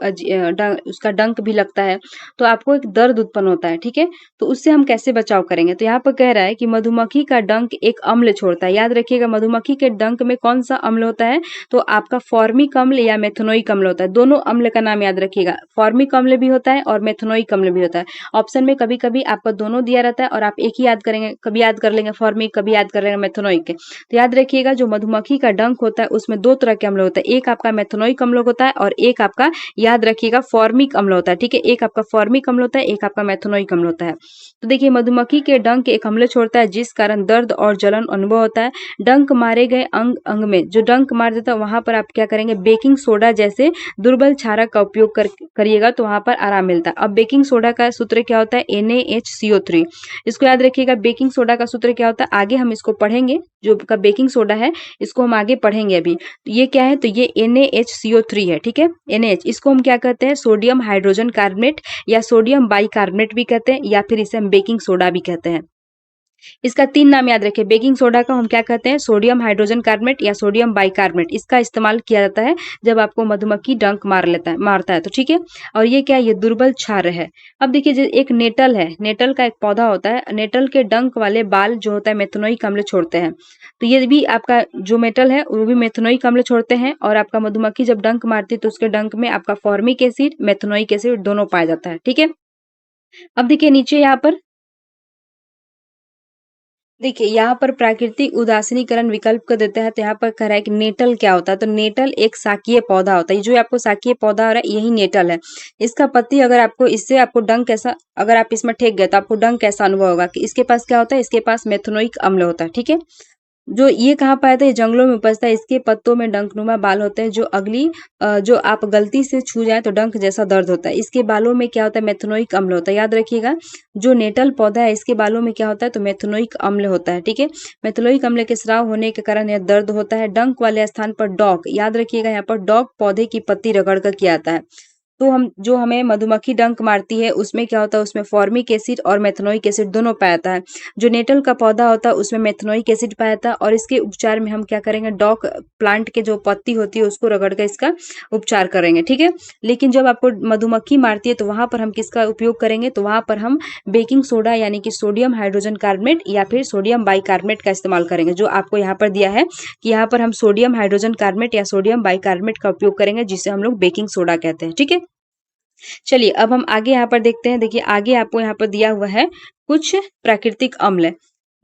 उसका डंक भी लगता है तो आपको एक दर्द उत्पन्न होता है। ठीक है, तो उससे हम कैसे बचाव करेंगे, तो यहाँ पर कह रहा है कि मधुमक्खी का डंक एक अम्ल छोड़ता है। याद रखिएगा मधुमक्खी के डंक में कौन सा अम्ल होता है, तो आपका फॉर्मिक अम्ल या मेथनोइक अम्ल होता है। दोनों अम्ल का नाम याद रखिएगा, फॉर्मिक अम्ल भी होता है और मेथनोइक अम्ल भी होता है। ऑप्शन में कभी कभी आपको दोनों दिया रहता है और आप एक ही याद करेंगे, कभी याद कर लेंगे फॉर्मिक, कभी याद कर लेंगे मेथनोइक के। तो याद रखिएगा जो मधुमक्खी का डंक होता है उसमें 2 तरह के अम्ल होता है, एक आपका मेथनोइक अम्ल होता है और एक आपका याद रखिएगा फॉर्मिक अम्ल होता है। ठीक है, एक आपका फॉर्मिक अम्ल होता है, एक आपका मेथनोइक अम्ल होता है। तो देखिए मधुमक्खी के डंक एक अम्ल छोड़ता है जिस कारण दर्द और जलन अनुभव होता है। डंक मारे गए अंग में जो डंक मार देता है वहां पर आप क्या करेंगे, बेकिंग सोडा जैसे दुर्बल क्षारक का उपयोग करिएगा तो वहां पर आराम मिलता है। अब बेकिंग सोडा का सूत्र क्या होता है, NaHCO3। इसको याद रखिएगा, बेकिंग सोडा का सूत्र क्या होता है, आगे हम इसको पढ़ेंगे, जो का बेकिंग सोडा है इसको हम आगे पढ़ेंगे अभी। तो ये क्या है, तो ये NaHCO3 है। ठीक है, NaH इसको हम क्या कहते हैं, सोडियम हाइड्रोजन कार्बोनेट या सोडियम बाइकार्बोनेट भी कहते हैं, या फिर इसे हम बेकिंग सोडा भी कहते हैं। इसका 3 नाम याद रखिए, बेकिंग सोडा का हम क्या कहते हैं, सोडियम हाइड्रोजन कार्बोनेट या सोडियम बाइकार्बोनेट। इसका इस्तेमाल किया जाता है जब आपको मधुमक्खी डंक मारता है तो। ठीक है, और ये क्या है, ये दुर्बल क्षार है। अब देखिए एक नेटल है, नेटल का एक पौधा होता है, नेटल के डंक वाले बाल जो होता है मेथनोइक अम्ल छोड़ते हैं। तो ये भी आपका जो मेटल है वो भी मेथनोइक अम्ल छोड़ते हैं, और आपका मधुमक्खी जब डंक मारती है तो उसके डंक में आपका फॉर्मिक एसिड, मेथनोइक एसिड दोनों पाया जाता है। ठीक है, अब देखिए नीचे यहाँ पर देखिए यहाँ पर प्राकृतिक उदासीनीकरण विकल्प को देता है, तो यहाँ पर कह रहा है कि नेटल क्या होता है, तो नेटल एक शाकीय पौधा होता है। जो आपको शाकीय पौधा हो रहा है यही नेटल है। इसका पत्ती अगर आपको इससे आपको डंक कैसा, अगर आप इसमें ठेक गए तो आपको डंक कैसा अनुभव होगा, कि इसके पास क्या होता है, इसके पास मेथनोइक अम्ल होता है। ठीक है, जो ये कहाँ पाया था, ये जंगलों में उपजता है। इसके पत्तों में डंकनुमा बाल होते हैं, जो आप गलती से छू जाए तो डंक जैसा दर्द होता है। इसके बालों में क्या होता है, मेथनोइक अम्ल होता है। याद रखिएगा, जो नेटल पौधा है इसके बालों में क्या होता है, तो मेथनोइक अम्ल होता है। ठीक है, मेथनोइक अम्ल के स्राव होने के कारण यह दर्द होता है। डंक वाले स्थान पर डॉक, याद रखिएगा, यहाँ पर डॉक पौधे की पत्ती रगड़ कर किया जाता है। तो हमें मधुमक्खी डंक मारती है उसमें क्या होता है, उसमें फॉर्मिक एसिड और मेथनोइक एसिड दोनों पाया जाता है। जो नेटल का पौधा होता है उसमें मेथनोइक एसिड पाया जाता है। और इसके उपचार में हम क्या करेंगे, डॉक प्लांट के जो पत्ती होती है उसको रगड़ कर इसका उपचार करेंगे। ठीक है, लेकिन जब आपको मधुमक्खी मारती है तो वहां पर हम किसका उपयोग करेंगे, तो वहां पर हम बेकिंग सोडा यानी कि सोडियम हाइड्रोजन कार्बोनेट या फिर सोडियम बाइकार्बोनेट का इस्तेमाल करेंगे। जो आपको यहाँ पर दिया है कि यहाँ पर हम सोडियम हाइड्रोजन कार्बोनेट या सोडियम बाइकार्बोनेट का उपयोग करेंगे, जिसे हम लोग बेकिंग सोडा कहते हैं। ठीक है, चलिए अब हम आगे यहाँ पर देखते हैं। देखिए आगे आपको यहाँ पर दिया हुआ है कुछ प्राकृतिक अम्ल।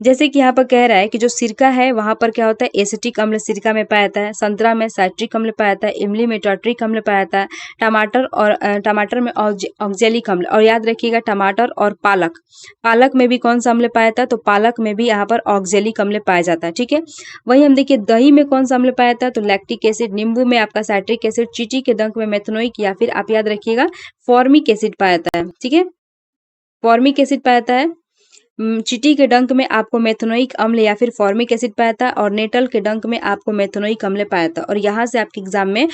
जैसे कि यहाँ पर कह रहा है कि जो सिरका है वहां पर क्या होता है, एसिटिक अम्ल सिरका में पाया जाता है। संतरा में साइट्रिक अम्ल पाया जाता है। इमली में टार्ट्रिक अम्ल पाया जाता है। टमाटर में ऑक्जेलिक अम्ल। और याद रखिएगा, टमाटर और पालक में भी कौन सा अम्ल पाया जाता है, तो पालक में भी यहाँ पर ऑक्जेलिक अम्ल पाया जाता है। ठीक है, वही हम देखिए दही में कौन सा अम्ल पाया जाता है, तो लैक्टिक एसिड। नींबू में आपका साइट्रिक एसिड। चींटी के डंक में मेथनोइक या फिर आप याद रखिएगा फॉर्मिक एसिड पाया जाता है। ठीक है, फॉर्मिक एसिड पाया जाता है। चींटी के डंक में आपको मेथनोइक अम्ल या फिर फॉर्मिक एसिड पाया जाता है। और नेटल के डंक में आपको मेथनोइक अम्ल पाया जाता है। और यहाँ से आपके एग्जाम में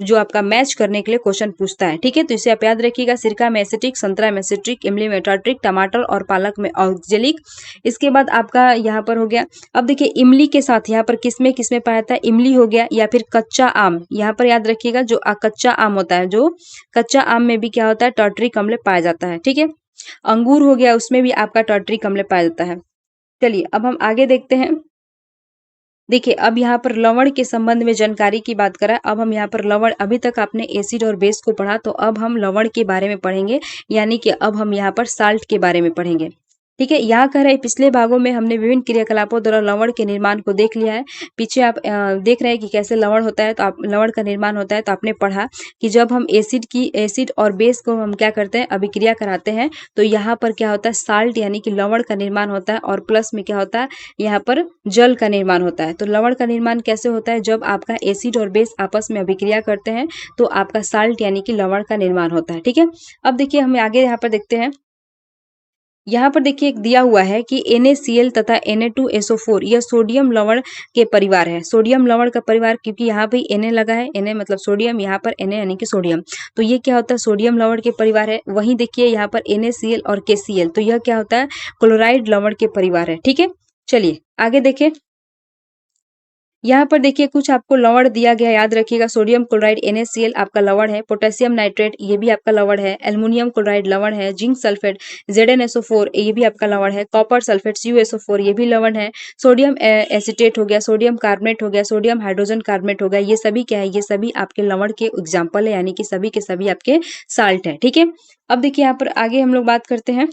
जो आपका मैच करने के लिए क्वेश्चन पूछता है। ठीक है, तो इसे आप याद रखिएगा, सिरका में एसिटिक, संतरा में सिट्रिक, इमली में टार्ट्रिक, टमाटर और पालक में ऑक्जेलिक। इसके बाद आपका यहाँ पर हो गया। अब देखिए इमली के साथ यहाँ पर किसमें किसमें पाया जाता है, इमली हो गया या फिर कच्चा आम। यहाँ पर याद रखिएगा, जो कच्चा आम होता है, जो कच्चा आम में भी क्या होता है, टार्ट्रिक अम्ल पाया जाता है। ठीक है, अंगूर हो गया, उसमें भी आपका टार्ट्रिक अम्ल पाया जाता है। चलिए अब हम आगे देखते हैं। देखिए अब यहाँ पर लवण के संबंध में जानकारी की बात करें। अब हम यहाँ पर लवण, अभी तक आपने एसिड और बेस को पढ़ा, तो अब हम लवण के बारे में पढ़ेंगे, यानी कि अब हम यहाँ पर साल्ट के बारे में पढ़ेंगे। ठीक है, यहाँ कह रहा है पिछले भागों में हमने विभिन्न क्रियाकलापों द्वारा लवण के निर्माण को देख लिया है। पीछे आप देख रहे हैं कि कैसे लवण होता है, तो आप लवण का निर्माण होता है। तो आपने पढ़ा कि जब हम एसिड और बेस को हम क्या करते हैं, अभिक्रिया कराते हैं, तो यहाँ पर क्या होता है, साल्ट यानी कि लवण का निर्माण होता है। और प्लस में क्या होता है, यहाँ पर जल का निर्माण होता है। तो लवण का निर्माण कैसे होता है, जब आपका एसिड और बेस आपस में अभिक्रिया करते हैं तो आपका साल्ट यानी कि लवण का निर्माण होता है। ठीक है, अब देखिए हम आगे यहाँ पर देखते हैं। यहाँ पर देखिए एक दिया हुआ है कि NaCl तथा Na2SO4 यह सोडियम लवण के परिवार है। सोडियम लवण का परिवार, क्योंकि यहाँ पे Na लगा है, Na मतलब सोडियम, यहाँ पर Na यानी कि सोडियम, तो ये क्या होता है, सोडियम लवण के परिवार है। वहीं देखिए यहाँ पर NaCl और KCl, तो यह क्या होता है, क्लोराइड लवण के परिवार है। ठीक है, चलिए आगे देखें। यहाँ पर देखिए कुछ आपको लवण दिया गया, याद रखिएगा, सोडियम क्लोराइड NaCl आपका लवण है। पोटेशियम नाइट्रेट ये भी आपका लवण है। एल्युमिनियम क्लोराइड लवण है। जिंक सल्फेट ZnSO4 ये भी आपका लवण है। कॉपर सल्फेट CuSO4 ये भी लवण है। सोडियम एसिटेट हो गया, सोडियम कार्बोनेट हो गया, सोडियम हाइड्रोजन कार्बोनेट हो गया, ये सभी क्या है, ये सभी आपके लवण के एग्जाम्पल है, यानी कि सभी के सभी आपके साल्ट है। ठीक है, अब देखिए यहाँ पर आगे हम लोग बात करते हैं।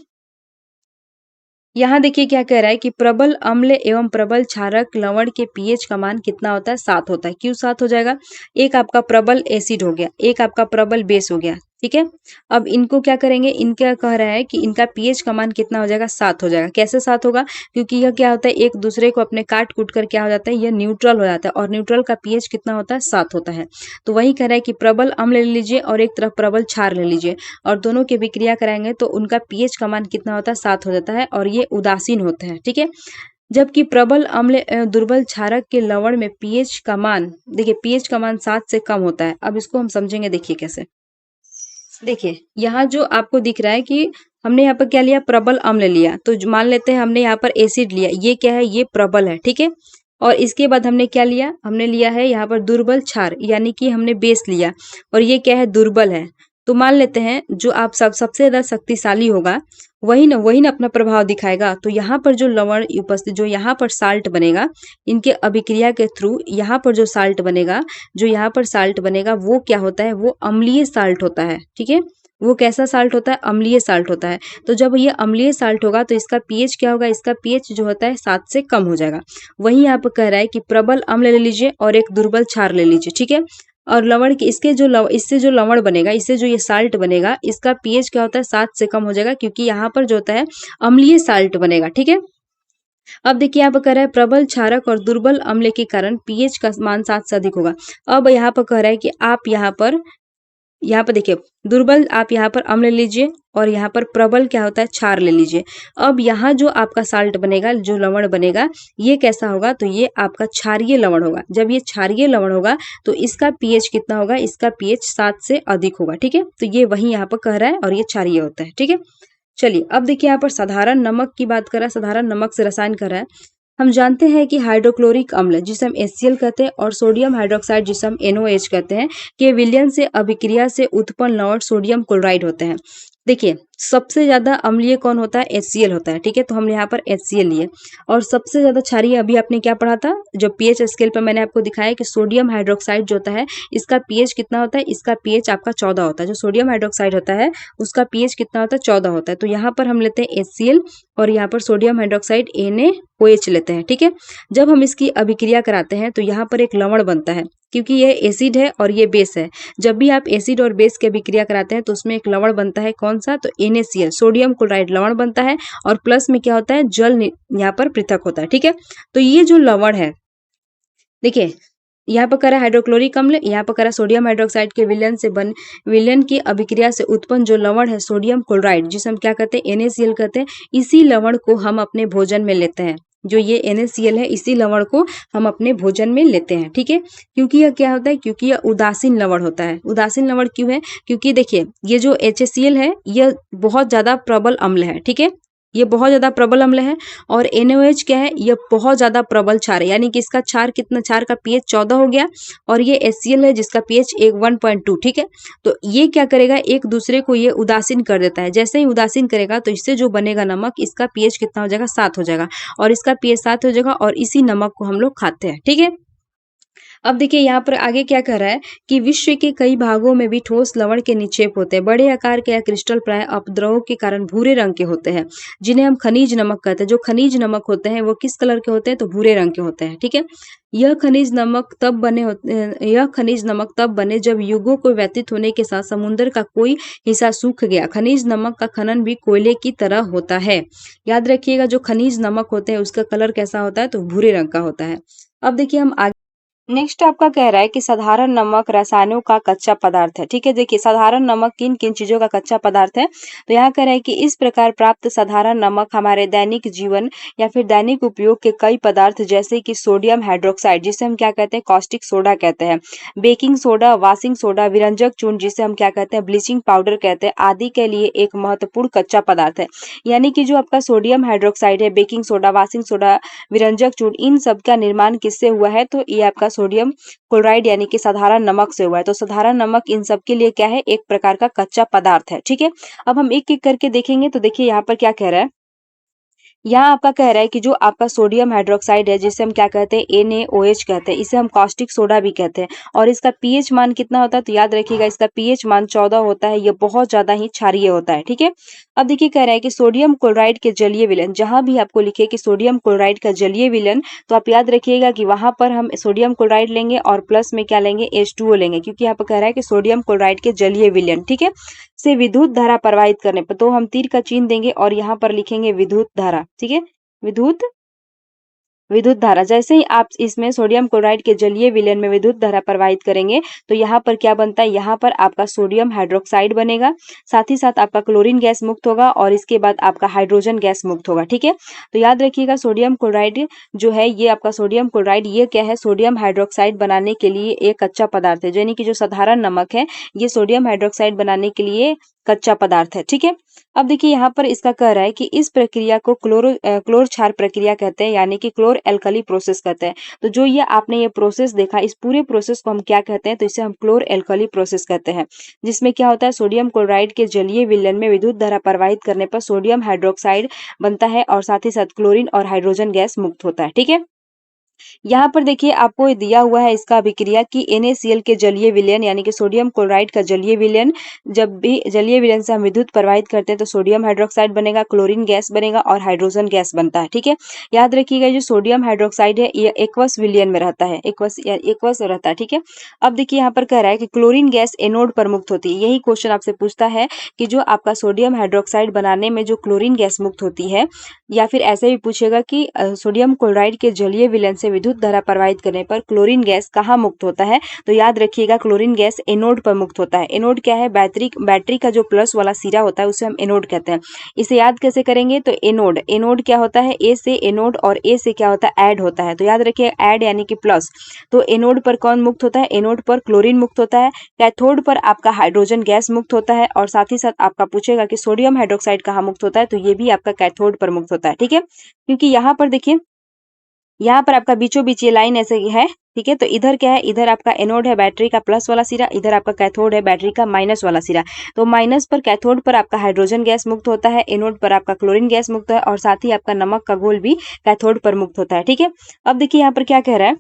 यहाँ देखिए क्या कह रहा है कि प्रबल अम्ल एवं प्रबल क्षारक लवण के pH का मान कितना होता है, 7 होता है। क्यों 7 हो जाएगा, एक आपका प्रबल एसिड हो गया, एक आपका प्रबल बेस हो गया। ठीक है, अब इनको क्या करेंगे, इनका कह रहा है कि इनका pH का मान कितना हो जाएगा, 7 हो जाएगा। कैसे 7 होगा, क्योंकि यह क्या होता है, एक दूसरे को अपने काट कूट कर क्या हो जाता है, यह न्यूट्रल हो जाता है। और न्यूट्रल का pH कितना होता है, 7 होता है। तो वही कह रहा है कि प्रबल अम्ल ले लीजिए और एक तरफ प्रबल क्षार ले लीजिए, और दोनों की विक्रिया कराएंगे तो उनका pH का मान कितना होता है, 7 हो जाता है, और ये उदासीन होते हैं। ठीक है, जबकि प्रबल अम्ल दुर्बल क्षारक के लवण में pH का मान, देखिए pH का मान 7 से कम होता है। अब इसको हम समझेंगे, देखिए कैसे। देखिए यहाँ जो आपको दिख रहा है कि हमने यहाँ पर क्या लिया, प्रबल अम्ल लिया, तो मान लेते हैं हमने यहाँ पर एसिड लिया, ये क्या है, ये प्रबल है। ठीक है, और इसके बाद हमने क्या लिया, हमने लिया है यहाँ पर दुर्बल क्षार, यानी कि हमने बेस लिया, और ये क्या है, दुर्बल है। तो मान लेते हैं जो आप सबसे ज्यादा शक्तिशाली होगा वही ना अपना प्रभाव दिखाएगा। तो यहाँ पर जो लवण उपस्थित, जो यहाँ पर साल्ट बनेगा, इनके अभिक्रिया के थ्रू यहाँ पर जो साल्ट बनेगा, वो क्या होता है, वो अम्लीय साल्ट होता है। ठीक है, वो कैसा साल्ट होता है, अम्लीय साल्ट होता है। तो जब ये अम्लीय साल्ट होगा तो इसका pH क्या होगा, इसका pH जो होता है 7 से कम हो जाएगा। वहीं यहाँ पर कह रहा है कि प्रबल अम्ल ले लीजिए और एक दुर्बल क्षार ले लीजिए। ठीक है, और लवण के इससे जो लवण बनेगा, इससे जो ये साल्ट बनेगा, इसका pH क्या होता है, 7 से कम हो जाएगा, क्योंकि यहाँ पर जो होता है अम्लीय साल्ट बनेगा। ठीक है, अब देखिए यहाँ पर कह रहा है प्रबल क्षारक और दुर्बल अम्ल के कारण पीएच का मान 7 से अधिक होगा। अब यहाँ पर कह रहा है कि आप यहाँ पर देखिए दुर्बल आप यहाँ पर अम्ल लीजिए और यहाँ पर प्रबल क्या होता है क्षार ले लीजिए। अब यहाँ जो आपका साल्ट बनेगा, जो लवण बनेगा, ये कैसा होगा, तो ये आपका क्षारीय लवण होगा। जब ये क्षारीय लवण होगा तो इसका पीएच कितना होगा, इसका पीएच 7 से अधिक होगा। ठीक है, तो ये वही यहाँ पर कह रहा है और ये क्षारीय होता है। ठीक है, चलिए अब देखिए यहाँ पर साधारण नमक की बात कर रहा है, साधारण नमक से रसायन कर रहा है। हम जानते हैं कि हाइड्रोक्लोरिक अम्ल जिसे हम HCl कहते हैं और सोडियम हाइड्रोक्साइड जिसे हम NOH कहते हैं के विलयन से अभिक्रिया से उत्पन्न लवण सोडियम क्लोराइड होते हैं। देखिए सबसे ज्यादा अम्लीय कौन होता है, HCl होता है। ठीक है, तो हमने यहाँ पर HCl लिए। और सबसे ज्यादा क्षारीय अभी आपने क्या पढ़ा था, जो पीएच स्केल पर मैंने आपको दिखाया कि सोडियम हाइड्रोक्साइड जो होता है इसका पीएच कितना होता है, इसका पीएच आपका 14 होता है। जो सोडियम हाइड्रोक्साइड होता है उसका पीएच कितना होता है, 14 होता है। तो यहाँ पर हम लेते हैं HCl और यहाँ पर सोडियम हाइड्रोक्साइड NaOH लेते हैं। ठीक है, जब हम इसकी अभिक्रिया कराते हैं तो यहाँ पर एक लवण बनता है, क्योंकि ये एसिड है और ये बेस है। जब भी आप एसिड और बेस की अभिक्रिया कराते हैं तो उसमें एक लवण बनता है, कौन सा, तो NaCl सोडियम क्लोराइड लवण बनता है और प्लस में क्या होता है, जल यहाँ पर पृथक होता है। ठीक है, तो ये जो लवण है, देखिए यहाँ पर करा हाइड्रोक्लोरिक अम्ल, यहाँ पर करा सोडियम हाइड्रोक्साइड के विलयन की अभिक्रिया से उत्पन्न जो लवण है सोडियम क्लोराइड जिसे हम क्या कहते हैं, NaCl कहते हैं। इसी लवण को हम अपने भोजन में लेते हैं। जो ये NaCl है इसी लवण को हम अपने भोजन में लेते हैं। ठीक है, क्योंकि यह क्या होता है, क्योंकि यह उदासीन लवण होता है। उदासीन लवण क्यों है, क्योंकि देखिए ये जो HCl है यह बहुत ज्यादा प्रबल अम्ल है। ठीक है, ये बहुत ज्यादा प्रबल अम्ल है और NaOH क्या है, ये बहुत ज्यादा प्रबल क्षार है। यानी कि इसका क्षार कितना, क्षार का पीएच 14 हो गया और ये HCl है जिसका पीएच 1.2। ठीक है, तो ये क्या करेगा, एक दूसरे को ये उदासीन कर देता है। जैसे ही उदासीन करेगा तो इससे जो बनेगा नमक, इसका पीएच कितना हो जाएगा, 7 हो जाएगा और इसका पीएच 7 हो जाएगा और इसी नमक को हम लोग खाते हैं। ठीक है, अब देखिए यहाँ पर आगे क्या कह रहा है कि विश्व के कई भागों में भी ठोस लवण के निक्षेप होते हैं। बड़े आकार के या क्रिस्टल प्राय अपद्रव के कारण भूरे रंग के होते हैं, जिन्हें हम खनिज नमक कहते हैं। जो खनिज नमक होते हैं वो किस कलर के होते हैं, तो भूरे रंग के होते हैं। ठीक है, यह खनिज नमक तब बने जब युगों को व्यतीत होने के साथ समुद्र का कोई हिस्सा सूख गया। खनिज नमक का खनन भी कोयले की तरह होता है। याद रखिएगा, जो खनिज नमक होते हैं उसका कलर कैसा होता है, तो भूरे रंग का होता है। अब देखिए हम आगे नेक्स्ट आपका कह रहा है कि साधारण नमक रसायनों का कच्चा पदार्थ है। ठीक है, देखिए साधारण नमक किन किन चीजों का कच्चा पदार्थ है, तो यहाँ कह रहा है कि इस प्रकार प्राप्त साधारण नमक हमारे दैनिक जीवन या फिर दैनिक उपयोग के कई पदार्थ जैसे कि सोडियम हाइड्रोक्साइड जिसे हम क्या कहते हैं, कॉस्टिक सोडा कहते हैं, बेकिंग सोडा, वाशिंग सोडा, विरंजक चूर्ण जिसे हम क्या कहते हैं, ब्लीचिंग पाउडर कहते हैं, आदि के लिए एक महत्वपूर्ण कच्चा पदार्थ है। यानी कि जो आपका सोडियम हाइड्रोक्साइड है, बेकिंग सोडा, वाशिंग सोडा, विरंजक चूर्ण, इन सब का निर्माण किससे हुआ है, तो ये आपका सोडियम क्लोराइड यानी कि साधारण नमक से हुआ है। तो साधारण नमक इन सब के लिए क्या है, एक प्रकार का कच्चा पदार्थ है। ठीक है, अब हम एक एक करके देखेंगे तो देखिए यहाँ पर क्या कह रहा है, यहाँ आपका कह रहा है कि जो आपका सोडियम हाइड्रोक्साइड है जिसे हम क्या कहते हैं, NaOH कहते हैं, इसे हम कॉस्टिक सोडा भी कहते हैं और इसका पीएच मान कितना होता है, तो याद रखिएगा इसका पीएच मान 14 होता है। ये बहुत ज्यादा ही क्षारीय होता है। ठीक है, अब देखिए कह रहा है कि सोडियम क्लोराइड के जलीय विलयन, जहां भी आपको लिखे कि सोडियम क्लोराइड का जलीय विलयन, तो आप याद रखिएगा कि वहां पर हम सोडियम क्लोराइड लेंगे और प्लस में क्या लेंगे, H2O लेंगे, क्योंकि यहाँ पर कह रहा है कि सोडियम क्लोराइड के जलीय विलयन, ठीक है, से विद्युत धारा प्रवाहित करने पर, तो हम तीर का चिन्ह देंगे और यहाँ पर लिखेंगे विद्युत धारा। ठीक है, विद्युत धारा, जैसे ही आप इसमें सोडियम क्लोराइड के जलीय विलयन में विद्युत धारा प्रवाहित करेंगे तो यहाँ पर क्या बनता है, यहाँ पर आपका सोडियम हाइड्रोक्साइड बनेगा, साथ ही साथ आपका क्लोरीन गैस मुक्त होगा और इसके बाद आपका हाइड्रोजन गैस मुक्त होगा। ठीक है, तो याद रखिएगा सोडियम क्लोराइड जो है, ये आपका सोडियम क्लोराइड ये क्या है, सोडियम हाइड्रोक्साइड बनाने के लिए एक कच्चा पदार्थ है। यानी कि जो साधारण नमक है ये सोडियम हाइड्रोक्साइड बनाने के लिए कच्चा पदार्थ है। ठीक है, अब देखिए यहाँ पर इसका कह रहा है कि इस प्रक्रिया को क्लोर क्षार प्रक्रिया कहते हैं, यानी कि क्लोर एल्कली प्रोसेस कहते हैं। तो जो ये आपने ये प्रोसेस देखा, इस पूरे प्रोसेस को हम क्या कहते हैं, तो इसे हम क्लोर एल्कली प्रोसेस कहते हैं, जिसमें क्या होता है, सोडियम क्लोराइड के जलीय विलयन में विद्युत धारा प्रवाहित करने पर सोडियम हाइड्रोक्साइड बनता है और साथ ही साथ क्लोरीन और हाइड्रोजन गैस मुक्त होता है। ठीक है, यहाँ पर देखिए आपको दिया हुआ है इसका अभिक्रिया कि NaCl के जलीय विलयन यानी कि सोडियम क्लोराइड का जलीय विलयन, जब भी जलीय विलयन से हम विद्युत प्रवाहित करते हैं तो सोडियम हाइड्रोक्साइड बनेगा, क्लोरीन गैस बनेगा और हाइड्रोजन गैस बनता है। ठीक है, याद रखिएगा जो सोडियम हाइड्रोक्साइड है ये एक्वस विलयन में रहता है, एक्वस रहता है। ठीक है, अब देखिए यहाँ पर कह रहा है कि क्लोरीन गैस एनोड पर मुक्त होती है। यही क्वेश्चन आपसे पूछता है कि जो आपका सोडियम हाइड्रोक्साइड बनाने में जो क्लोरीन गैस मुक्त होती है, या फिर ऐसे भी पूछेगा कि सोडियम क्लोराइड के जलीय विलयन से विद्युत धारा प्रवाहित करने पर क्लोरीन गैस कहाँ मुक्त होता है, तो याद रखिएगा क्लोरीन गैस एनोड पर मुक्त होता है। एनोड क्या है, बैटरी का जो प्लस वाला सिरा होता है उसे हम एनोड कहते हैं। इसे याद कैसे करेंगे, तो एनोड क्या होता है, ए से एनोड और ए से क्या होता है, ऐड होता है। तो याद रखिए ऐड यानी कि प्लस, तो एनोड पर कौन मुक्त होता है, एनोड पर क्लोरीन मुक्त होता है। कैथोड पर आपका हाइड्रोजन गैस मुक्त होता है, और साथ ही साथ आपका पूछेगा कि सोडियम हाइड्रोक्साइड कहाँ मुक्त होता है, तो ये भी आपका कैथोड पर मुक्त होता है। ठीक है, क्योंकि यहाँ पर देखिए, यहाँ पर आपका बीचों बीच ये लाइन ऐसे है। ठीक है, तो इधर क्या है, इधर आपका एनोड है बैटरी का प्लस वाला सिरा, इधर आपका कैथोड है बैटरी का माइनस वाला सिरा। तो माइनस पर कैथोड पर आपका हाइड्रोजन गैस मुक्त होता है, एनोड पर आपका क्लोरीन गैस मुक्त है, और साथ ही आपका नमक का घोल भी कैथोड पर मुक्त होता है। ठीक है, अब देखिए यहाँ पर क्या कह रहा है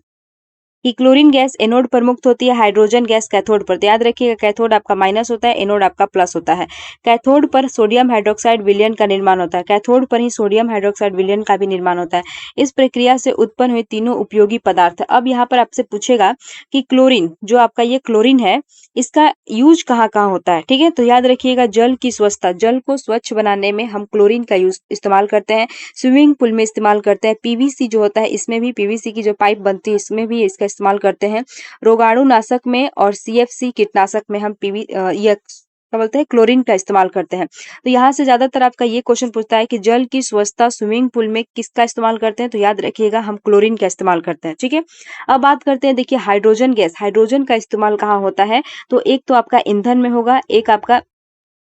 कि क्लोरीन गैस एनोड पर मुक्त होती है, हाइड्रोजन गैस कैथोड पर। तो याद रखिएगा कैथोड आपका माइनस होता है, एनोड आपका प्लस होता है। कैथोड पर सोडियम हाइड्रोक्साइड विलयन का निर्माण होता है, कैथोड पर ही सोडियम हाइड्रोक्साइड विलयन का भी निर्माण होता है। इस प्रक्रिया से उत्पन्न हुए तीनों उपयोगी पदार्थ। अब यहाँ पर आपसे पूछेगा कि क्लोरीन, जो आपका ये क्लोरीन है, इसका यूज कहाँ कहाँ होता है। ठीक है, तो याद रखिएगा जल की स्वच्छता, जल को स्वच्छ बनाने में हम क्लोरीन का यूज इस्तेमाल करते हैं, स्विमिंग पूल में इस्तेमाल करते हैं, पीवीसी जो होता है इसमें भी, पीवीसी की जो पाइप बनती है इसमें भी इसका इस्तेमाल करते हैं, रोगाणुनाशक में और CFC कीटनाशक में हम यह क्या बोलते हैं, क्लोरीन का इस्तेमाल करते हैं। तो यहाँ से ज्यादातर आपका ये क्वेश्चन पूछता है कि जल की स्वच्छता स्विमिंग पूल में किसका इस्तेमाल करते हैं, तो याद रखिएगा हम क्लोरीन का इस्तेमाल करते हैं। ठीक है, अब बात करते हैं, देखिए हाइड्रोजन गैस, हाइड्रोजन का इस्तेमाल कहाँ होता है, तो एक तो आपका ईंधन में होगा, एक आपका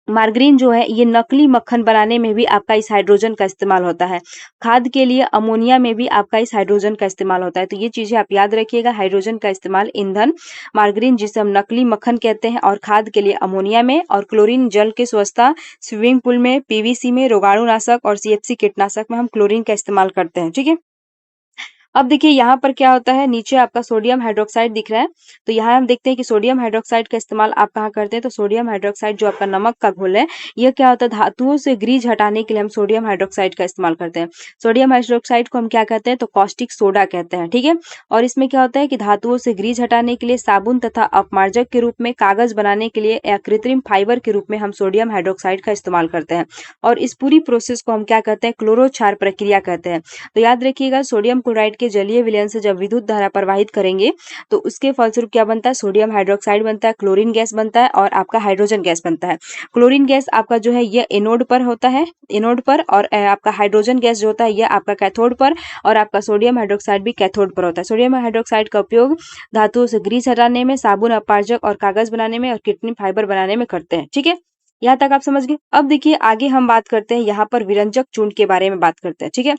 मार्गरीन जो है ये नकली मक्खन बनाने में भी आपका इस हाइड्रोजन का इस्तेमाल होता है। खाद के लिए अमोनिया में भी आपका इस हाइड्रोजन का इस्तेमाल होता है। तो ये चीजें आप याद रखिएगा, हाइड्रोजन का इस्तेमाल ईंधन, मार्गरीन जिसे हम नकली मक्खन कहते हैं, और खाद के लिए अमोनिया में, और क्लोरीन जल की स्वच्छता, स्विमिंग पूल में, पीवीसी में, रोगाणुनाशक और CFC कीटनाशक में हम क्लोरीन का इस्तेमाल करते हैं। ठीक है, अब देखिए यहाँ पर क्या होता है, नीचे आपका सोडियम हाइड्रोक्साइड दिख रहा है, तो यहाँ हम देखते हैं कि सोडियम हाइड्रोक्साइड का इस्तेमाल आप कहाँ करते हैं, तो सोडियम हाइड्रोक्साइड जो आपका नमक का घोल है, यह क्या होता है, धातुओं से ग्रीज हटाने के लिए हम सोडियम हाइड्रोक्साइड का इस्तेमाल करते हैं। सोडियम हाइड्रोक्साइड को हम क्या कहते हैं, तो कॉस्टिक सोडा कहते हैं। ठीक है, और इसमें क्या होता है कि धातुओं से ग्रीज हटाने के लिए, साबुन तथा अपमार्जक के रूप में, कागज बनाने के लिए या कृत्रिम फाइबर के रूप में हम सोडियम हाइड्रोक्साइड का इस्तेमाल करते हैं। और इस पूरी प्रोसेस को हम क्या कहते हैं, क्लोरोक्षार प्रक्रिया कहते हैं। तो याद रखिएगा सोडियम क्लोराइड के जलीय विलयन से जब विद्युत धारा प्रवाहित करेंगे तो उसके फलस्वरूप क्या बनता है, सोडियम हाइड्रोक्साइड बनता है, क्लोरीन गैस बनता है, और आपका हाइड्रोजन गैस बनता है। क्लोरीन गैस आपका जो है ये एनोड पर होता है, एनोड पर, और आपका हाइड्रोजन गैस जो होता है यह आपका कैथोड पर, और आपका सोडियम हाइड्रोक्साइड भी कैथोड पर होता है। सोडियम हाइड्रोक्साइड का उपयोग धातुओं से ग्रीस हटाने में, साबुन, अपमार्जक और कागज बनाने में और कृत्रिम फाइबर बनाने में करते हैं। ठीक है, यहाँ तक आप समझ गए। अब देखिए आगे हम बात करते हैं, यहाँ पर विरंजक चूर्ण के बारे में बात करते हैं। ठीक है,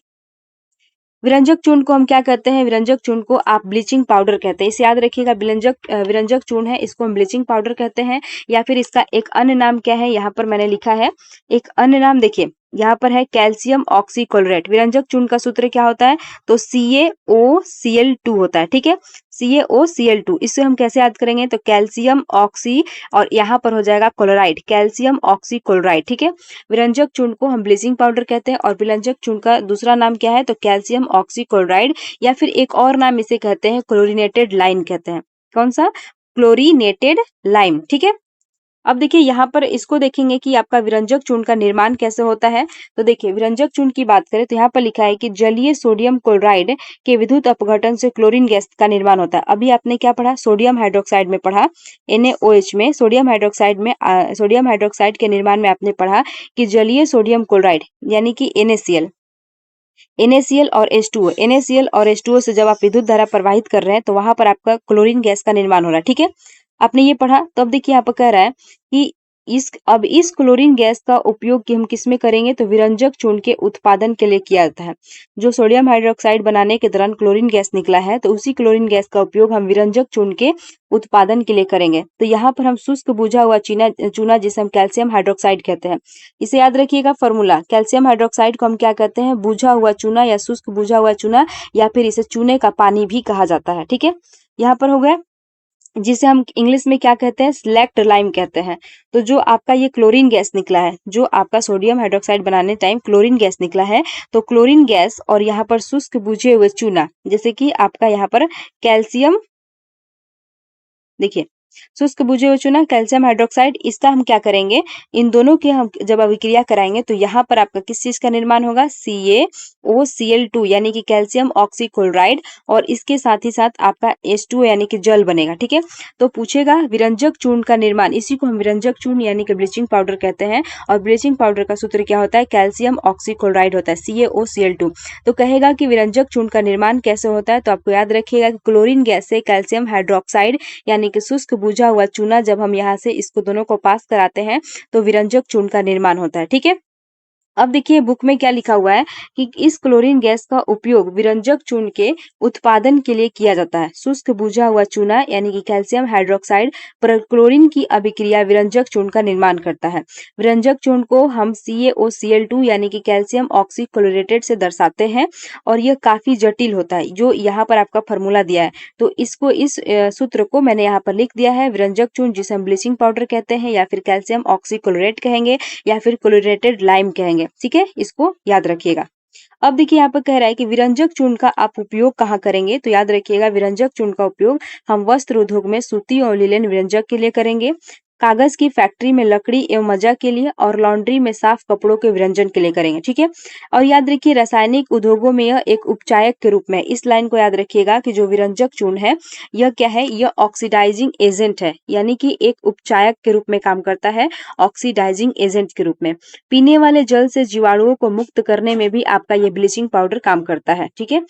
विरंजक चूर्ण को हम क्या कहते हैं, विरंजक चूर्ण को आप ब्लीचिंग पाउडर कहते हैं। इसे याद रखिएगा, विरंजक चूर्ण है इसको हम ब्लीचिंग पाउडर कहते हैं, या फिर इसका एक अन्य नाम क्या है, यहाँ पर मैंने लिखा है एक अन्य नाम, देखिए यहाँ पर है कैल्शियम ऑक्सीक्लोरेट। विरंजक चूर्ण का सूत्र क्या होता है, तो CaOCl2 होता है। ठीक है, CaOCl2, इससे हम कैसे याद करेंगे, तो कैल्शियम ऑक्सी, और यहाँ पर हो जाएगा क्लोराइड, कैल्शियम ऑक्सीक्लोराइड। ठीक है, विरंजक चूर्ण को हम ब्लीचिंग पाउडर कहते हैं, और विरंजक चूर्ण का दूसरा नाम क्या है, तो कैल्शियम ऑक्सीक्लोराइड, या फिर एक और नाम इसे कहते हैं क्लोरीनेटेड लाइम कहते हैं। कौन सा, क्लोरीनेटेड लाइम। ठीक है, अब देखिए यहाँ पर इसको देखेंगे कि आपका विरंजक चूर्ण का निर्माण कैसे होता है। तो देखिए विरंजक चूर्ण की बात करें तो यहाँ पर लिखा है कि जलीय सोडियम क्लोराइड के विद्युत अपघटन से क्लोरीन गैस का निर्माण होता है। अभी आपने क्या पढ़ा, सोडियम हाइड्रोक्साइड में पढ़ा, NaOH में सोडियम हाइड्रोक्साइड के निर्माण में आपने पढ़ा कि जलीय सोडियम क्लोराइड यानी कि NaCl और H2O, NaCl और H2O से जब आप विद्युत धारा प्रवाहित कर रहे हैं तो वहां पर आपका क्लोरीन गैस का निर्माण हो रहा है। ठीक है, आपने ये पढ़ा। तो अब देखिए यहाँ पर कह रहा है कि इस क्लोरीन गैस का उपयोग कि हम किस में करेंगे, तो विरंजक चूर्ण के उत्पादन के लिए किया जाता है। जो सोडियम हाइड्रोक्साइड बनाने के दौरान क्लोरीन गैस निकला है, तो उसी क्लोरीन गैस का उपयोग हम विरंजक चूर्ण के उत्पादन के लिए करेंगे। तो यहाँ पर हम शुष्क बुझा हुआ चूना जिसे हम कैल्शियम हाइड्रोक्साइड कहते हैं, इसे याद रखिएगा फॉर्मूला। कैल्शियम हाइड्रोक्साइड को हम क्या कहते हैं, बुझा हुआ चूना या शुष्क बुझा हुआ चूना, या फिर इसे चूने का पानी भी कहा जाता है। ठीक है, यहाँ पर हो गया, जिसे हम इंग्लिश में क्या कहते हैं, स्लैक्ट लाइम कहते हैं। तो जो आपका ये क्लोरीन गैस निकला है, जो आपका सोडियम हाइड्रोक्साइड बनाने टाइम क्लोरीन गैस निकला है, तो क्लोरीन गैस और यहाँ पर शुष्क बुझे हुए चूना, जैसे कि आपका यहाँ पर कैल्शियम, देखिए शुष्क बुझे हुए चूना कैल्शियम हाइड्रोक्साइड, इसका हम क्या करेंगे, इन दोनों की हम जब अभिक्रिया कराएंगे तो यहाँ पर आपका किस चीज का निर्माण होगा, CaOCl2 यानी कि कैल्शियम ऑक्सीक्लोराइड, और इसके साथ ही साथ आपका H2O यानी कि जल बनेगा। ठीक है, तो पूछेगा विरंजक चूर्ण का निर्माण, इसी को हम विरंजक चूर्ण यानी कि ब्लीचिंग पाउडर कहते हैं, और ब्लीचिंग पाउडर का सूत्र क्या होता है, कैल्शियम ऑक्सीक्लोराइड होता है, CaOCl2। तो कहेगा कि विरंजक चूर्ण का निर्माण कैसे होता है, तो आपको याद रखिएगा कि क्लोरीन गैस से कैल्शियम हाइड्रोक्साइड यानी कि शुष्क बुझा हुआ चूना, जब हम यहाँ से इसको दोनों को पास कराते हैं तो विरंजक चूर्ण का निर्माण होता है। ठीक है, अब देखिए बुक में क्या लिखा हुआ है कि इस क्लोरीन गैस का उपयोग विरंजक चूर्ण के उत्पादन के लिए किया जाता है। शुष्क बुझा हुआ चूना यानी कि कैल्शियम हाइड्रोक्साइड पर क्लोरीन की अभिक्रिया विरंजक चूर्ण का निर्माण करता है। विरंजक चूर्ण को हम CaOCl2 यानी कि कैल्शियम ऑक्सीक्लोरेटेड से दर्शाते हैं, और यह काफी जटिल होता है, जो यहाँ पर आपका फॉर्मूला दिया है। तो इसको इस सूत्र को मैंने यहाँ पर लिख दिया है, विरंजक चूर्ण जिसे हम ब्लीचिंग पाउडर कहते हैं, या फिर कैल्शियम ऑक्सीक्लोरेट कहेंगे, या फिर क्लोरेटेड लाइम कहेंगे। ठीक है, इसको याद रखिएगा। अब देखिए यहाँ पर कह रहा है कि विरंजक चूर्ण का आप उपयोग कहाँ करेंगे, तो याद रखिएगा विरंजक चूर्ण का उपयोग हम वस्त्र उद्योग में सूती और लिनन विरंजक के लिए करेंगे, कागज की फैक्ट्री में लकड़ी एवं मज्जा के लिए, और लॉन्ड्री में साफ कपड़ों के विरंजन के लिए करेंगे। ठीक है, और याद रखिए रासायनिक उद्योगों में यह एक उपचायक के रूप में, इस लाइन को याद रखिएगा कि जो विरंजक चूर्ण है यह क्या है, यह ऑक्सीडाइजिंग एजेंट है, यानी कि एक उपचायक के रूप में काम करता है, ऑक्सीडाइजिंग एजेंट के रूप में। पीने वाले जल से जीवाणुओं को मुक्त करने में भी आपका ये ब्लीचिंग पाउडर काम करता है। ठीक है,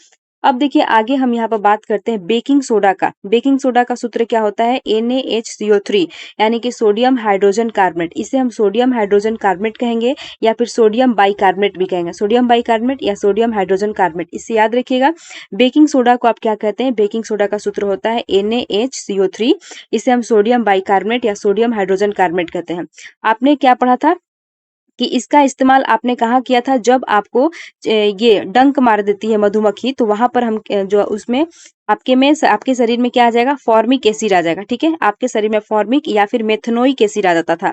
अब देखिए आगे हम यहाँ पर बात करते हैं बेकिंग सोडा का। बेकिंग सोडा का सूत्र क्या होता है, NaHCO3 यानी कि सोडियम हाइड्रोजन कार्बोनेट, इसे हम सोडियम हाइड्रोजन कार्बोनेट कहेंगे, या फिर सोडियम बाइकार्बोनेट भी कहेंगे, सोडियम बाइकार्बोनेट या सोडियम हाइड्रोजन कार्बोनेट, इससे याद रखिएगा। बेकिंग सोडा को आप क्या कहते हैं, बेकिंग सोडा का सूत्र होता है NaHCO3, इसे हम सोडियम बाइकार्बोनेट या सोडियम हाइड्रोजन कार्बोनेट कहते हैं। आपने क्या पढ़ा था कि इसका इस्तेमाल आपने कहाँ किया था, जब आपको ये डंक मार देती है मधुमक्खी, तो वहां पर हम जो उसमें आपके शरीर में क्या आ जाएगा, फॉर्मिक एसिड आ जाएगा। ठीक है, आपके शरीर में फॉर्मिक या फिर मेथनोइक एसिड आ जाता था,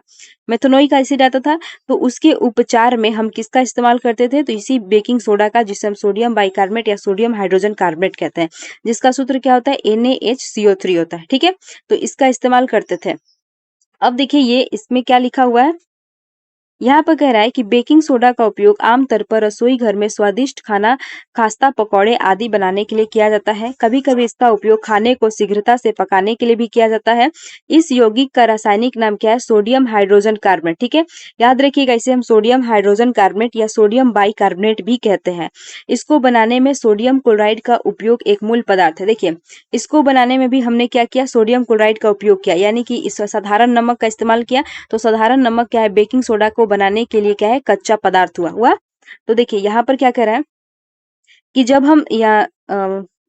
मेथनोइक एसिड आता था, तो उसके उपचार में हम किसका इस्तेमाल करते थे, तो इसी बेकिंग सोडा का, जिसे हम सोडियम बाइकार्बोनेट या सोडियम हाइड्रोजन कार्बोनेट कहते हैं, जिसका सूत्र क्या होता है, NaHCO3 होता है। ठीक है, तो इसका इस्तेमाल करते थे। अब देखिए ये इसमें क्या लिखा हुआ है, यहाँ पर कह रहा है कि बेकिंग सोडा का उपयोग आमतौर पर रसोई घर में स्वादिष्ट खाना, खास्ता, पकौड़े आदि बनाने के लिए किया जाता है। कभी कभी इसका उपयोग खाने को शीघ्रता से पकाने के लिए भी किया जाता है। इस यौगिक का रासायनिक नाम क्या है, सोडियम हाइड्रोजन कार्बोनेट। ठीक है, याद रखिएगा इसे हम सोडियम हाइड्रोजन कार्बोनेट या सोडियम बाइकार्बोनेट भी कहते हैं। इसको बनाने में सोडियम क्लोराइड का उपयोग एक मूल पदार्थ है। देखिए इसको बनाने में भी हमने क्या किया, सोडियम क्लोराइड का उपयोग किया, यानी कि इस साधारण नमक का इस्तेमाल किया। तो साधारण नमक क्या है, बेकिंग सोडा को बनाने के लिए क्या है, कच्चा पदार्थ हुआ। तो देखिए यहाँ पर क्या कह रहा है कि जब हम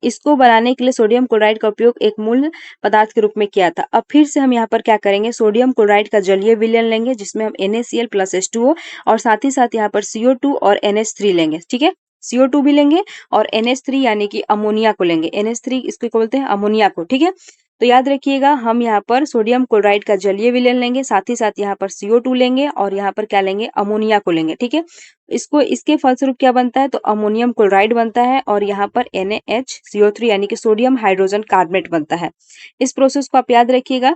इसको बनाने के लिए सोडियम क्लोराइड का उपयोग एक मूल पदार्थ के रूप में किया था। अब फिर से हम यहाँ पर क्या करेंगे, सोडियम क्लोराइड का जलीय विलयन लेंगे, जिसमें हम NaCl प्लस H2O और साथ ही साथ यहाँ पर CO2 और NH3 लेंगे। ठीक है, CO2 भी लेंगे और NH3 यानी कि अमोनिया को लेंगे। NH3 इसको बोलते हैं अमोनिया को। ठीक है, तो याद रखिएगा हम यहाँ पर सोडियम क्लोराइड का जलीय विलयन लेंगे, साथ ही साथ यहाँ पर CO2 लेंगे, और यहाँ पर क्या लेंगे, अमोनिया को लेंगे। ठीक है, इसके फलस्वरूप क्या बनता है, तो अमोनियम क्लोराइड बनता है, और यहाँ पर NaHCO3 यानी कि सोडियम हाइड्रोजन कार्बोनेट बनता है। इस प्रोसेस को आप याद रखिएगा।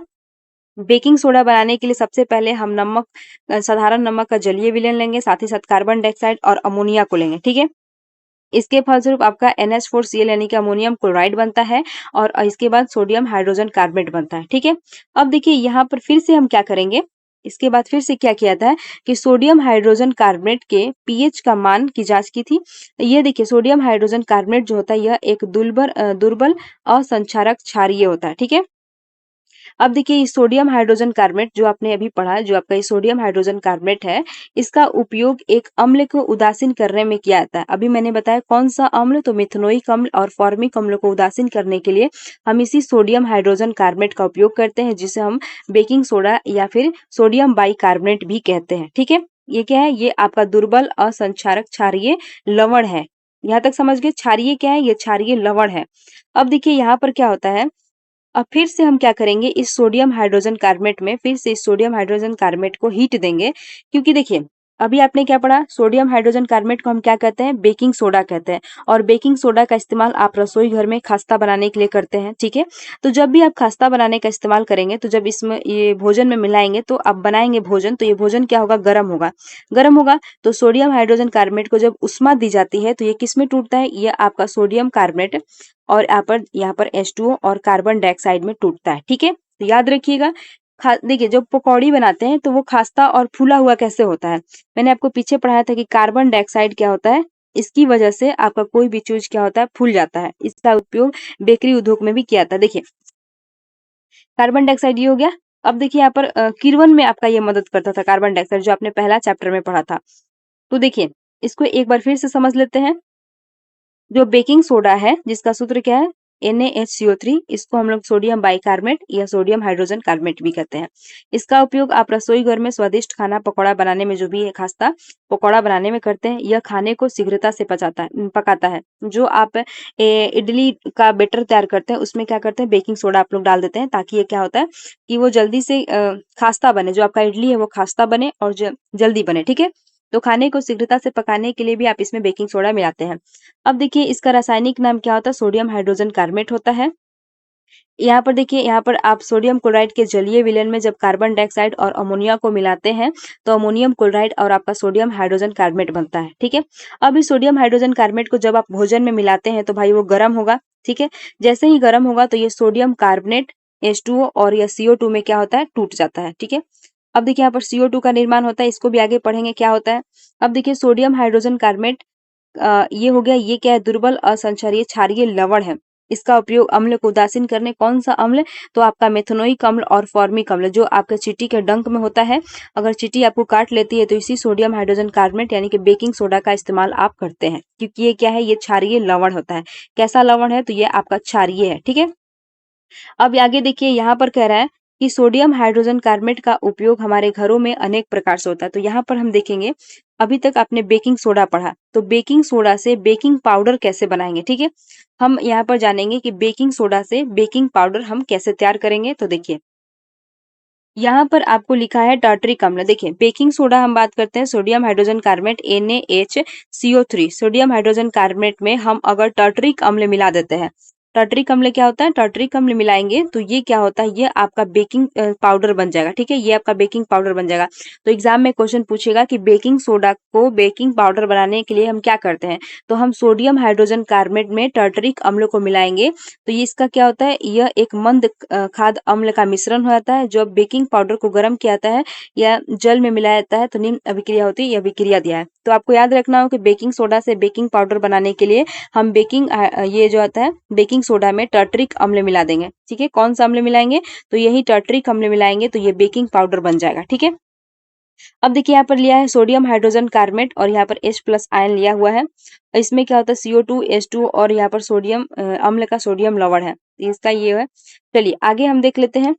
बेकिंग सोडा बनाने के लिए सबसे पहले हम साधारण नमक का जलीय विलयन लेंगे, साथ ही साथ कार्बन डाइऑक्साइड और अमोनिया को लेंगे। ठीक है, इसके फलस्वरूप आपका NH4Cl यानी कि अमोनियम क्लोराइड बनता है, और इसके बाद सोडियम हाइड्रोजन कार्बोनेट बनता है। ठीक है, अब देखिए यहाँ पर फिर से हम क्या करेंगे, इसके बाद फिर से क्या किया था कि सोडियम हाइड्रोजन कार्बोनेट के pH का मान की जांच की थी। ये देखिए सोडियम हाइड्रोजन कार्बोनेट जो होता है यह एक दुर्बल असंक्षारक क्षारीय होता है। ठीक है, अब देखिए ये सोडियम हाइड्रोजन कार्बोनेट जो आपने अभी पढ़ा, जो आपका ये सोडियम हाइड्रोजन कार्बोनेट है, इसका उपयोग एक अम्ल को उदासीन करने में किया जाता है। अभी मैंने बताया कौन सा अम्ल, तो मिथनोइक अम्ल और फॉर्मिक अम्ल को उदासीन करने के लिए हम इसी सोडियम हाइड्रोजन कार्बोनेट का उपयोग करते हैं, जिसे हम बेकिंग सोडा या फिर सोडियम बाइकार्बोनेट भी कहते हैं। ठीक है, ये क्या है, ये आपका दुर्बल असंक्षारक क्षारीय लवण है। यहाँ तक समझ गए, क्षारीय क्या है, ये क्षारीय लवण है। अब देखिए यहाँ पर क्या होता है, अब फिर से हम क्या करेंगे, इस सोडियम हाइड्रोजन कार्बोनेट में फिर से इस सोडियम हाइड्रोजन कार्बोनेट को हीट देंगे, क्योंकि देखिए अभी आपने क्या पढ़ा, सोडियम हाइड्रोजन कार्बोनेट को हम क्या कहते हैं, बेकिंग सोडा कहते हैं। और बेकिंग सोडा का इस्तेमाल आप रसोई घर में खास्ता बनाने के लिए करते हैं। ठीक है, तो जब भी आप खास्ता बनाने का इस्तेमाल करेंगे, तो जब इसमें ये भोजन में मिलाएंगे, तो आप बनाएंगे भोजन, तो ये भोजन क्या होगा, गर्म होगा। गर्म होगा तो सोडियम हाइड्रोजन कार्बोनेट को जब उष्मा दी जाती है, तो ये किस में टूटता है, ये आपका सोडियम कार्बोनेट और यहाँ पर H2O और कार्बन डाइऑक्साइड में टूटता है। ठीक है, तो याद रखिएगा। देखिए जब पकौड़ी बनाते हैं तो वो खास्ता और फूला हुआ कैसे होता है, मैंने आपको पीछे पढ़ाया था कि कार्बन डाइऑक्साइड क्या होता है, इसकी वजह से आपका कोई भी चीज क्या होता है, फूल जाता है। इसका उपयोग बेकरी उद्योग में भी किया जाता है। देखिए कार्बन डाइऑक्साइड ये हो गया। अब देखिए यहाँ पर किण्वन में आपका ये मदद करता था कार्बन डाइऑक्साइड, जो आपने पहला चैप्टर में पढ़ा था। तो देखिए इसको एक बार फिर से समझ लेते हैं। जो बेकिंग सोडा है, जिसका सूत्र क्या है, NaHCO3, इसको हम लोग सोडियम बाइकार्बोनेट या सोडियम हाइड्रोजन कार्बोनेट भी कहते हैं। इसका उपयोग आप रसोई घर में स्वादिष्ट खाना पकौड़ा बनाने में, जो भी है खास्ता पकौड़ा बनाने में करते हैं। यह खाने को शीघ्रता से पकाता है। जो आप इडली का बैटर तैयार करते हैं, उसमें क्या करते हैं, बेकिंग सोडा आप लोग डाल देते हैं, ताकि ये क्या होता है कि वो जल्दी से खास्ता बने, जो आपका इडली है वो खास्ता बने और जल्दी बने। ठीक है, तो खाने को शीघ्रता से पकाने के लिए भी आप इसमें बेकिंग सोडा मिलाते हैं। अब देखिए इसका रासायनिक नाम क्या होता है, सोडियम हाइड्रोजन कार्बोनेट होता है। यहाँ पर देखिए, यहाँ पर आप सोडियम क्लोराइड के जलीय विलयन में जब कार्बन डाइऑक्साइड और अमोनिया को मिलाते हैं, तो अमोनियम क्लोराइड और आपका सोडियम हाइड्रोजन कार्बोनेट बनता है। ठीक है, अब इस सोडियम हाइड्रोजन कार्बोनेट को जब आप भोजन में मिलाते हैं, तो भाई वो गर्म होगा। ठीक है, जैसे ही गर्म होगा तो ये सोडियम कार्बोनेट H2O और या CO2 में क्या होता है, टूट जाता है। ठीक है, अब देखिए यहाँ पर CO2 का निर्माण होता है, इसको भी आगे पढ़ेंगे क्या होता है। अब देखिए सोडियम हाइड्रोजन कार्बोनेट ये हो गया, ये क्या है, दुर्बल असंक्षारीय क्षारीय लवण है। इसका उपयोग अम्ल को उदासीन करने, कौन सा अम्ल, तो आपका मेथनोइक अम्ल और फॉर्मिक अम्ल, जो आपके चींटी के डंक में होता है। अगर चींटी आपको काट लेती है, तो इसी सोडियम हाइड्रोजन कार्बोनेट यानी कि बेकिंग सोडा का इस्तेमाल आप करते हैं, क्योंकि ये क्या है, ये क्षारीय लवण होता है। कैसा लवण है, तो ये आपका क्षारीय है। ठीक है, अब आगे देखिए यहाँ पर कह रहा है कि सोडियम हाइड्रोजन कार्बोनेट का उपयोग हमारे घरों में अनेक प्रकार से होता है। तो यहाँ पर हम देखेंगे, अभी तक आपने बेकिंग सोडा पढ़ा, तो बेकिंग सोडा से बेकिंग पाउडर कैसे बनाएंगे। ठीक है, हम यहाँ पर जानेंगे कि बेकिंग सोडा से बेकिंग पाउडर हम कैसे तैयार करेंगे। तो देखिए यहाँ पर आपको लिखा है टार्टरिक अम्ल। देखिए बेकिंग सोडा हम बात करते हैं, sodium hydrogen carbonate NaHCO3, sodium hydrogen carbonate में हम अगर टार्टरिक अम्ल मिला देते हैं, टार्टरिक अम्ल क्या होता है, टार्टरिक अम्ल मिलाएंगे तो ये क्या होता है, ये आपका बेकिंग पाउडर बन जाएगा। ठीक है, ये आपका बेकिंग पाउडर बन जाएगा। तो एग्जाम में क्वेश्चन पूछेगा कि बेकिंग सोडा को बेकिंग पाउडर बनाने के लिए हम क्या करते हैं, तो हम सोडियम हाइड्रोजन कार्बोनेट में टार्टरिक अम्ल को मिलाएंगे। तो ये इसका क्या होता है, यह एक मंद खाद्य अम्ल का मिश्रण हो जाता है। जो बेकिंग पाउडर को गर्म किया जाता है या जल में मिलाया जाता है, तो निम्न अभिक्रिया होती है, यह अभिक्रिया दिया है। तो आपको याद रखना हो कि बेकिंग सोडा से बेकिंग पाउडर बनाने के लिए हम ये जो आता है बेकिंग सोडा में टार्टरिक अम्ल मिला देंगे। ठीक है, कौन सा अम्ल मिलाएंगे, तो यही टार्टरिक अम्ल मिलाएंगे, तो ये बेकिंग पाउडर बन जाएगा। ठीक है, अब देखिए यहाँ पर लिया है सोडियम हाइड्रोजन कार्बोनेट और यहाँ पर H+ आयन लिया हुआ है। इसमें क्या होता है, CO2 H2 और यहाँ पर सोडियम अम्ल का सोडियम लवण है, इसका ये है। चलिए आगे हम देख लेते हैं।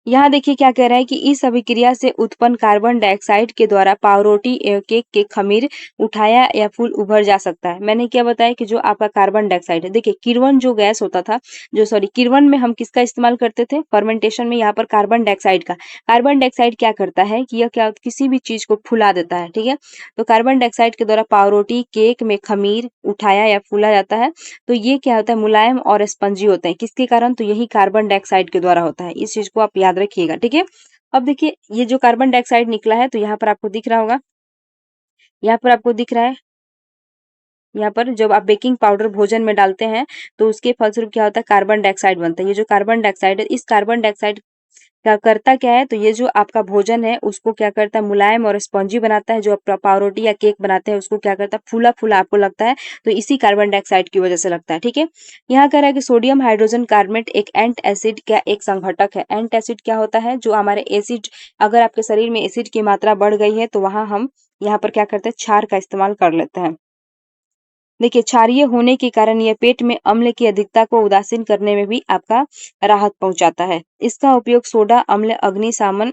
यहाँ देखिए क्या कह रहा है कि इस अभिक्रिया से उत्पन्न कार्बन डाइऑक्साइड के द्वारा पावरोटी एवं केक के खमीर उठाया या फूल उभर जा सकता है। मैंने क्या बताया कि जो आपका कार्बन डाइऑक्साइड है, देखिए किण्वन जो गैस होता था, किण्वन में हम किसका इस्तेमाल करते थे, फर्मेंटेशन में, यहाँ पर कार्बन डाइऑक्साइड का। कार्बन डाइऑक्साइड क्या करता है कि यह क्या किसी भी चीज को फुला देता है। ठीक है, तो कार्बन डाइऑक्साइड के द्वारा पावरोटी केक में खमीर उठाया या फूला जाता है। तो ये क्या होता है, मुलायम और स्पंजी होते हैं, किसके कारण, तो यही कार्बन डाइऑक्साइड के द्वारा होता है। इस चीज को आप याद रखिएगा। ठीक है, अब देखिए ये जो कार्बन डाइऑक्साइड निकला है, तो यहाँ पर आपको दिख रहा होगा, यहाँ पर आपको दिख रहा है, यहाँ पर जब आप बेकिंग पाउडर भोजन में डालते हैं, तो उसके फलस्वरूप क्या होता है, कार्बन डाइऑक्साइड बनता है। ये जो कार्बन डाइऑक्साइड है, इस कार्बन डाइऑक्साइड क्या करता क्या है, तो ये जो आपका भोजन है उसको क्या करता है, मुलायम और स्पंजी बनाता है। जो आप पावरोटी या केक बनाते हैं उसको क्या करता है, फूला फूला आपको लगता है, तो इसी कार्बन डाइऑक्साइड की वजह से लगता है। ठीक है, यहाँ कह रहा है कि सोडियम हाइड्रोजन कार्बोनेट एक एंट एसिड का एक संघटक है। एंट एसिड क्या होता है, जो हमारे एसिड, अगर आपके शरीर में एसिड की मात्रा बढ़ गई है तो वहां हम यहाँ पर क्या करते हैं, क्षार का इस्तेमाल कर लेते हैं। देखिए, क्षारीय होने के कारण यह पेट में अम्ल की अधिकता को उदासीन करने में भी आपका राहत पहुंचाता है। इसका उपयोग सोडा अम्ल अग्निशामन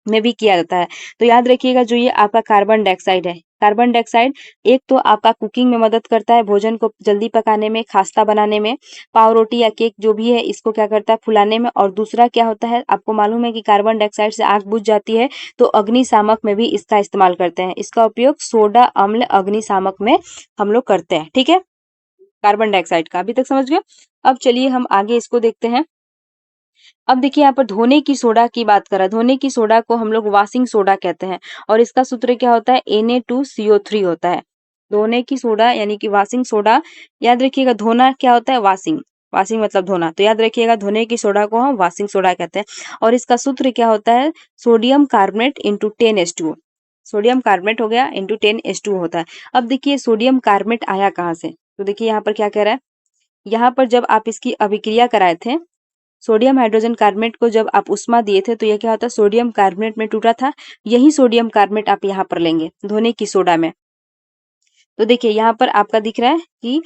में भी किया जाता है। तो याद रखिएगा, जो ये आपका कार्बन डाइऑक्साइड है, कार्बन डाइऑक्साइड एक तो आपका कुकिंग में मदद करता है, भोजन को जल्दी पकाने में, खास्ता बनाने में, पाव रोटी या केक जो भी है इसको क्या करता है, फुलाने में। और दूसरा क्या होता है, आपको मालूम है कि कार्बन डाइऑक्साइड से आग बुझ जाती है, तो अग्निशामक में भी इसका इस्तेमाल करते हैं। इसका उपयोग सोडा अम्ल अग्निशामक में हम लोग करते हैं। ठीक है, कार्बन डाइऑक्साइड का अभी तक समझ गए। अब चलिए हम आगे इसको देखते हैं। अब देखिए, यहाँ पर धोने की सोडा की बात कर रहा है। धोने की सोडा को हम लोग वॉशिंग सोडा कहते हैं, और इसका सूत्र क्या होता है, Na2CO3 होता है। धोने की सोडा यानी कि वॉशिंग सोडा, याद रखिएगा, धोना क्या होता है, वॉशिंग, वॉशिंग मतलब धोना, तो याद रखिएगा धोने की सोडा को हम वॉशिंग सोडा कहते हैं। और इसका सूत्र क्या होता है, sodium carbonate into 10H2O। Sodium carbonate हो गया इंटू 10H2O होता है। अब देखिए, सोडियम कार्बोनेट आया कहाँ से, तो देखिए यहाँ पर क्या कह रहा है, यहाँ पर जब आप इसकी अभिक्रिया कराए थे, सोडियम हाइड्रोजन कार्बोनेट को जब आप उष्मा दिए थे, तो यह क्या होता है, सोडियम कार्बोनेट में टूटा था। यही सोडियम कार्बोनेट आप यहाँ पर लेंगे धोने की सोडा में। तो देखिए यहाँ पर आपका दिख रहा है कि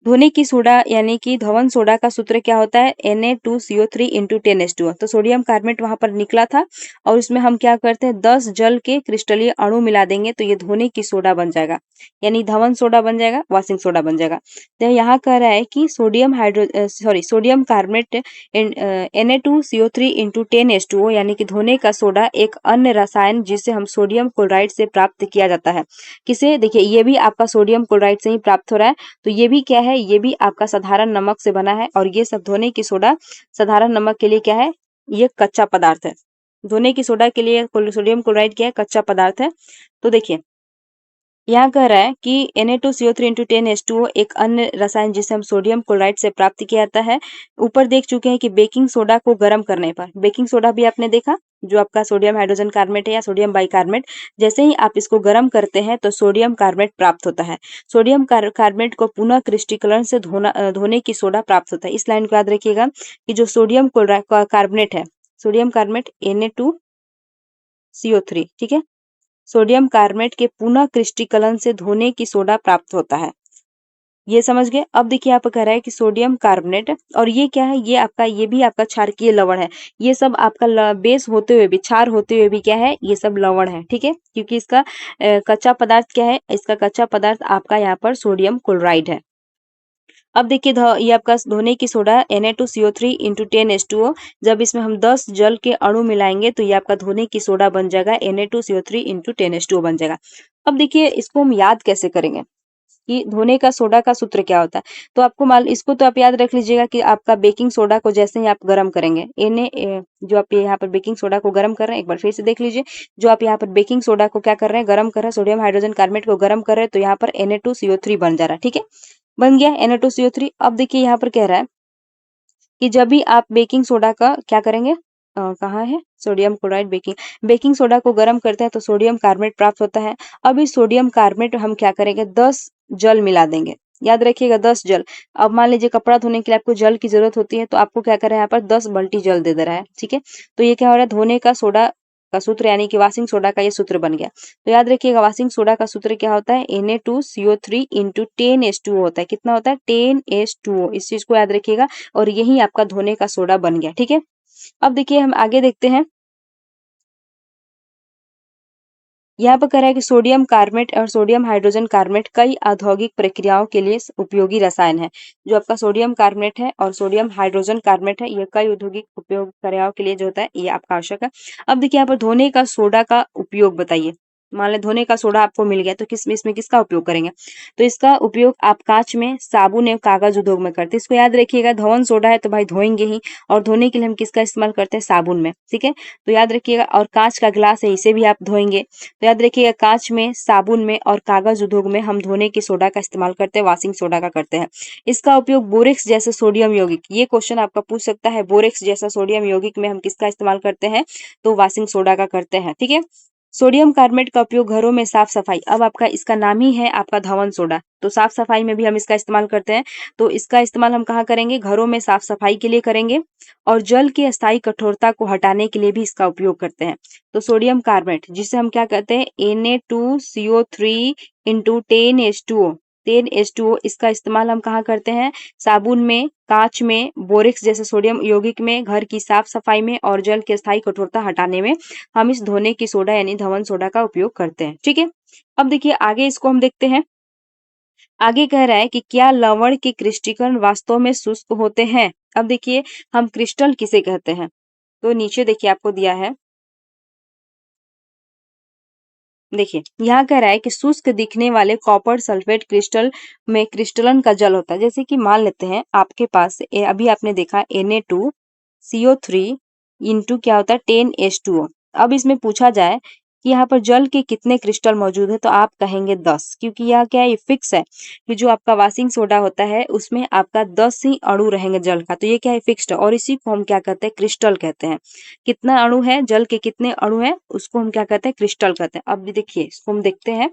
धोने की सोडा यानी कि धवन सोडा का सूत्र क्या होता है, Na2CO3 इंटू 10H2O। तो सोडियम कार्बोनेट वहां पर निकला था, और उसमें हम क्या करते हैं, 10 जल के क्रिस्टलीय अणु मिला देंगे, तो ये धोने की सोडा बन जाएगा, यानी धवन सोडा बन जाएगा, वॉशिंग सोडा बन जाएगा। तो यहाँ कह रहा है कि sodium carbonate Na2CO3 into 10H2O यानी कि धोने का सोडा एक अन्य रसायन जिसे हम सोडियम क्लोराइड से प्राप्त किया जाता है। किसे, देखिए ये भी आपका सोडियम क्लोराइड से ही प्राप्त हो रहा है। तो ये भी क्या है, ये भी आपका साधारण नमक से बना है, और ये सब धोने की सोडा साधारण नमक के लिए क्या है, ये कच्चा पदार्थ है। धोने की सोडा के लिए सोडियम क्लोराइड क्या है, कच्चा पदार्थ है। तो देखिए यहाँ कह रहा है कि Na2CO3 इंटू 10H2O एक अन्य रसायन जिसे हम सोडियम क्लोराइड से प्राप्त किया जाता है। ऊपर देख चुके हैं कि बेकिंग सोडा को गर्म करने पर, बेकिंग सोडा भी आपने देखा, जो आपका सोडियम हाइड्रोजन कार्बोनेट है या सोडियम बाइकार्बोनेट, जैसे ही आप इसको गर्म करते हैं तो सोडियम कार्बोनेट प्राप्त होता है। सोडियम कार्बोनेट को पुनः क्रिस्टलीकरण से धोने की सोडा प्राप्त होता है। इस लाइन को याद रखिएगा कि जो सोडियम कार्बोनेट है, सोडियम कार्बोनेट Na2CO3, ठीक है, सोडियम कार्बोनेट के पुनः क्रिस्टलीकरण से धोने की सोडा प्राप्त होता है। ये समझ गए। अब देखिए यहाँ पर कह रहा है कि सोडियम कार्बोनेट, और ये क्या है, ये आपका, ये भी आपका क्षारकीय लवण है। ये सब आपका बेस होते हुए भी, क्षार होते हुए भी क्या है, ये सब लवण है। ठीक है, क्योंकि इसका कच्चा पदार्थ क्या है, इसका कच्चा पदार्थ आपका यहाँ पर सोडियम क्लोराइड है। अब देखिए ये आपका धोने की सोडा Na2CO3 इंटू 10H2O, जब इसमें हम 10 जल के अणु मिलाएंगे तो ये आपका धोने की सोडा बन जाएगा, Na2CO3 इंटू 10H2O बन जाएगा। अब देखिए इसको हम याद कैसे करेंगे कि धोने का सोडा का सूत्र क्या होता है। तो आपको इसको तो आप याद रख लीजिएगा कि आपका बेकिंग सोडा को जैसे ही आप गर्म करेंगे, जो आप यहाँ पर बेकिंग सोडा को गर्म कर रहे हैं, एक बार फिर से देख लीजिए, जो आप यहाँ पर बेकिंग सोडा को क्या कर रहे हैं, गर्म कर रहे हैं, सोडियम हाइड्रोजन कार्बोनेट को गर्म कर रहे हैं, तो यहाँ पर Na2CO3 बन जा रहा है। ठीक है, बन गया Na2CO3। अब देखिए यहाँ पर कह रहा है कि जब भी आप बेकिंग सोडा का क्या करेंगे, कहाँ है, सोडियम क्लोराइड, बेकिंग सोडा को गर्म करते हैं तो सोडियम कार्बोनेट प्राप्त होता है। अब इस सोडियम कार्बोनेट हम क्या करेंगे, 10 जल मिला देंगे। याद रखिएगा 10 जल। अब मान लीजिए कपड़ा धोने के लिए आपको जल की जरूरत होती है, तो आपको क्या करें, यहाँ पर 10 बाल्टी जल दे रहा है। ठीक है, तो ये क्या हो रहा है, धोने का सोडा का सूत्र यानी कि वॉशिंग सोडा का ये सूत्र बन गया। तो याद रखिएगा वॉशिंग सोडा का सूत्र क्या होता है, Na2CO3 इंटू 10H2O होता है। कितना होता है, 10H2O। इस चीज को याद रखिएगा, और यही आपका धोने का सोडा बन गया। ठीक है, अब देखिए हम आगे देखते हैं। यहाँ पर कह रहा है कि सोडियम कार्बोनेट और सोडियम हाइड्रोजन कार्बोनेट कई औद्योगिक प्रक्रियाओं के लिए उपयोगी रसायन है। जो आपका सोडियम कार्बोनेट है और सोडियम हाइड्रोजन कार्बोनेट है, ये कई औद्योगिक उपयोग क्रियाओं के लिए जो होता है ये आपका आवश्यक है। अब देखिए यहाँ पर धोने का सोडा का उपयोग बताइए। मान लें धोने का सोडा आपको मिल गया, तो इसमें किसका उपयोग करेंगे? तो इसका उपयोग आप कांच में, साबुन एवं कागज उद्योग में करते हैं। इसको याद रखिएगा, धवन सोडा है तो भाई धोएंगे ही, और धोने के लिए हम किसका इस्तेमाल करते हैं? साबुन में, ठीक है। तो याद रखिएगा, और कांच का गिलास है, इसे भी आप धोएंगे। तो याद रखिएगा, कांच में, साबुन में और कागज उद्योग में हम धोने की सोडा का इस्तेमाल करते हैं, वॉशिंग सोडा का करते हैं। इसका उपयोग बोरेक्स जैसे सोडियम यौगिक, ये क्वेश्चन आपका पूछ सकता है, बोरेक्स जैसा सोडियम यौगिक में हम किसका इस्तेमाल करते हैं? तो वॉशिंग सोडा का करते हैं, ठीक है। सोडियम कार्बोनेट का उपयोग घरों में साफ सफाई, अब आपका इसका नाम ही है आपका धवन सोडा, तो साफ सफाई में भी हम इसका इस्तेमाल करते हैं। तो इसका इस्तेमाल हम कहाँ करेंगे? घरों में साफ सफाई के लिए करेंगे, और जल की अस्थायी कठोरता को हटाने के लिए भी इसका उपयोग करते हैं। तो सोडियम कार्बोनेट, जिसे हम क्या कहते हैं? Na2CO3 इंटू 10H2O, 10H2O, इसका इस्तेमाल हम कहाँ करते हैं? साबुन में, कांच में, बोरेक्स जैसे सोडियम यौगिक में, घर की साफ सफाई में और जल की अस्थायी कठोरता हटाने में हम इस धोने की सोडा यानी धवन सोडा का उपयोग करते हैं, ठीक है। अब देखिए आगे इसको हम देखते हैं। आगे कह रहा है कि क्या लवण के क्रिस्टलीकरण वास्तव में शुष्क होते हैं? अब देखिए, हम क्रिस्टल किसे कहते हैं? तो नीचे देखिए आपको दिया है, देखिए यहाँ कह रहा है कि शुष्क दिखने वाले कॉपर सल्फेट क्रिस्टल में क्रिस्टलन का जल होता है। जैसे कि मान लेते हैं आपके पास अभी आपने देखा Na2CO3 इंटू क्या होता है? 10H2O। अब इसमें पूछा जाए कि यहाँ पर जल के कितने क्रिस्टल मौजूद है, तो आप कहेंगे 10, क्योंकि यह क्या है? ये फिक्स है कि जो आपका वॉशिंग सोडा होता है उसमें आपका 10 ही अणु रहेंगे जल का, तो ये क्या है? फिक्स्ड है, और इसी को हम क्या कहते हैं? क्रिस्टल कहते हैं। कितना अणु है? जल के कितने अणु है उसको हम क्या कहते हैं? क्रिस्टल कहते हैं। अब भी देखिए इसको हम देखते हैं,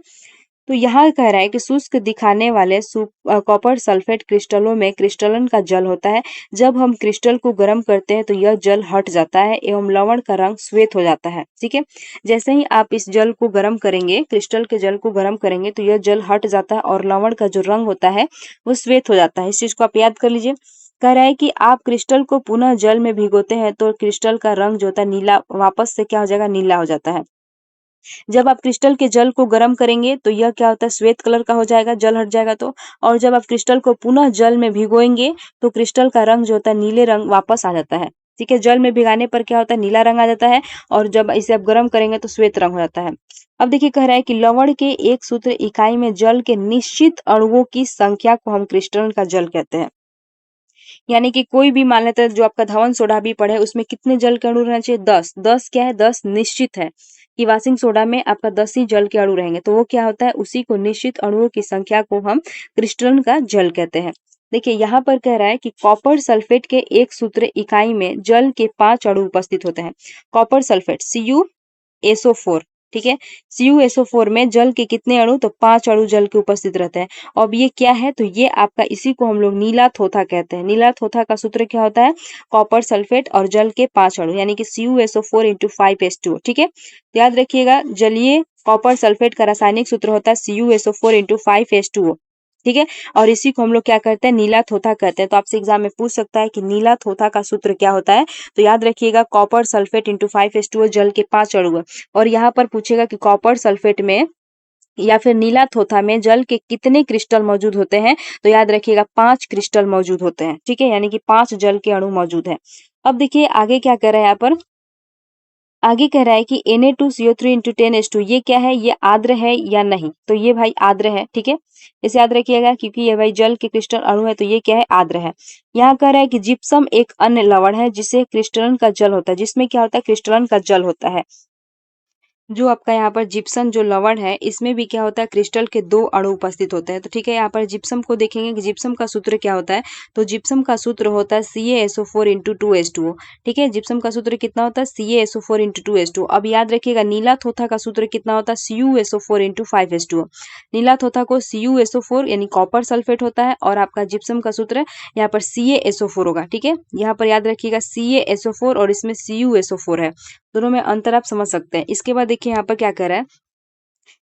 तो यहाँ कह रहा है कि शुष्क दिखाने वाले कॉपर सल्फेट क्रिस्टलों में क्रिस्टलन का जल होता है। जब हम क्रिस्टल को गर्म करते हैं तो यह जल हट जाता है एवं लवण का रंग श्वेत हो जाता है, ठीक है। जैसे ही आप इस जल को गर्म करेंगे, क्रिस्टल के जल को गर्म करेंगे, तो यह जल हट जाता है और लवण का जो रंग होता है वो श्वेत हो जाता है। इस चीज को आप याद कर लीजिए। कह रहा है कि आप क्रिस्टल को पुनः जल में भिगोते हैं तो क्रिस्टल का रंग जो होता है नीला, वापस से क्या हो जाएगा? नीला हो जाता है। जब आप क्रिस्टल के जल को गर्म करेंगे तो यह क्या होता है? श्वेत कलर का हो जाएगा, जल हट जाएगा तो। और जब आप क्रिस्टल को पुनः जल में भिगोएंगे तो क्रिस्टल का रंग जो होता है नीले रंग वापस आ जाता है, ठीक है। जल में भिगाने पर क्या होता है? नीला रंग आ जाता है, और जब इसे आप गर्म करेंगे तो श्वेत रंग हो जाता है। अब देखिए कह रहा है कि लवण के एक सूत्र इकाई में जल के निश्चित अणुओं की संख्या को हम क्रिस्टलन का जल कहते हैं। यानी कि कोई भी मान लेते हैं, जो आपका धवन सोडा भी पड़े उसमें कितने जल के अणु रहना चाहिए? 10। 10 क्या है? 10 निश्चित है कि वॉशिंग सोडा में आपका 10 ही जल के अणु रहेंगे, तो वो क्या होता है? उसी को निश्चित अणुओं की संख्या को हम क्रिस्टलन का जल कहते हैं। देखिए यहाँ पर कह रहा है कि कॉपर सल्फेट के एक सूत्र इकाई में जल के 5 अणु उपस्थित होते हैं। कॉपर सल्फेट CuSO4, ठीक है। CuSO4 में जल के कितने अणु? तो 5 अणु जल के उपस्थित रहते हैं। अब ये क्या है? तो ये आपका, इसी को हम लोग नीला थोथा कहते हैं। नीला थोथा का सूत्र क्या होता है? कॉपर सल्फेट और जल के 5 अणु, यानी कि CuSO4 इंटू 5H2O, ठीक है। तो याद रखिएगा, जलीय कॉपर सल्फेट का रासायनिक सूत्र होता है CuSO4 इंटू 5H2O, ठीक है। और इसी को हम लोग क्या करते हैं? नीला थोथा कहते हैं। तो आपसे एग्जाम में पूछ सकता है कि नीला थोथा का सूत्र क्या होता है? तो याद रखिएगा, कॉपर सल्फेट इंटू 5H2O, जल के 5 अणु है। और यहाँ पर पूछेगा कि कॉपर सल्फेट में या फिर नीला थोथा में जल के कितने क्रिस्टल मौजूद होते हैं? तो याद रखिएगा 5 क्रिस्टल मौजूद होते हैं, ठीक है, यानी कि 5 जल के अणु मौजूद है। अब देखिए आगे क्या कह रहा है यहाँ पर, आगे कह रहा है कि Na2CO3 इंटू 10H2, ये क्या है? ये आर्द्र है या नहीं? तो ये भाई आर्द्र है, ठीक है। इसे याद रखिएगा, क्योंकि ये भाई जल के क्रिस्टल अणु है, तो ये क्या है? आर्द्र है। यहाँ कह रहा है कि जिप्सम एक अन्य लवण है जिसे क्रिस्टलन का जल होता है, जिसमें क्या होता है? क्रिस्टलन का जल होता है। जो आपका यहाँ पर जिप्सम जो लवण है, इसमें भी क्या होता है? क्रिस्टल के 2 अणु उपस्थित होते हैं। तो ठीक है, यहाँ पर जिप्सम को देखेंगे कि जिप्सम का सूत्र क्या होता है। तो जिप्सम का सूत्र होता है CaSO4 इंटू 2H2O, ठीक है। जिप्सम का सूत्र कितना होता है? CaSO4 into 2H2O। अब याद रखिएगा, नीला थोथा का सूत्र कितना होता है? CuSO4 into 5H2O। नीला थोथा को CuSO4 यानी कॉपर सल्फेट होता है, और आपका जिप्सम का सूत्र यहाँ पर CaSO4 होगा, ठीक है। यहाँ पर याद रखिएगा CaSO4 और इसमें CuSO4 है, दोनों में अंतर आप समझ सकते हैं। इसके बाद देखिए यहाँ पर क्या कह रहा है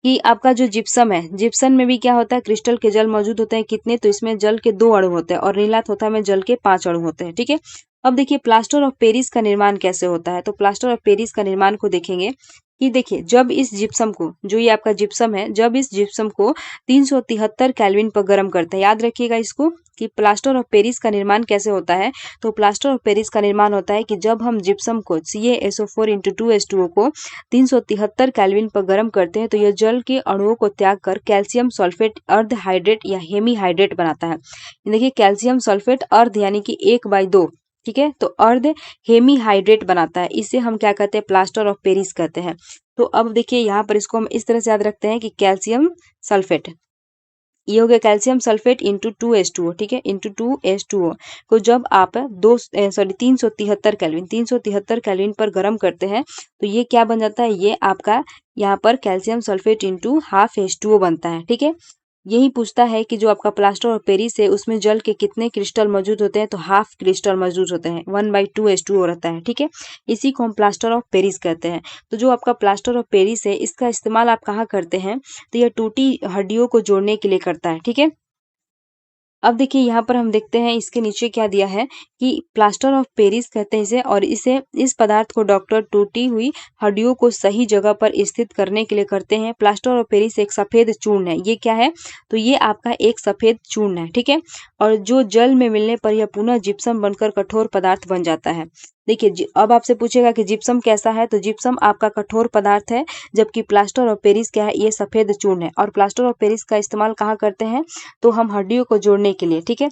कि आपका जो जिप्सम है, जिप्सम में भी क्या होता है? क्रिस्टल के जल मौजूद होते हैं। कितने? तो इसमें जल के 2 अणु होते हैं, और नीला थोथा में जल के 5 अणु होते हैं, ठीक है। अब देखिए प्लास्टर ऑफ पेरिस का निर्माण कैसे होता है। तो प्लास्टर ऑफ पेरिस का निर्माण को देखेंगे कि देखिए जब इस जिप्सम को, जो ये आपका जिप्सम है, जब इस जिप्सम को 373 केल्विन पर गर्म करते हैं, याद रखिएगा इसको कि प्लास्टर ऑफ पेरिस का निर्माण कैसे होता है। तो प्लास्टर ऑफ पेरिस का निर्माण होता है कि जब हम जिप्सम को CaSO4 × 2H2O को 373 केल्विन पर गर्म करते हैं तो यह जल के अणुओं को त्याग कर कैल्शियम सल्फेट अर्ध हाइड्रेट या हेमी हाइड्रेट बनाता है। देखिए कैल्शियम सल्फेट अर्ध यानी कि 1/2, ठीक है, तो अर्ध हेमी हाइड्रेट बनाता है। इसे हम क्या कहते हैं, प्लास्टर ऑफ पेरिस कहते हैं। तो अब देखिए यहाँ पर इसको हम इस तरह से याद रखते हैं कि कैल्शियम सल्फेट, ये हो गया कैल्शियम सल्फेट इंटू 2H2O, ठीक है, इंटू 2H2O को जब आप 373 केल्विन पर गर्म करते हैं तो ये क्या बन जाता है, ये आपका यहाँ पर कैल्शियम सल्फेट इंटू ½ H2O बनता है, ठीक है। यही पूछता है कि जो आपका प्लास्टर ऑफ पेरिस है उसमें जल के कितने क्रिस्टल मौजूद होते हैं, तो ½ क्रिस्टल मौजूद होते हैं, 1/2 H2O रहता है, ठीक है। इसी को हम प्लास्टर ऑफ पेरिस कहते हैं। तो जो आपका प्लास्टर ऑफ पेरिस है इसका इस्तेमाल आप कहाँ करते हैं, तो यह टूटी हड्डियों को जोड़ने के लिए करता है, ठीक है। अब देखिए यहाँ पर हम देखते हैं इसके नीचे क्या दिया है कि प्लास्टर ऑफ पेरिस कहते हैं इसे, और इस पदार्थ को डॉक्टर टूटी हुई हड्डियों को सही जगह पर स्थित करने के लिए करते हैं। प्लास्टर ऑफ पेरिस एक सफेद चूर्ण है, ये क्या है, तो ये आपका एक सफेद चूर्ण है, ठीक है, और जो जल में मिलने पर यह पुनः जिप्सम बनकर कठोर पदार्थ बन जाता है। देखिए अब आपसे पूछेगा कि जिप्सम कैसा है, तो जिप्सम आपका कठोर पदार्थ है, जबकि प्लास्टर ऑफ पेरिस क्या है, ये सफेद चूर्ण है। और प्लास्टर ऑफ पेरिस का इस्तेमाल कहाँ करते हैं, तो हम हड्डियों को जोड़ने के लिए, ठीक है।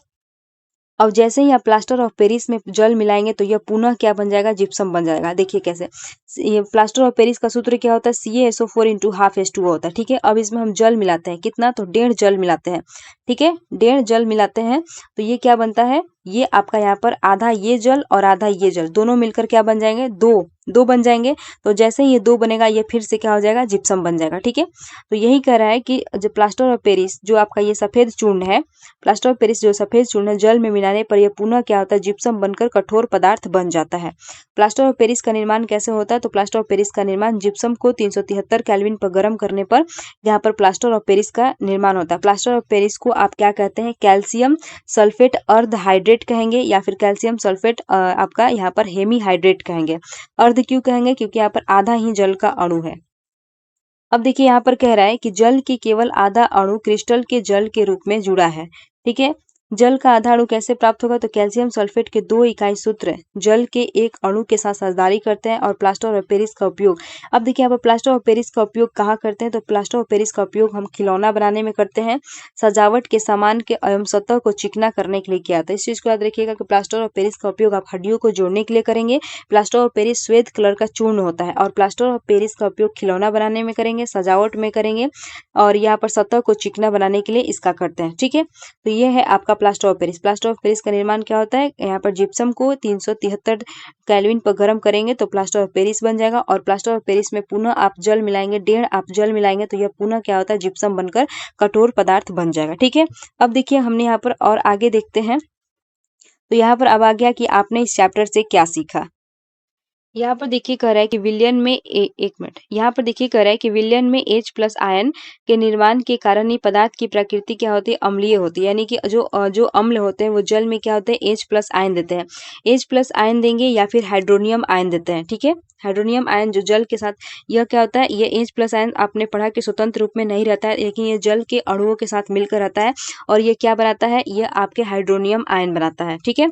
अब जैसे ही आप प्लास्टर ऑफ पेरिस में जल मिलाएंगे तो यह पुनः क्या बन जाएगा, जिप्सम बन जाएगा। देखिए कैसे, ये प्लास्टर ऑफ पेरिस का सूत्र क्या होता है, CaSO4 × ½ H2O होता है, ठीक है। अब इसमें हम जल मिलाते हैं, कितना, तो 1.5 जल मिलाते हैं, ठीक है, 1.5 जल मिलाते हैं तो ये क्या बनता है, ये आपका यहाँ पर आधा ये जल और आधा ये जल दोनों मिलकर क्या बन जाएंगे, दो बन जाएंगे। तो जैसे ही ये 2 बनेगा ये फिर से क्या हो जाएगा, जिप्सम बन जाएगा, ठीक है। तो यही कह रहा है कि जो प्लास्टर ऑफ पेरिस जो आपका ये सफेद चूर्ण है, प्लास्टर ऑफ पेरिस जो सफेद चूर्ण है, जल में मिलाने पर यह पुनः क्या होता है, जिप्सम बनकर कठोर पदार्थ बन जाता है। प्लास्टर ऑफ पेरिस का निर्माण कैसे होता है, तो प्लास्टर ऑफ पेरिस का निर्माण जिप्सम को 373 केल्विन पर गर्म करने पर यहाँ पर प्लास्टर ऑफ पेरिस का निर्माण होता है। प्लास्टर ऑफ पेरिस को आप क्या कहते हैं, कैल्शियम सल्फेट अर्ध हाइड्रेट कहेंगे, या फिर कैल्शियम सल्फेट आपका यहाँ पर हेमी हाइड्रेट कहेंगे। अर्ध क्यों कहेंगे, क्योंकि यहाँ पर आधा ही जल का अणु है। अब देखिए यहाँ पर कह रहा है कि जल की केवल आधा अणु क्रिस्टल के जल के रूप में जुड़ा है, ठीक है। जल का आधा अणु कैसे प्राप्त होगा, तो कैल्शियम सल्फेट के 2 इकाई सूत्र जल के एक अणु के साथ साझेदारी करते हैं और प्लास्टर ऑफ पेरिस का उपयोग, अब देखिए यहाँ पर प्लास्टर ऑफ पेरिस का उपयोग कहाँ करते हैं, तो प्लास्टर ऑफ पेरिस का उपयोग हम खिलौना बनाने में करते हैं, सजावट के सामान के एवं सतह को चिकना करने के लिए किया जाता है। इस चीज को याद रखिएगा कि प्लास्टर ऑफ पेरिस का उपयोग आप हड्डियों को जोड़ने के लिए करेंगे। प्लास्टर ऑफ पेरिस श्वेत कलर का चूर्ण होता है और प्लास्टर ऑफ पेरिस का उपयोग खिलौना बनाने में करेंगे, सजावट में करेंगे, और यहाँ पर सतह को चिकना बनाने के लिए इसका करते हैं, ठीक है। तो ये है आपका plaster of Paris. Plaster of Paris का निर्माण क्या होता है, यहाँ पर जिप्सम को 373 केल्विन पर गर्म करेंगे तो प्लास्टर ऑफ पेरिस बन जाएगा, और प्लास्टर ऑफ पेरिस में पुनः आप जल मिलाएंगे, 1.5 आप जल मिलाएंगे तो यह पुनः क्या होता है, जिप्सम बनकर कठोर पदार्थ बन जाएगा, ठीक है। अब देखिए हमने यहाँ पर और आगे देखते हैं, तो यहाँ पर अब आ गया कि आपने इस चैप्टर से क्या सीखा। यहाँ पर देखिए कह रहा है कि विलयन में एक मिनट, यहाँ पर देखिए कह रहा है कि विलयन में H+ आयन के निर्माण के कारण ही पदार्थ की प्रकृति क्या होती है, अम्लीय होती है, यानी कि जो अम्ल होते हैं वो जल में क्या होते हैं, H+ आयन देते हैं। H+ आयन देंगे या फिर हाइड्रोनियम आयन देते हैं, ठीक है। हाइड्रोनियम आयन जो जल के साथ, यह क्या होता है, ये H+ आयन आपने पढ़ा कि स्वतंत्र रूप में नहीं रहता है, लेकिन ये जल के अणुओं के साथ मिलकर रहता है, और ये क्या बनाता है, यह आपके हाइड्रोनियम आयन बनाता है, ठीक है,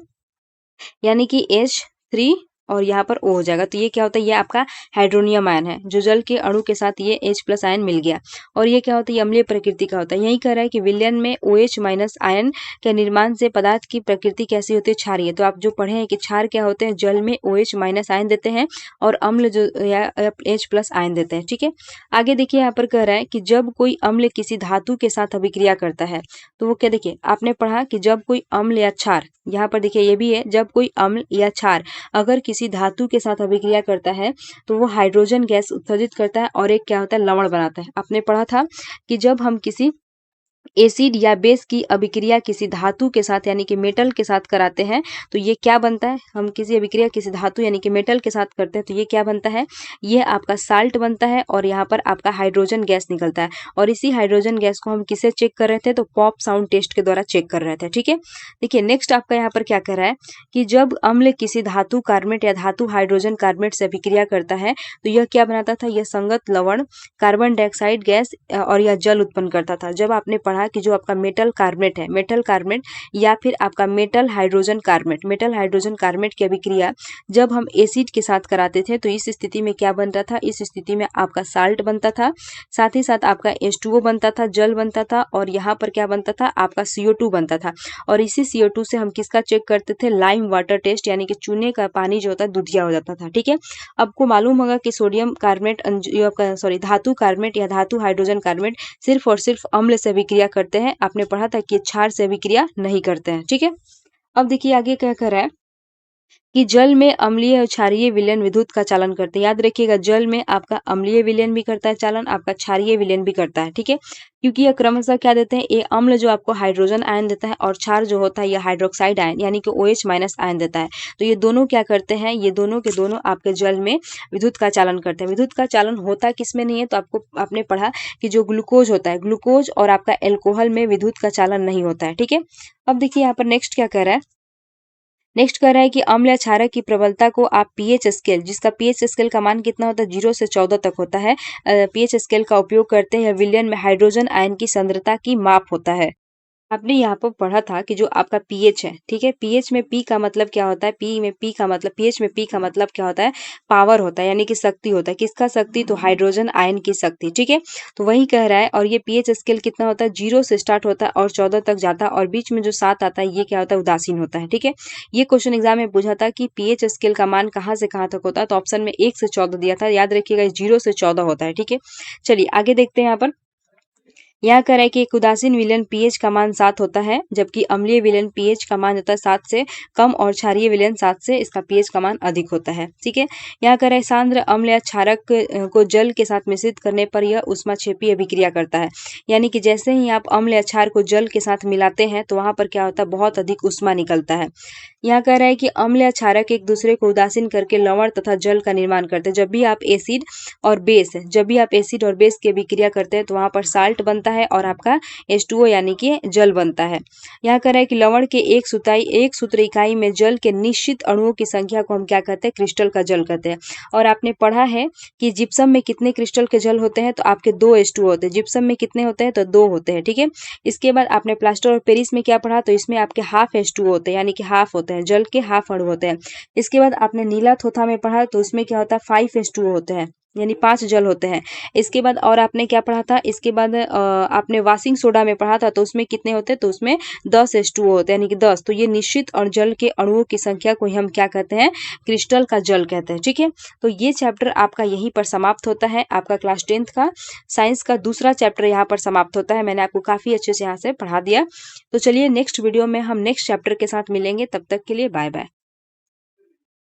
यानी कि H3 और यहाँ पर O हो जाएगा। तो ये क्या होता है, ये आपका हाइड्रोनियम आयन है, जो जल के अणु के साथ ये H+ आयन मिल गया, और ये क्या होता है, ये अम्लीय प्रकृति का होता है। यही कह रहा है कि विलयन में OH- आयन के निर्माण से पदार्थ की प्रकृति कैसी होती है, क्षारीय। तो आप जो पढ़े हैं कि क्षार क्या होते हैं, जल में OH- आयन देते हैं और अम्ल जो या H+ आयन देते हैं, ठीक है। आगे देखिए यहाँ पर कह रहा है कि जब कोई अम्ल किसी धातु के साथ अभिक्रिया करता है, तो वो क्या, देखिए आपने पढ़ा कि जब कोई अम्ल या क्षार, यहाँ पर देखिए ये भी है, जब कोई अम्ल या क्षार अगर किसी धातु के साथ अभिक्रिया करता है तो वो हाइड्रोजन गैस उत्सर्जित करता है और एक क्या होता है, लवण बनाता है। आपने पढ़ा था कि जब हम किसी एसिड या बेस की अभिक्रिया किसी धातु के साथ यानी कि मेटल के साथ कराते हैं तो ये क्या बनता है, हम किसी अभिक्रिया किसी धातु यानी कि मेटल के साथ करते हैं तो ये क्या बनता है, ये आपका साल्ट बनता है और यहाँ पर आपका हाइड्रोजन गैस निकलता है। और इसी हाइड्रोजन गैस को हम किससे चेक कर रहे थे, तो पॉप साउंड टेस्ट के द्वारा चेक कर रहे थे। ठीक है, देखिए नेक्स्ट आपका यहाँ पर क्या कर रहा है कि जब अम्ल किसी धातु कार्बोनेट या धातु हाइड्रोजन कार्बोनेट से अभिक्रिया करता है तो यह क्या बनाता था, यह संगत लवण, कार्बन डाइऑक्साइड गैस और यह जल उत्पन्न करता था। जब आपने पढ़ा कि जो आपका मेटल कार्बोनेट है, मेटल कार्बोनेट या फिर आपका मेटल हाइड्रोजन कार्बोनेट की अभिक्रिया जब हम एसिड के साथ कराते थे तो इस स्थिति में क्या बनता था, इस स्थिति में आपका साल्ट बनता था, साथ ही साथ आपका H2O बनता था, जल बनता था और यहाँ पर क्या बनता था, आपका CO2 बनता था। और इसी CO2 से हम किसका चेक करते थे, लाइम वाटर टेस्ट, यानी कि चूने का पानी जो होता है दूधिया हो जाता था। ठीक है, आपको मालूम होगा कि सोडियम कार्बोनेट धातु कार्बोनेट या धातु हाइड्रोजन कार्बोनेट सिर्फ और सिर्फ अम्ल से अभिक्रिया करते हैं। आपने पढ़ा था कि क्षार से अभिक्रिया नहीं करते हैं। ठीक है, अब देखिए आगे क्या कर रहा है कि जल में अम्लीय और क्षारीय विलयन विद्युत का चालन करते हैं। याद रखिएगा, जल में आपका अम्लीय विलयन भी करता है चालन, आपका क्षारीय विलयन भी करता है। ठीक है, क्योंकि यह क्रमशः क्या देते हैं, ये अम्ल जो आपको हाइड्रोजन आयन देता है और क्षार जो होता है यह हाइड्रोक्साइड आयन यानी कि OH माइनस आयन देता है। तो ये दोनों क्या करते हैं, ये दोनों के दोनों आपके जल में विद्युत का चालन करते हैं। विद्युत का चालन होता किसमें नहीं है, तो आपने पढ़ा कि जो ग्लूकोज होता है, ग्लूकोज और आपका एल्कोहल में विद्युत का चालन नहीं होता है। ठीक है, अब देखिए यहाँ पर नेक्स्ट क्या कह रहा है, नेक्स्ट कह रहा है कि अम्ल या क्षारक की प्रबलता को आप पीएच स्केल, जिसका पीएच स्केल का मान कितना होता है, 0 से 14 तक होता है, पीएच स्केल का उपयोग करते हैं। विलयन में हाइड्रोजन आयन की सांद्रता की माप होता है। आपने यहाँ पर पढ़ा था कि जो आपका पीएच है, ठीक है, पीएच में पी का मतलब क्या होता है, पीएच में पी का मतलब क्या होता है, पावर होता है यानी कि शक्ति होता है। किसका शक्ति, तो हाइड्रोजन आयन की शक्ति। ठीक है, तो वही कह रहा है। और ये पीएच स्केल कितना होता है, 0 से स्टार्ट होता है और 14 तक जाता है और बीच में जो 7 आता है ये क्या होता है, उदासीन होता है। ठीक है, ये क्वेश्चन एग्जाम में पूछा था कि पीएच स्केल का मान कहाँ से कहाँ तक होता है, तो ऑप्शन में 1 से 14 दिया था। याद रखिएगा 0 से 14 होता है। ठीक है, चलिए आगे देखते हैं। यहाँ पर यह कह रहा है कि एक उदासीन विलयन पीएच का मान 7 होता है, जबकि अम्लीय विलयन पीएच का मान होता है 7 से कम और क्षारीय विलयन 7 से इसका पीएच का मान अधिक होता है। ठीक है, यह कह रहा है सांद्र अम्ल या क्षारक को जल के साथ मिश्रित करने पर यह ऊष्माक्षेपी अभिक्रिया करता है। यानी कि जैसे ही आप अम्ल या क्षार को जल के साथ मिलाते हैं तो वहां पर क्या होता है, बहुत अधिक ऊष्मा निकलता है। यह कह रहा है कि अम्ल या क्षारक एक दूसरे को उदासीन करके लवण तथा जल का निर्माण करते हैं। जब भी आप एसिड और बेस की अभिक्रिया करते हैं तो वहां पर साल्ट बनता है और आपका H2O यानी कि जल बनता है। यह कह रहा है कि लवण के एक सूत्र इकाई में जल के निश्चित अणुओं की संख्या को हम क्या कहते हैं, क्रिस्टल का जल कहते हैं। और आपने पढ़ा है कि जिप्सम में कितने क्रिस्टल के जल होते हैं, तो आपके 2 H2O होते हैं। जिप्सम में कितने होते हैं, तो 2 होते हैं। ठीक है, इसके बाद आपने प्लास्टर और पेरिस में क्या पढ़ा, तो इसमें आपके हाफ H2O होते हैं यानी कि हाफ होते हैं, जल के हाफ अणु होते हैं। इसके बाद आपने नीला थोथा में पढ़ा तो उसमें क्या होता है, 5 H2O होते हैं यानी 5 जल होते हैं। इसके बाद और आपने क्या पढ़ा था, इसके बाद आपने वाशिंग सोडा में पढ़ा था तो उसमें कितने होते हैं, तो उसमें 10 H2O होते हैं यानी कि 10। तो ये निश्चित और जल के अणुओं की संख्या को हम क्या कहते हैं, क्रिस्टल का जल कहते हैं। ठीक है, तो ये चैप्टर आपका यहीं पर समाप्त होता है। आपका क्लास 10th का साइंस का दूसरा चैप्टर यहाँ पर समाप्त होता है। मैंने आपको काफी अच्छे से यहाँ से पढ़ा दिया। तो चलिए नेक्स्ट वीडियो में हम नेक्स्ट चैप्टर के साथ मिलेंगे, तब तक के लिए बाय बाय।